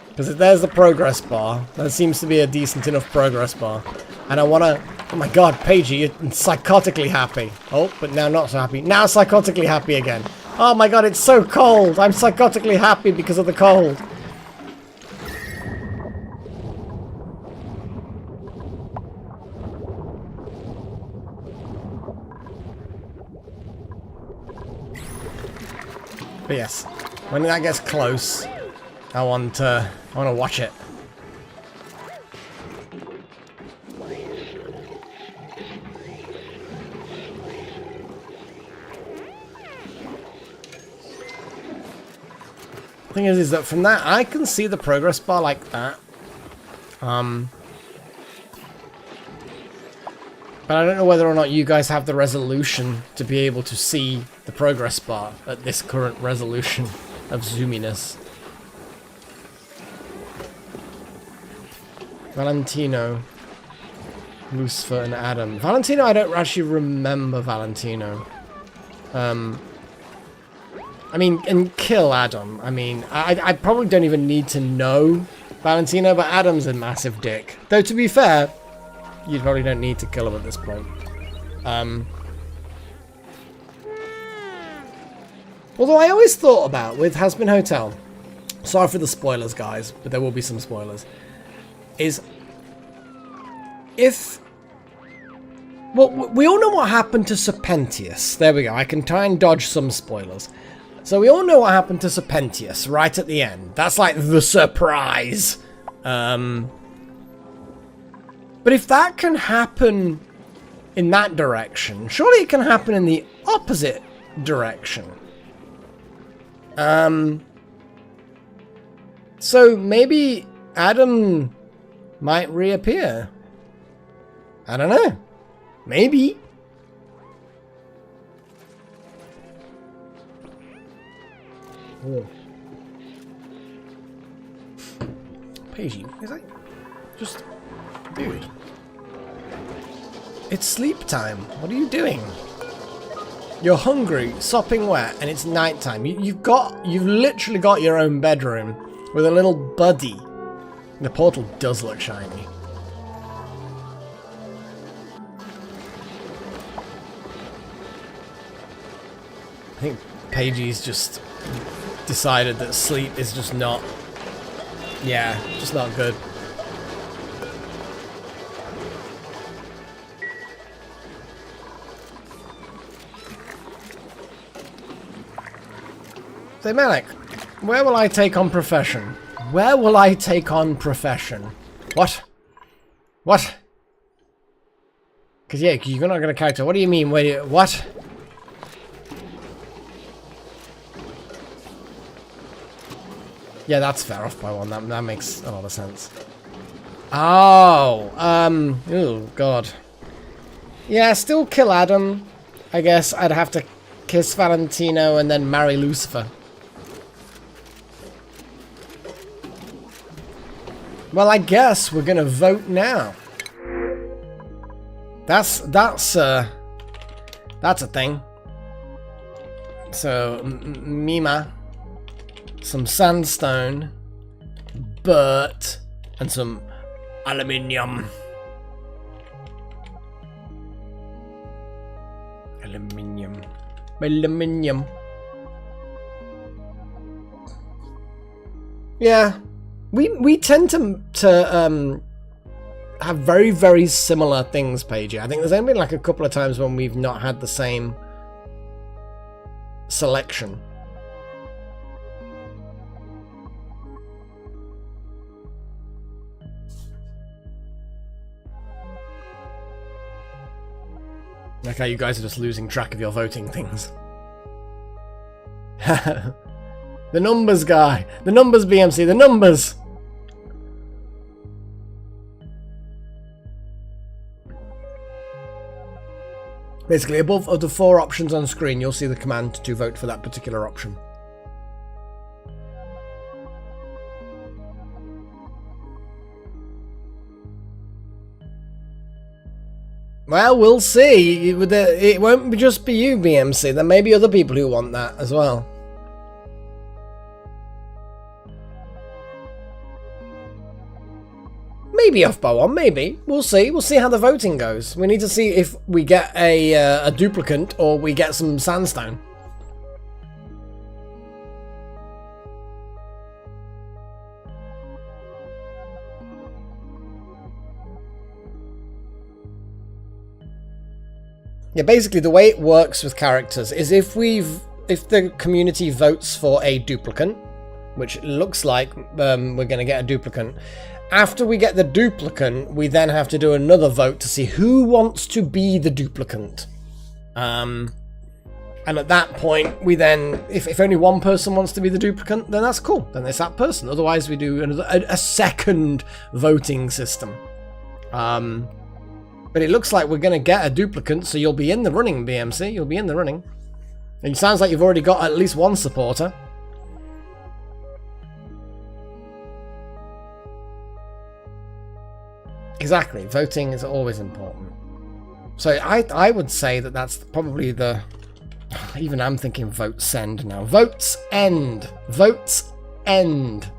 Because there's the progress bar. There seems to be a decent enough progress bar. And I want to... Oh my god, Paigey, you're psychotically happy. Oh, but now not so happy. Now psychotically happy again. Oh my god, it's so cold. I'm psychotically happy because of the cold. But yes, when that gets close, I want to watch it. The thing is that from that I can see the progress bar like that. But I don't know whether or not you guys have the resolution to be able to see the progress bar at this current resolution of zoominess. Valentino, Lucifer, and Adam. Valentino, I don't actually remember Valentino. I mean, and kill Adam. I mean, I probably don't even need to know Valentino, but Adam's a massive dick. Though, to be fair, you probably don't need to kill him at this point. Although I always thought about, with Hazbin Hotel, sorry for the spoilers, guys, but there will be some spoilers, is if... Well, we all know what happened to Serpentius. There we go. I can try and dodge some spoilers. So we all know what happened to Serpentius right at the end. That's like the surprise. But if that can happen in that direction, surely it can happen in the opposite direction. So maybe Adam might reappear. I don't know. Maybe. Oh. Paigey, is that just... Dude. It's sleep time. What are you doing? You're hungry, sopping wet, and it's nighttime. You've literally got your own bedroom with a little buddy. The portal does look shiny. I think Paigey's just decided that sleep is just not... Yeah, just not good. Say, Malik, where will I take on profession? Where will I take on profession? What? What? Because, yeah, you're not going to character. What do you mean? What? Yeah, that's fair, off by one. That makes a lot of sense. Oh, oh, God. Yeah, still kill Adam. I guess I'd have to kiss Valentino and then marry Lucifer. Well, I guess we're gonna vote now. That's a thing. So, Mima, some sandstone, Bert, and some aluminium. Aluminium. Yeah. We tend to have very, very similar things, Paige. I think there's only been like a couple of times when we've not had the same selection. Like how you guys are just losing track of your voting things. The numbers guy. The numbers, BMC. The numbers. Basically, above the 4 options on screen, you'll see the command to vote for that particular option. Well, we'll see. It won't just be you, BMC. There may be other people who want that as well. Maybe off-bow on, maybe. We'll see. We'll see how the voting goes. We need to see if we get a duplicant or we get some sandstone. Yeah, basically the way it works with characters is if the community votes for a duplicant, which looks like we're going to get a duplicant. After we get the duplicant, we then have to do another vote to see who wants to be the duplicant. And at that point, we then, if only one person wants to be the duplicant, then that's cool. Then it's that person. Otherwise, we do a second voting system. But it looks like we're going to get a duplicant, so you'll be in the running, BMC. You'll be in the running. And it sounds like you've already got at least one supporter. Exactly. Voting is always important. So I would say that that's probably the... Even I'm thinking vote send now. Votes end. Votes end.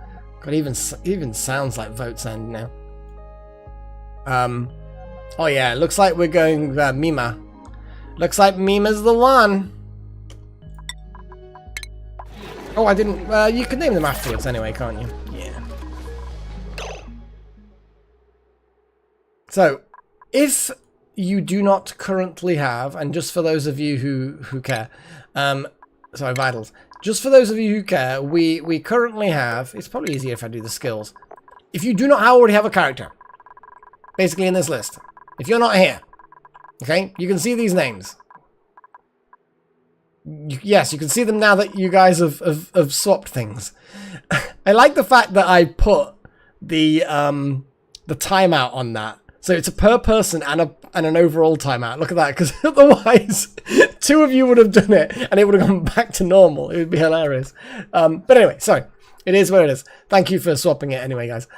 God, even sounds like votes end now. Oh yeah, looks like we're going Mima. Looks like Mima's the one. Oh, I didn't... you can name them afterwards anyway, can't you? Yeah. So, if you do not currently have, and just for those of you who care, sorry, vitals. Just for those of you who care, we currently have... It's probably easier if I do the skills. If you do not already have a character, basically in this list, if you're not here, okay, you can see these names. Yes, you can see them now that you guys have swapped things. I like the fact that I put the timeout on that. So it's a per person and an overall timeout. Look at that, because otherwise 2 of you would have done it and it would have gone back to normal. It would be hilarious. But anyway, sorry. It is what it is. Thank you for swapping it anyway, guys.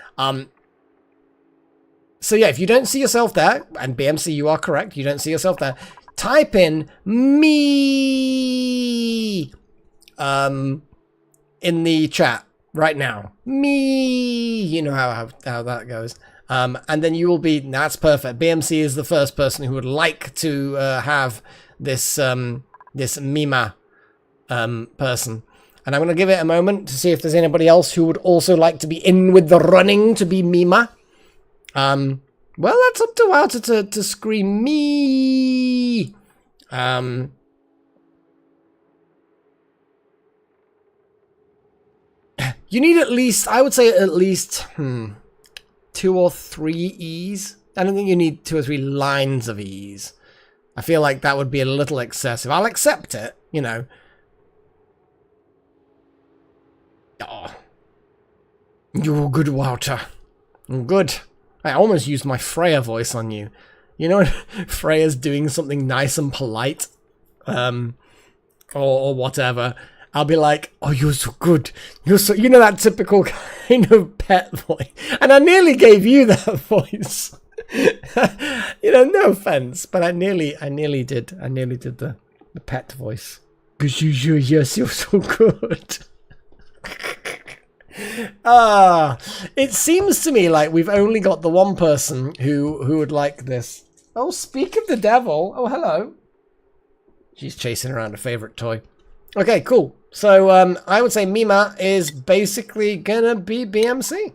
So yeah, if you don't see yourself there, and BMC, you are correct, you don't see yourself there, type in me in the chat right now. Me, you know how that goes. And then you will be, that's perfect. BMC is the first person who would like to have this this Mima person. And I'm going to give it a moment to see if there's anybody else who would also like to be in with the running to be Mima. Well, that's up to Wouter to scream me. You need at least, I would say at least 2 or 3 E's. I don't think you need 2 or 3 lines of E's. I feel like that would be a little excessive. I'll accept it, you know. Oh. You're good, Wouter. Good. I almost used my Freya voice on you. You know when Freya's doing something nice and polite? Or whatever. I'll be like, oh, you're so good. You're so... You know that typical kind of pet voice. And I nearly gave you that voice. You know, no offense. But I nearly did. I nearly did the pet voice. Because you're so good. It seems to me like we've only got the one person who would like this. Oh, speak of the devil. Oh, hello. She's chasing around a favorite toy. Okay, cool. So I would say Mima is basically gonna be BMC.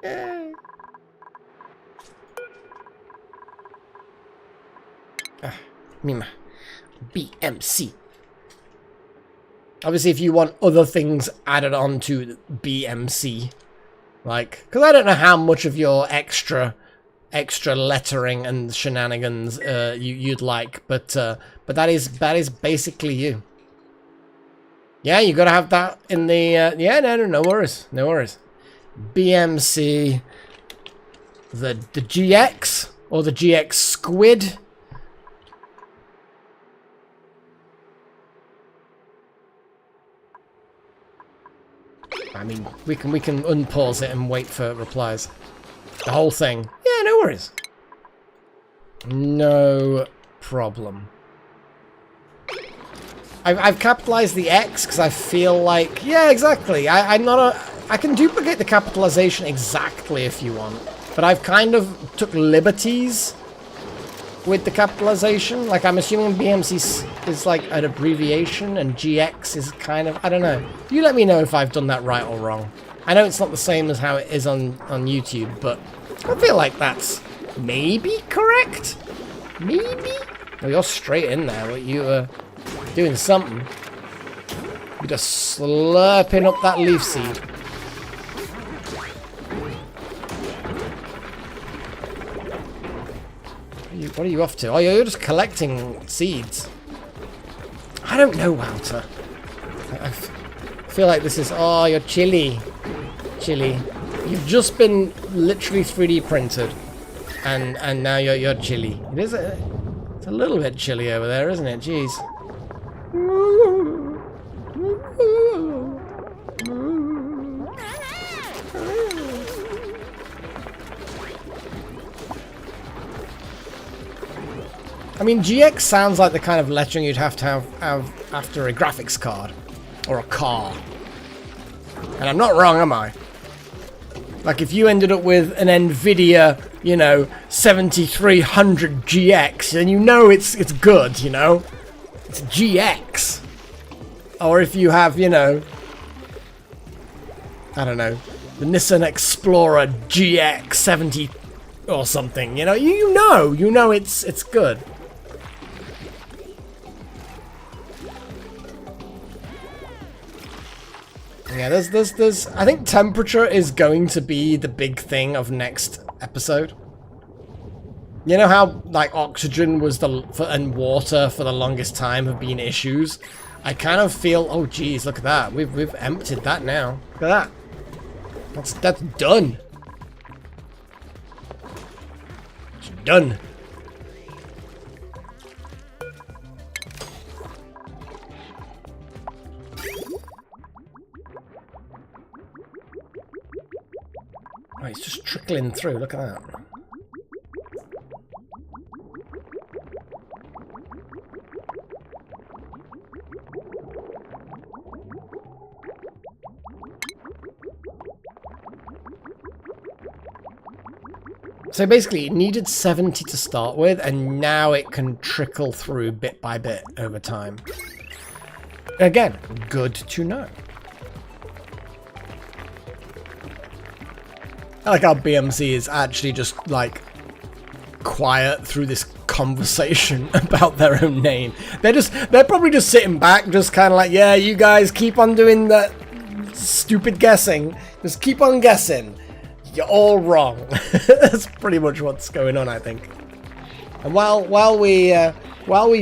Yay. Mima. BMC. Obviously, if you want other things added on to BMC, like, because I don't know how much of your extra extra lettering and shenanigans you'd like, but that is basically you. Yeah, you gotta have that in the yeah, no worries, no worries. BMC, the GX or the GX squid. I mean, we can unpause it and wait for replies. The whole thing. Yeah, no worries. No problem. I've capitalized the X because I feel like, yeah, exactly. I can duplicate the capitalization exactly if you want, but I've kind of took liberties with the capitalization. Like, I'm assuming BMC is like an abbreviation and GX is kind of, I don't know. You let me know if I've done that right or wrong. I know it's not the same as how it is on YouTube, but I feel like that's maybe correct. Maybe? Oh, you're straight in there. What you doing something. You're just slurping up that leaf seed. What are you off to? Oh, you're just collecting seeds. I don't know, Walter. I feel like this is... Oh, you're chilly. Chilly. You've just been literally 3D printed. And now you're chilly. It's a little bit chilly over there, isn't it? Jeez. I mean, GX sounds like the kind of lettering you'd have to have after a graphics card. Or a car. And I'm not wrong, am I? Like, if you ended up with an NVIDIA, you know, 7300 GX, then you know it's good, you know? It's GX. Or if you have, you know, I don't know, the Nissan Explorer GX 70 or something, you know? You know it's good. Yeah, there's I think temperature is going to be the big thing of next episode. You know how like oxygen was and water for the longest time have been issues? I kind of feel, oh geez, look at that. We've emptied that now. Look at that. That's done. It's done. Oh, it's just trickling through, look at that. So basically, it needed 70 to start with, and now it can trickle through bit by bit over time. Again, good to know. I like how BMC is actually just, like, quiet through this conversation about their own name. They're probably just sitting back, just kind of like, yeah, you guys keep on doing that stupid guessing. Just keep on guessing. You're all wrong. That's pretty much what's going on, I think. And while we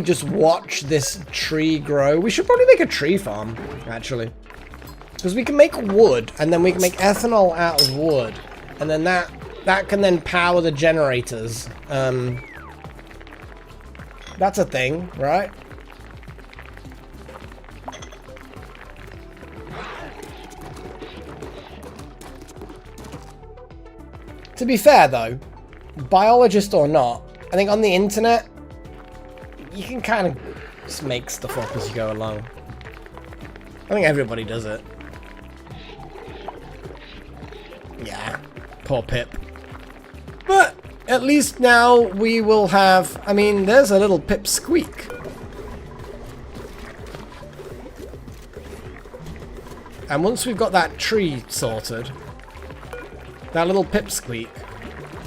just watch this tree grow, we should probably make a tree farm, actually. Because we can make wood, and then we can make ethanol out of wood. And then that can then power the generators. That's a thing, right? To be fair, though, biologist or not, I think on the internet, you can kind of just make stuff up as you go along. I think everybody does it. Yeah. Poor Pip. But at least now we will have... I mean, there's a little Pip squeak. And once we've got that tree sorted, that little Pip squeak,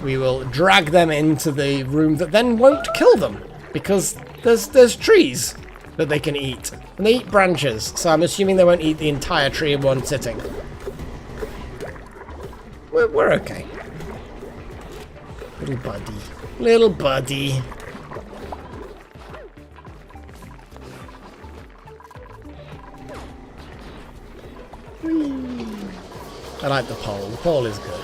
we will drag them into the room that then won't kill them. Because there's trees that they can eat. And they eat branches, so I'm assuming they won't eat the entire tree in one sitting. We're okay. Little buddy. Little buddy. Whee. I like the pole. The pole is good.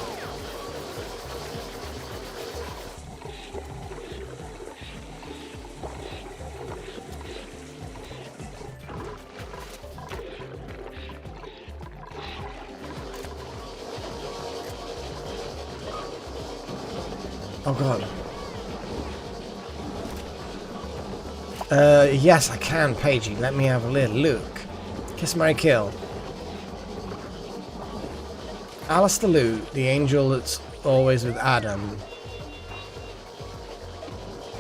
Oh god. Yes, I can, Pagey. Let me have a little look. Kiss, marry, kill. Alistair Luke, the angel that's always with Adam.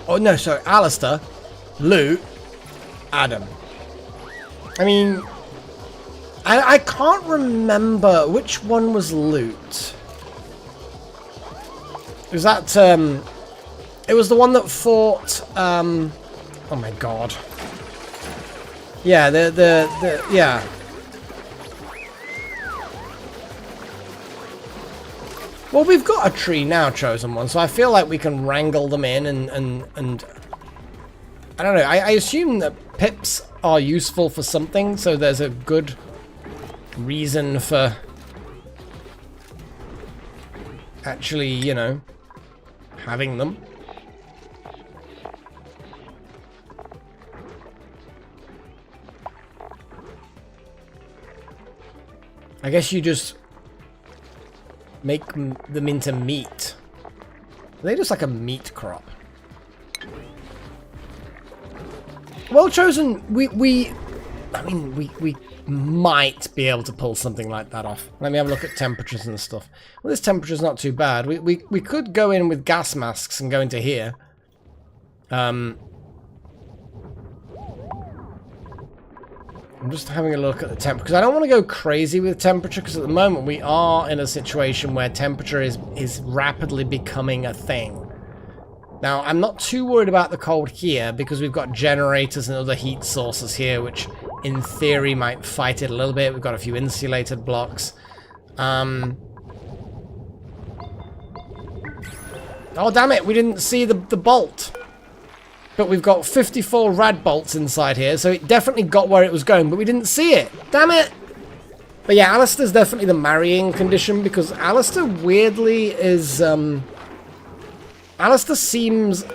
Oh no, sorry, Alistair, Luke, Adam. I mean, I can't remember which one was Loot. Was that, it was the one that fought, oh my god. Yeah, yeah. Well, we've got a tree now, Chosen One, so I feel like we can wrangle them in and I don't know, I assume that pips are useful for something, so there's a good reason for actually, you know, having them. I guess you just make them into meat. Are they just like a meat crop? Well, Chosen, we might be able to pull something like that off. Let me have a look at temperatures and stuff. Well, this temperature's not too bad. We could go in with gas masks and go into here. I'm just having a look at the temperature, because I don't want to go crazy with temperature, because at the moment we are in a situation where temperature is rapidly becoming a thing. Now, I'm not too worried about the cold here, because we've got generators and other heat sources here, which in theory might fight it a little bit. We've got a few insulated blocks. Oh, damn it, we didn't see the bolt. But we've got 54 rad bolts inside here, so it definitely got where it was going, but we didn't see it. Damn it! But yeah, Alistair's definitely the marrying condition, because Alistair weirdly is, Alistair seems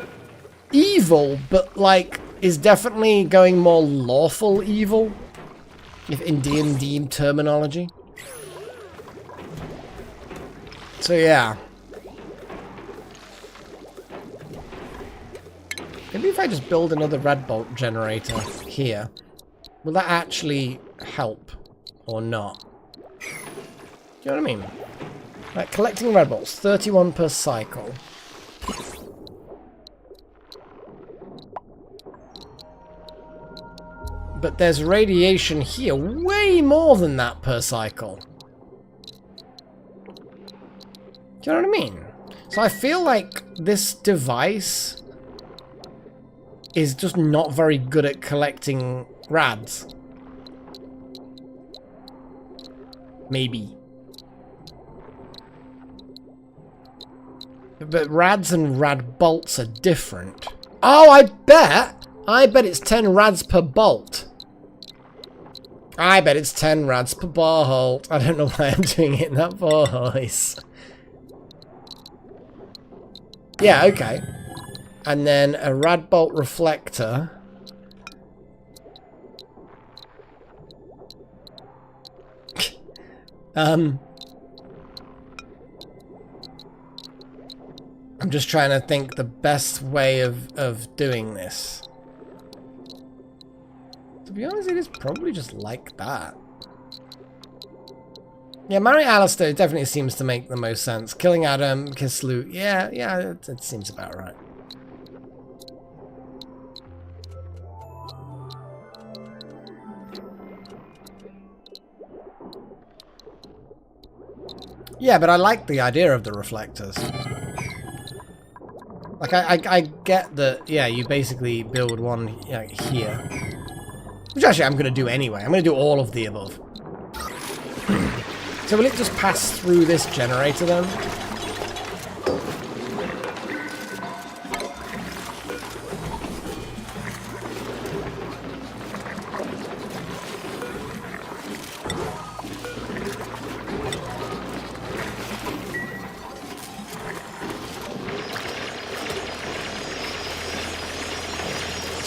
evil, but, like, is definitely going more lawful evil, if in D&D terminology. So yeah. Maybe if I just build another red bolt generator here, will that actually help or not? Do you know what I mean? Like, collecting red bolts, 31 per cycle. But there's radiation here, way more than that per cycle. Do you know what I mean? So I feel like this device is just not very good at collecting rads. Maybe. But rads and rad bolts are different. Oh, I bet it's 10 rads per bolt. I bet it's 10 rads per bolt. I don't know why I'm doing it in that voice. Yeah, okay. And then a rad bolt reflector. I'm just trying to think the best way of doing this. To be honest, it is probably just like that. Yeah, marry Alistair definitely seems to make the most sense. Killing Adam, kiss Luke. Yeah, it seems about right. Yeah, but I like the idea of the reflectors. Like, I get that, yeah, you basically build one here. Which actually I'm going to do anyway. I'm going to do all of the above. So will it just pass through this generator then?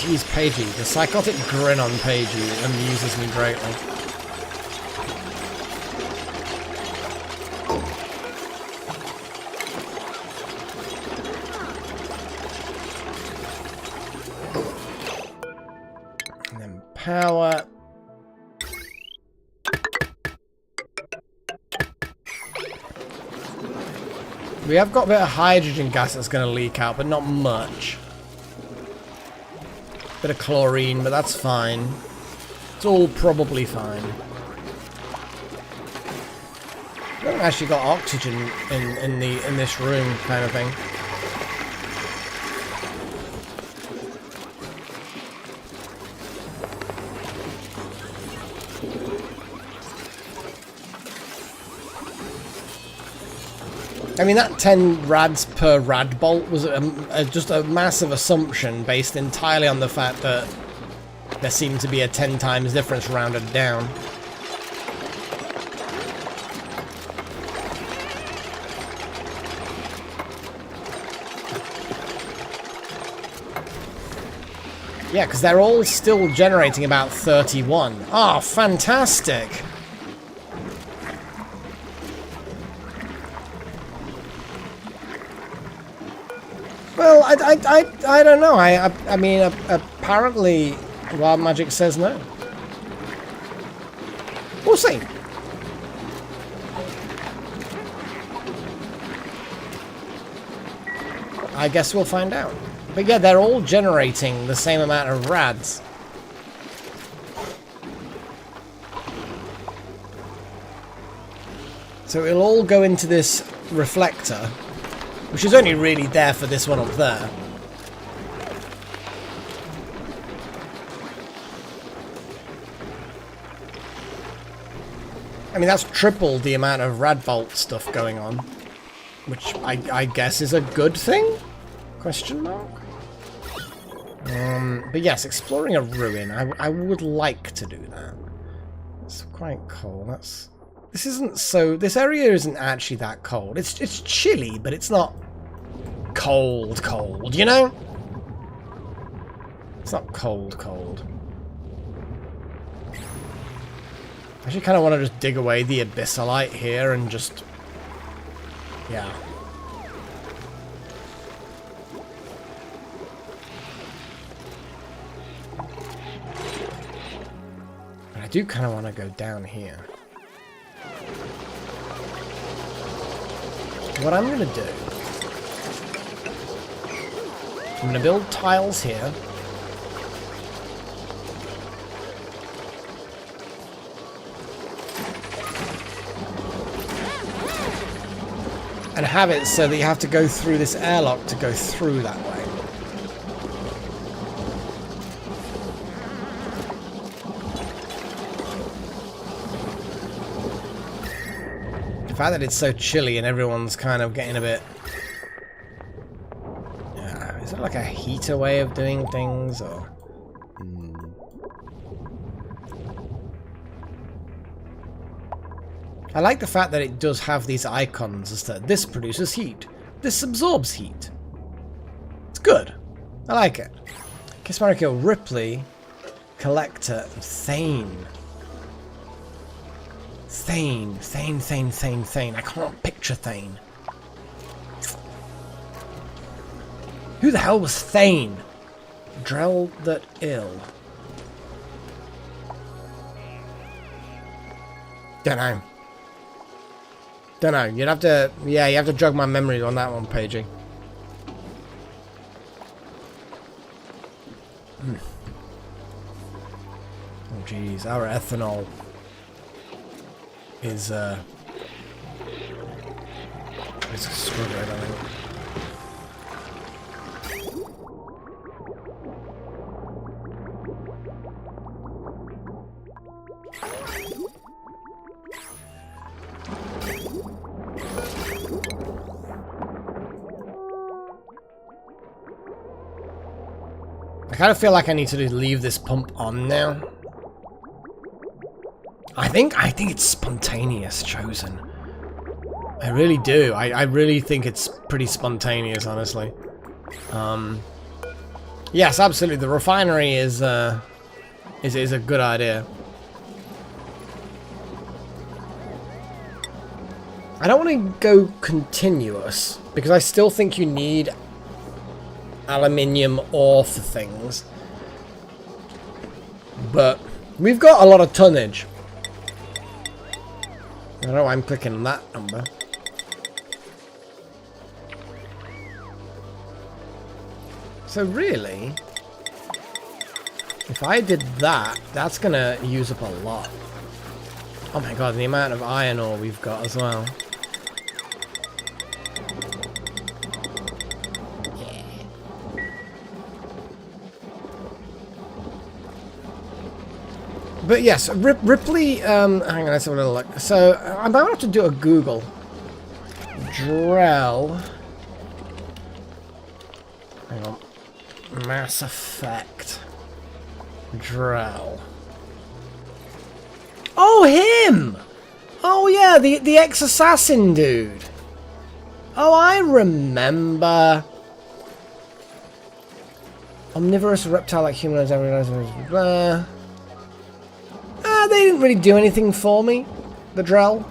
Jeez, Pagey. The psychotic grin on Pagey amuses me greatly. And then power. We have got a bit of hydrogen gas that's going to leak out, but not much. Bit of chlorine, but that's fine. It's all probably fine. We haven't actually got oxygen in this room, kind of thing. I mean, that 10 rads per rad bolt was just a massive assumption based entirely on the fact that there seemed to be a 10 times difference rounded down. Yeah, because they're all still generating about 31. Oh, fantastic! Well, I don't know. I mean, apparently, Wild Magic says no. We'll see. I guess we'll find out. But yeah, they're all generating the same amount of rads. So it'll all go into this reflector, which is only really there for this one up there. I mean, that's triple the amount of Radbolt stuff going on, which I guess is a good thing? Question mark? But yes, exploring a ruin. I would like to do that. It's quite cold. This area isn't actually that cold. It's chilly, but it's not cold, you know? It's not cold. I actually kind of want to just dig away the abyssalite here and just... yeah. But I do kind of want to go down here. What I'm going to do... I'm going to build tiles here. And have it so that you have to go through this airlock to go through that way. The fact that it's so chilly and everyone's kind of getting a bit... is it like a heater way of doing things, or... I like the fact that it does have these icons as that this produces heat, this absorbs heat. It's good. I like it. Kiss, Marry, Kill, Ripley, Collector, and Thane. Thane. I can't picture Thane. Who the hell was Thane? Drell that ill. Don't know. You'd have to... yeah, you have to jog my memory on that one, Pagey. Oh, jeez. Our ethanol is struggling, I think. I kind of feel like I need to leave this pump on now. I think it's spontaneous, Chosen. I really do. I really think it's pretty spontaneous, honestly. Yes, absolutely. The refinery is a good idea. I don't want to go continuous because I still think you need aluminium ore for things. But we've got a lot of tonnage. I don't know why I'm clicking on that number. So really, if I did that, that's gonna use up a lot. Oh my god, the amount of iron ore we've got as well. But yes, Ripley, hang on, let's have a little look. So, I might have to do a Google. Drell. Hang on. Mass Effect. Drell. Oh, him! Oh yeah, the ex-assassin dude. Oh, I remember. Omnivorous reptile like humanoids, blah. They didn't really do anything for me, the Drell.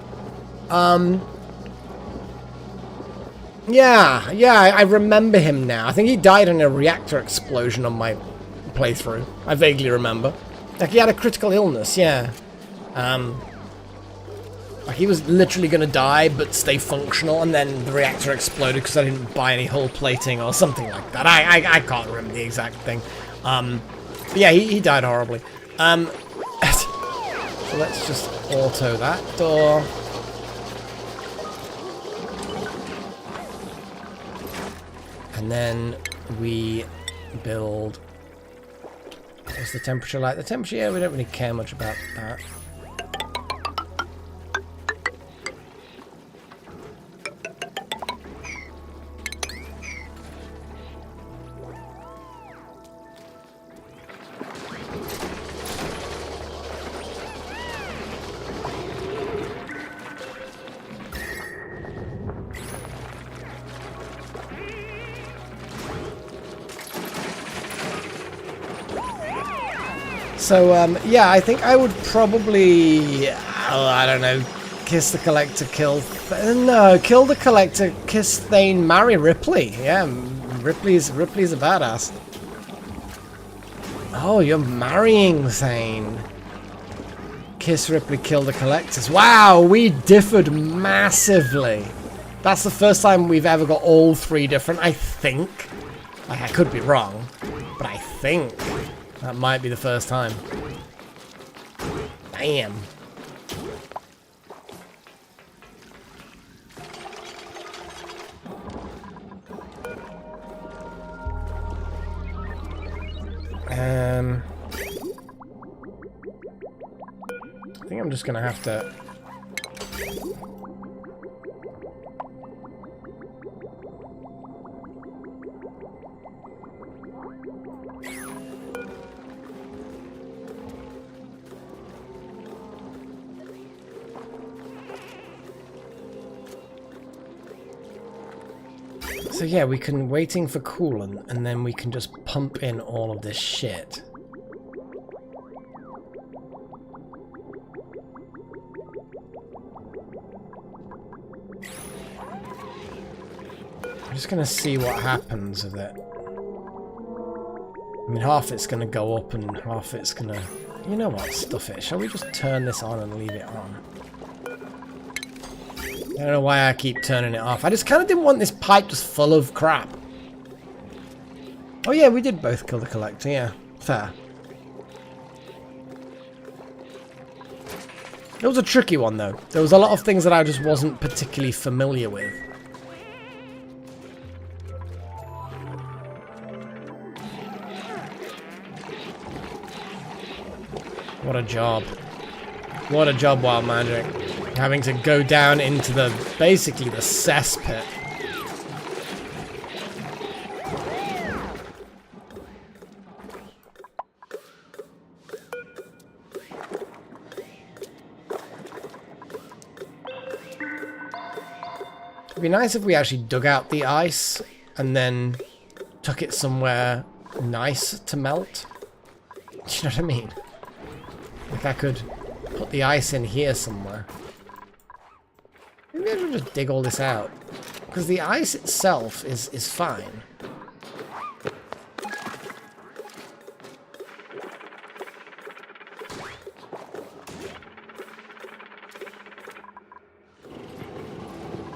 Yeah, I remember him now. I think he died in a reactor explosion on my playthrough. I vaguely remember. Like, he had a critical illness, yeah. Like, he was literally gonna die, but stay functional, and then the reactor exploded because I didn't buy any hull plating or something like that. I can't remember the exact thing. But yeah, he died horribly. So let's just auto that door. And then we build... What's the temperature like? The temperature, yeah, we don't really care much about that. So, yeah, I think I would probably, I don't know, kiss the Collector, kill the Collector, kiss Thane, marry Ripley. Yeah, Ripley's a badass. Oh, you're marrying Thane. Kiss Ripley, kill the Collectors. Wow, we differed massively. That's the first time we've ever got all three different, I think. Like, I could be wrong, but I think that might be the first time. Damn. I think I'm just gonna have to... So yeah, we can waiting for coolant, and then we can just pump in all of this shit. I'm just gonna see what happens with it. I mean, half it's gonna go up and half it's gonna... You know what? Stuff it. Shall we just turn this on and leave it on? I don't know why I keep turning it off. I just kind of didn't want this pipe just full of crap. Oh yeah, we did both kill the Collector, yeah. Fair. It was a tricky one though. There was a lot of things that I just wasn't particularly familiar with. What a job. What a job, Wild Magic. Having to go down into the, basically the cesspit. It'd be nice if we actually dug out the ice and then took it somewhere nice to melt. Do you know what I mean? Like I could put the ice in here somewhere. Maybe I should just dig all this out. Because the ice itself is fine.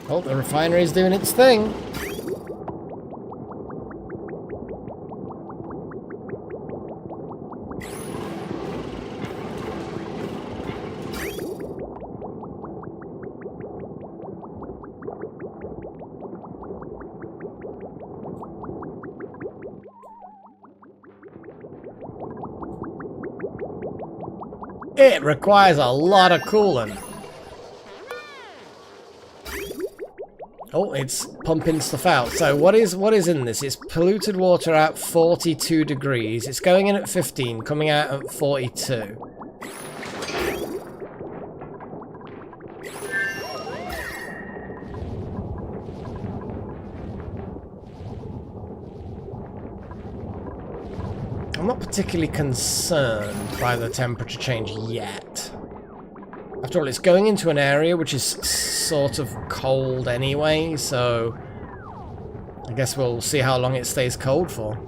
Oh, the refinery's doing its thing. It requires a lot of coolant. Oh, it's pumping stuff out. So what is in this? It's polluted water at 42 degrees. It's going in at 15, coming out at 42. I'm not particularly concerned by the temperature change yet. After all, it's going into an area which is sort of cold anyway, so I guess we'll see how long it stays cold for.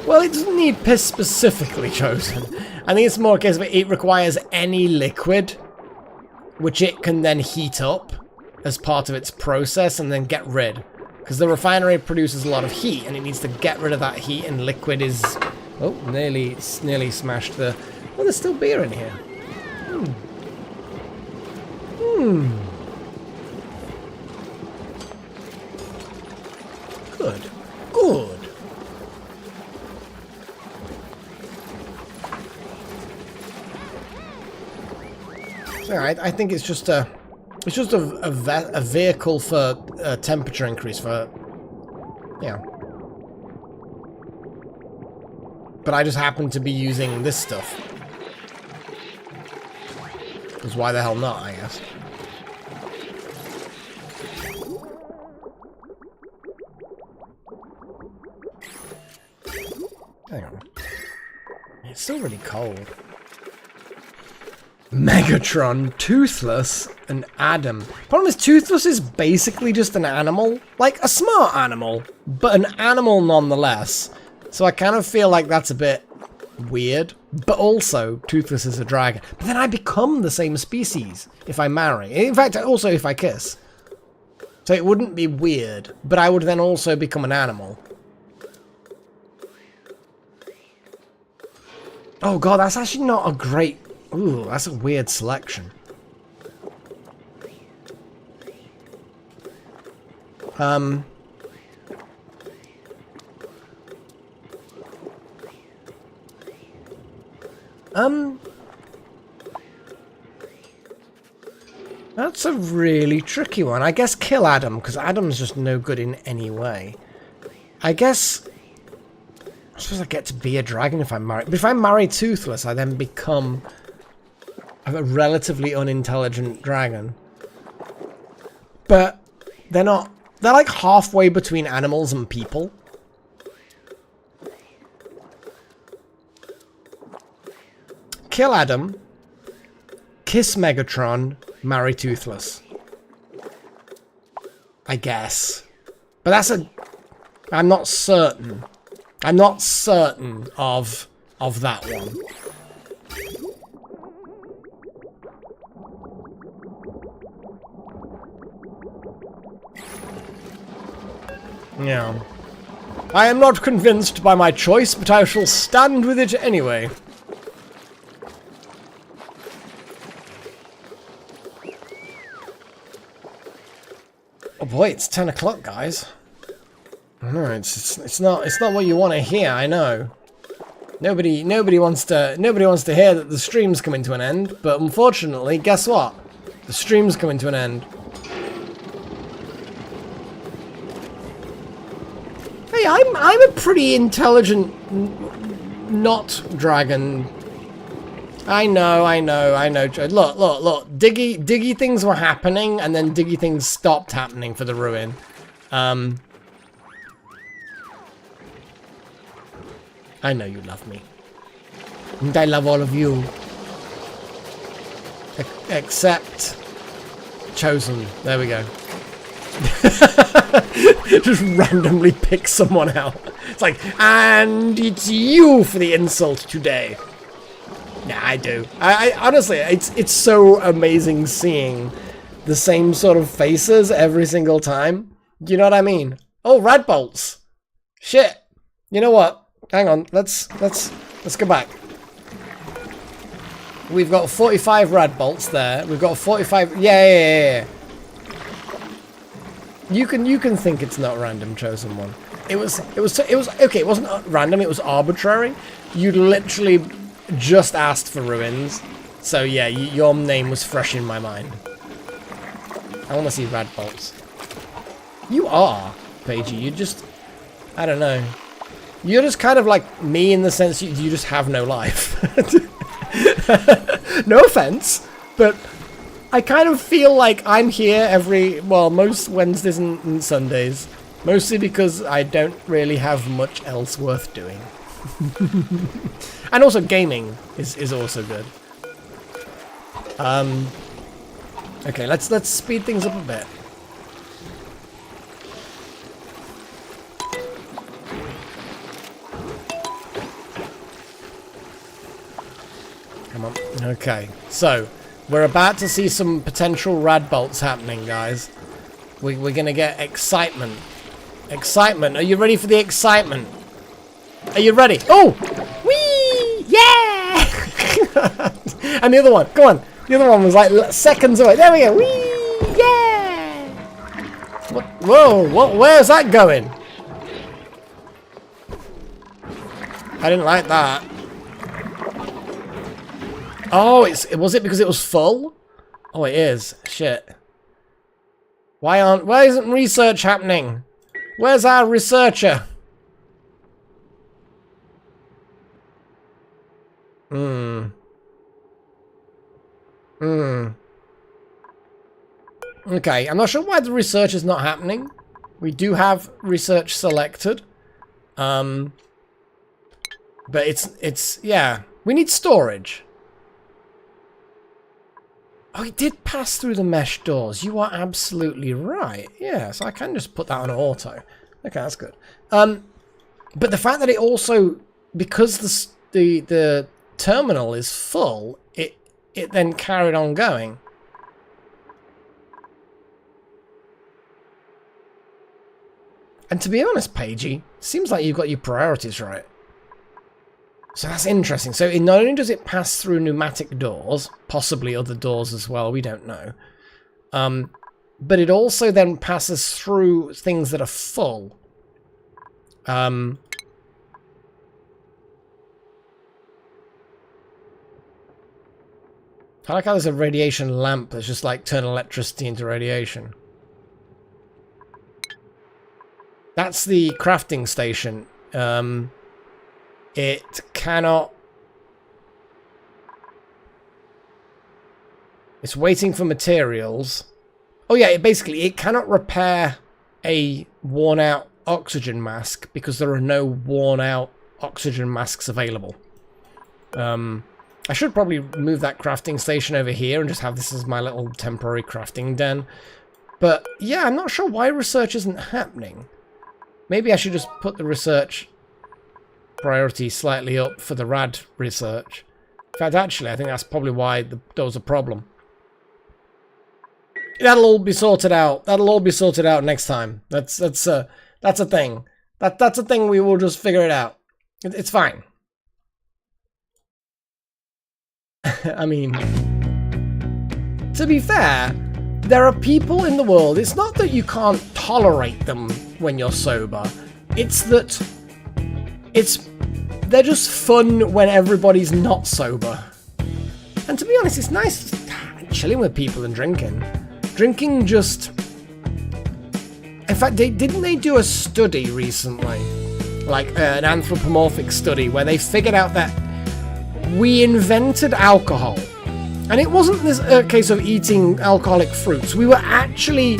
Well, it doesn't need piss specifically chosen. I think it's more a case of it requires any liquid which it can then heat up as part of its process and then get rid. Because the refinery produces a lot of heat and it needs to get rid of that heat, and liquid is... Oh, nearly smashed the... Oh, there's still beer in here. Good. Good. So I think it's just a vehicle for a temperature increase for, yeah. But I just happen to be using this stuff. Because why the hell not, I guess. Hang on. It's still really cold. Megatron, Toothless, and Adam. Problem is, Toothless is basically just an animal. Like, a smart animal, but an animal nonetheless. So I kind of feel like that's a bit weird. But also, Toothless is a dragon. But then I become the same species if I marry. In fact, also if I kiss. So it wouldn't be weird, but I would then also become an animal. Oh god, that's actually not a great... Ooh, that's a weird selection. That's a really tricky one. I guess kill Adam, because Adam's just no good in any way. I suppose I get to be a dragon if I'm married. But if I marry Toothless, I then become a relatively unintelligent dragon. But they're not... They're like halfway between animals and people. Kill Adam. Kiss Megatron. Marry Toothless. I guess. But that's a... I'm not certain. I'm not certain of that one. Yeah. I am not convinced by my choice, but I shall stand with it anyway. Oh boy, it's 10 o'clock, guys. I know, it's not what you want to hear, I know. Nobody wants to hear that the stream's coming to an end, but unfortunately, guess what? The stream's coming to an end. Hey, I'm a pretty intelligent not dragon. I know. Look. Diggy things were happening, and then diggy things stopped happening for the ruin. I know you love me. And I love all of you. Except... Chosen. There we go. Just randomly pick someone out. It's like, and it's you for the insult today. Yeah, I do. I honestly, it's so amazing seeing the same sort of faces every single time. Do you know what I mean? Oh, rad bolts. Shit. You know what? Hang on. Let's go back. We've got 45 rad bolts there. We've got 45. Yeah. You can think it's not random, chosen one. It was okay. It wasn't random. It was arbitrary. You literally just asked for ruins, so yeah, your name was fresh in my mind. I want to see rad bolts. You are, Paigey. You just, I don't know. You're just kind of like me in the sense you just have no life. No offense, but I kind of feel like I'm here most Wednesdays and Sundays. Mostly because I don't really have much else worth doing. And also gaming is also good. Okay, let's speed things up a bit. Come on. Okay, so we're about to see some potential rad bolts happening, guys. We're gonna get excitement. Excitement. Are you ready for the excitement? Are you ready? Oh! Whee! Yeah! And the other one. Go on. The other one was like seconds away. There we go. Whee! Yeah! What? Whoa! Where's that going? I didn't like that. Oh, was it because it was full? Oh, it is. Shit. Why isn't research happening? Where's our researcher? Okay, I'm not sure why the research is not happening. We do have research selected. But it's yeah. We need storage. Oh, it did pass through the mesh doors. You are absolutely right. Yeah, so I can just put that on auto. Okay, that's good. But the fact that it also, because the terminal is full, it then carried on going. And to be honest, Paigey, seems like you've got your priorities right. So that's interesting. So not only does it pass through pneumatic doors, possibly other doors as well, we don't know. But it also then passes through things that are full. I like how there's a radiation lamp that's just like turn electricity into radiation. That's the crafting station. It cannot... It's waiting for materials. Oh yeah, it cannot repair a worn-out oxygen mask because there are no worn-out oxygen masks available. I should probably move that crafting station over here and just have this as my little temporary crafting den. But yeah, I'm not sure why research isn't happening. Maybe I should just put the research priority slightly up for the rad research. In fact, actually, I think that's probably why there was a problem. That'll all be sorted out. That'll all be sorted out next time. That's a thing. That's a thing. We will just figure it out. It's fine. I mean, to be fair, there are people in the world. It's not that you can't tolerate them when you're sober. It's that they're just fun when everybody's not sober. And to be honest, it's nice chilling with people and drinking. Drinking just... In fact, didn't they do a study recently? Like an anthropomorphic study where they figured out that we invented alcohol. And it wasn't this case of eating alcoholic fruits. We were actually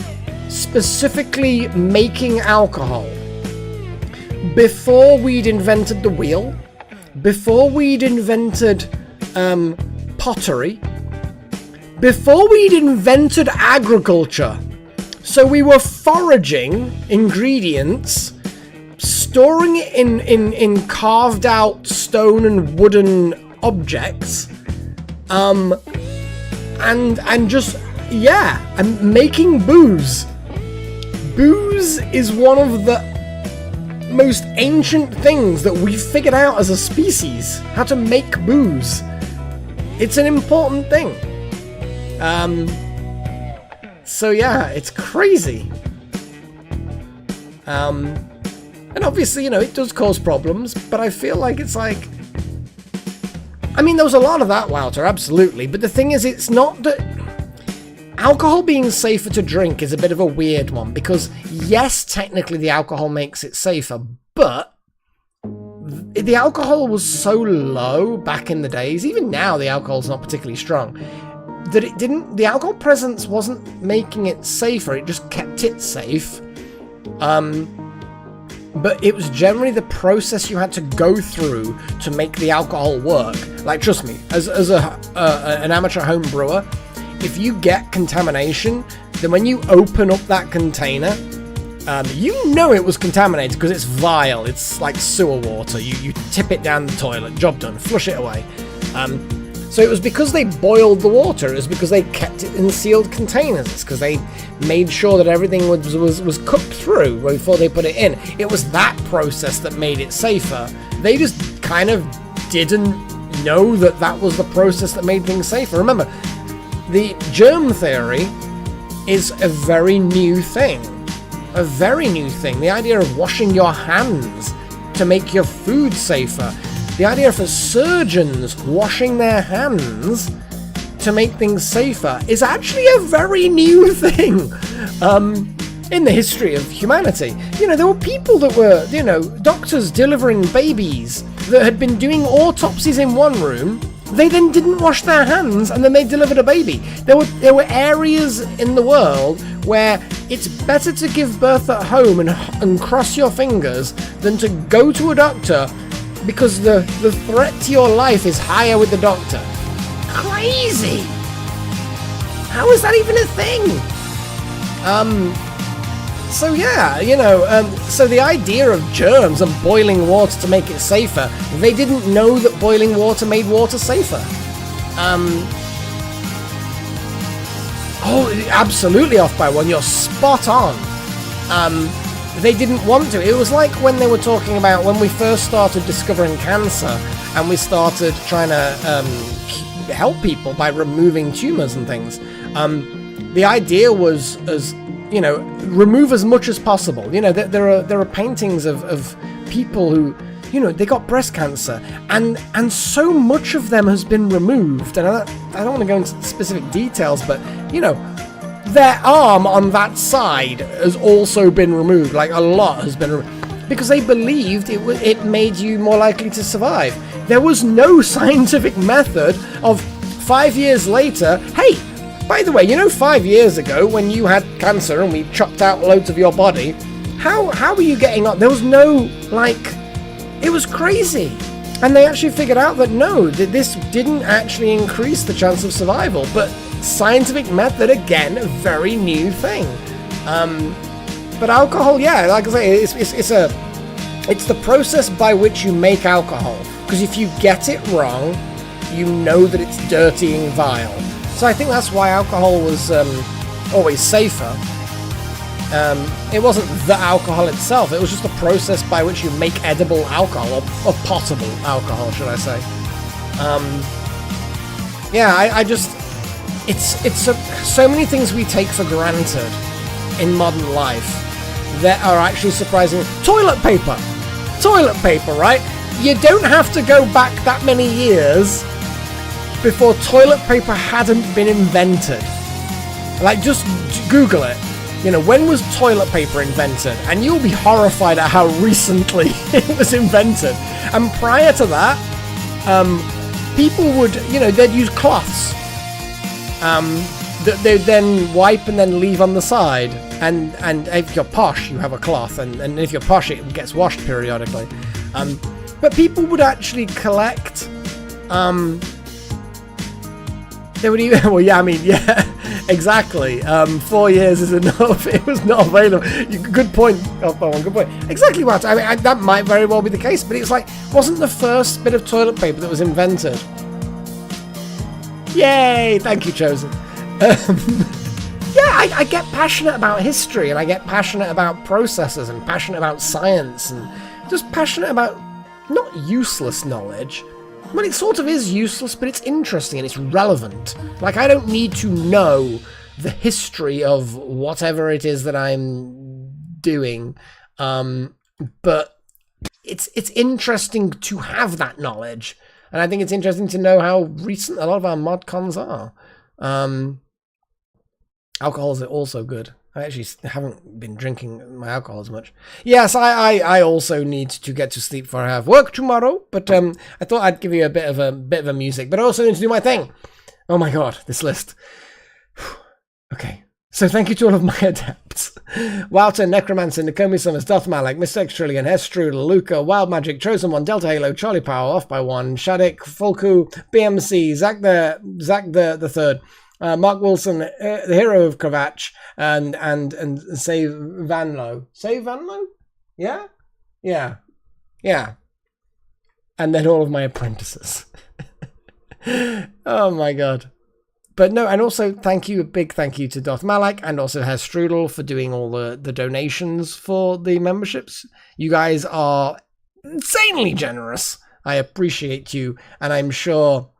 specifically making alcohol before we'd invented the wheel. before we'd invented pottery, before we'd invented agriculture. So we were foraging ingredients, storing it in carved out stone and wooden objects, and making booze. Booze is one of the most ancient things that we figured out as a species, how to make booze. It's an important thing. So yeah, it's crazy. And obviously, it does cause problems, but I feel like it's like... I mean, there was a lot of that, Wouter, absolutely, but the thing is, it's not that... Alcohol being safer to drink is a bit of a weird one, because yes, technically the alcohol makes it safer, but the alcohol was so low back in the days, even now the alcohol's not particularly strong, that the alcohol presence wasn't making it safer, it just kept it safe. But it was generally the process you had to go through to make the alcohol work. Like, trust me, as an amateur home brewer, if you get contamination, then when you open up that container, you know it was contaminated because it's vile. It's like sewer water. You tip it down the toilet, job done, flush it away. So it was because they boiled the water. It was because they kept it in sealed containers. It's because they made sure that everything was cooked through before they put it in. It was that process that made it safer. They just kind of didn't know that that was the process that made things safer. Remember, the germ theory is a very new thing. A very new thing. The idea of washing your hands to make your food safer. The idea for surgeons washing their hands to make things safer is actually a very new thing in the history of humanity. There were people that were, doctors delivering babies that had been doing autopsies in one room. They then didn't wash their hands, and then they delivered a baby. There were areas in the world where it's better to give birth at home and cross your fingers than to go to a doctor, because the threat to your life is higher with the doctor. Crazy! How is that even a thing? So yeah, so the idea of germs and boiling water to make it safer, they didn't know that boiling water made water safer. Oh, absolutely off by one, you're spot on. They didn't want to. It was like when they were talking about when we first started discovering cancer and we started trying to help people by removing tumors and things. The idea was remove as much as possible. There are paintings of people who, they got breast cancer, and so much of them has been removed. And I don't want to go into specific details, but their arm on that side has also been removed. Like, a lot has been removed because they believed it made you more likely to survive. There was no scientific method of 5 years later. Hey, by the way, 5 years ago when you had cancer and we chopped out loads of your body, how were you getting on? There was no, it was crazy. And they actually figured out that no, that this didn't actually increase the chance of survival. But scientific method, again, a very new thing. But alcohol, yeah, like I say, it's the process by which you make alcohol. Because if you get it wrong, you know that it's dirty and vile. So I think that's why alcohol was always safer. It wasn't the alcohol itself, it was just the process by which you make edible alcohol, or potable alcohol, should I say. So many things we take for granted in modern life that are actually surprising. Toilet paper, right? You don't have to go back that many years before toilet paper hadn't been invented. Like, just Google it. When was toilet paper invented? And you'll be horrified at how recently it was invented. And prior to that, people would, they'd use cloths that they'd then wipe and then leave on the side. And if you're posh, you have a cloth. And if you're posh, it gets washed periodically. But people would actually collect, they would even, well, yeah, I mean, yeah, exactly. 4 years is enough. It was not available. Good point. Oh, good point. Exactly what. I mean, that might very well be the case, but it's like, wasn't the first bit of toilet paper that was invented? Yay! Thank you, Chosen. Yeah, I get passionate about history, and I get passionate about processes, and passionate about science, and just passionate about not useless knowledge. Well, it sort of is useless, but it's interesting and it's relevant. Like, I don't need to know the history of whatever it is that I'm doing, but it's interesting to have that knowledge, and I think it's interesting to know how recent a lot of our mod cons are. Alcohol is also good. I actually haven't been drinking my alcohol as much. Yes, I also need to get to sleep for I have work tomorrow, but I thought I'd give you a bit of a music, but I also need to do my thing. Oh my god, this list. Okay. So thank you to all of my adepts. Walter, Necromancer, Nakomi Summers, Doth Malak, Mr. X Trillion, Hestrudel, Luca, Wild Magic, Chosen One, Delta Halo, Charlie Power, Off by One, Shadik, Fulku, BMC, Zach the Third, Mark Wilson, the hero of Kravach, and Save Vanlo. Save Vanlo? Yeah? Yeah. Yeah. And then all of my apprentices. Oh my god. But no, and also a big thank you to Doth Malak and also Hestrudel for doing all the donations for the memberships. You guys are insanely generous. I appreciate you, and I'm sure...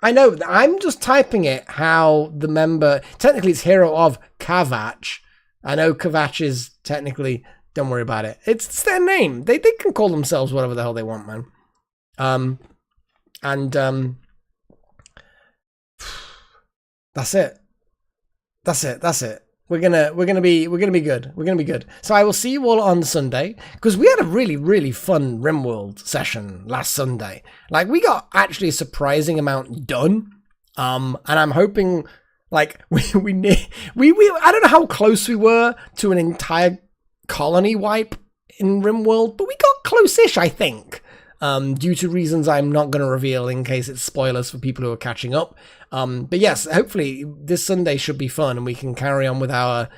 I know, I'm just typing it how the member... Technically, it's Hero of Kavach. I know Kavach is technically... Don't worry about it. It's their name. They can call themselves whatever the hell they want, man. That's it. That's it. We're gonna be good. We're gonna be good. So I will see you all on Sunday, because we had a really fun RimWorld session last Sunday. Like, we got actually a surprising amount done. And I'm hoping, like, we I don't know how close we were to an entire colony wipe in RimWorld, but we got close-ish, I think. Due to reasons I'm not going to reveal in case it's spoilers for people who are catching up. But yes, hopefully this Sunday should be fun and we can carry on with our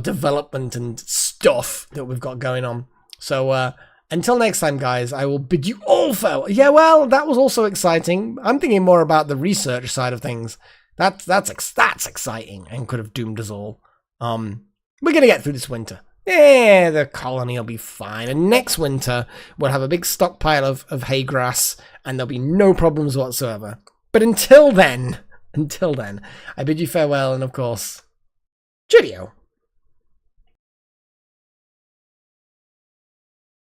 development and stuff that we've got going on. So until next time, guys, I will bid you all farewell. Yeah, well, that was also exciting. I'm thinking more about the research side of things. That's exciting and could have doomed us all. We're going to get through this winter. Yeah, the colony will be fine. And next winter, we'll have a big stockpile of hay grass, and there'll be no problems whatsoever. But until then, I bid you farewell, and of course, cheerio.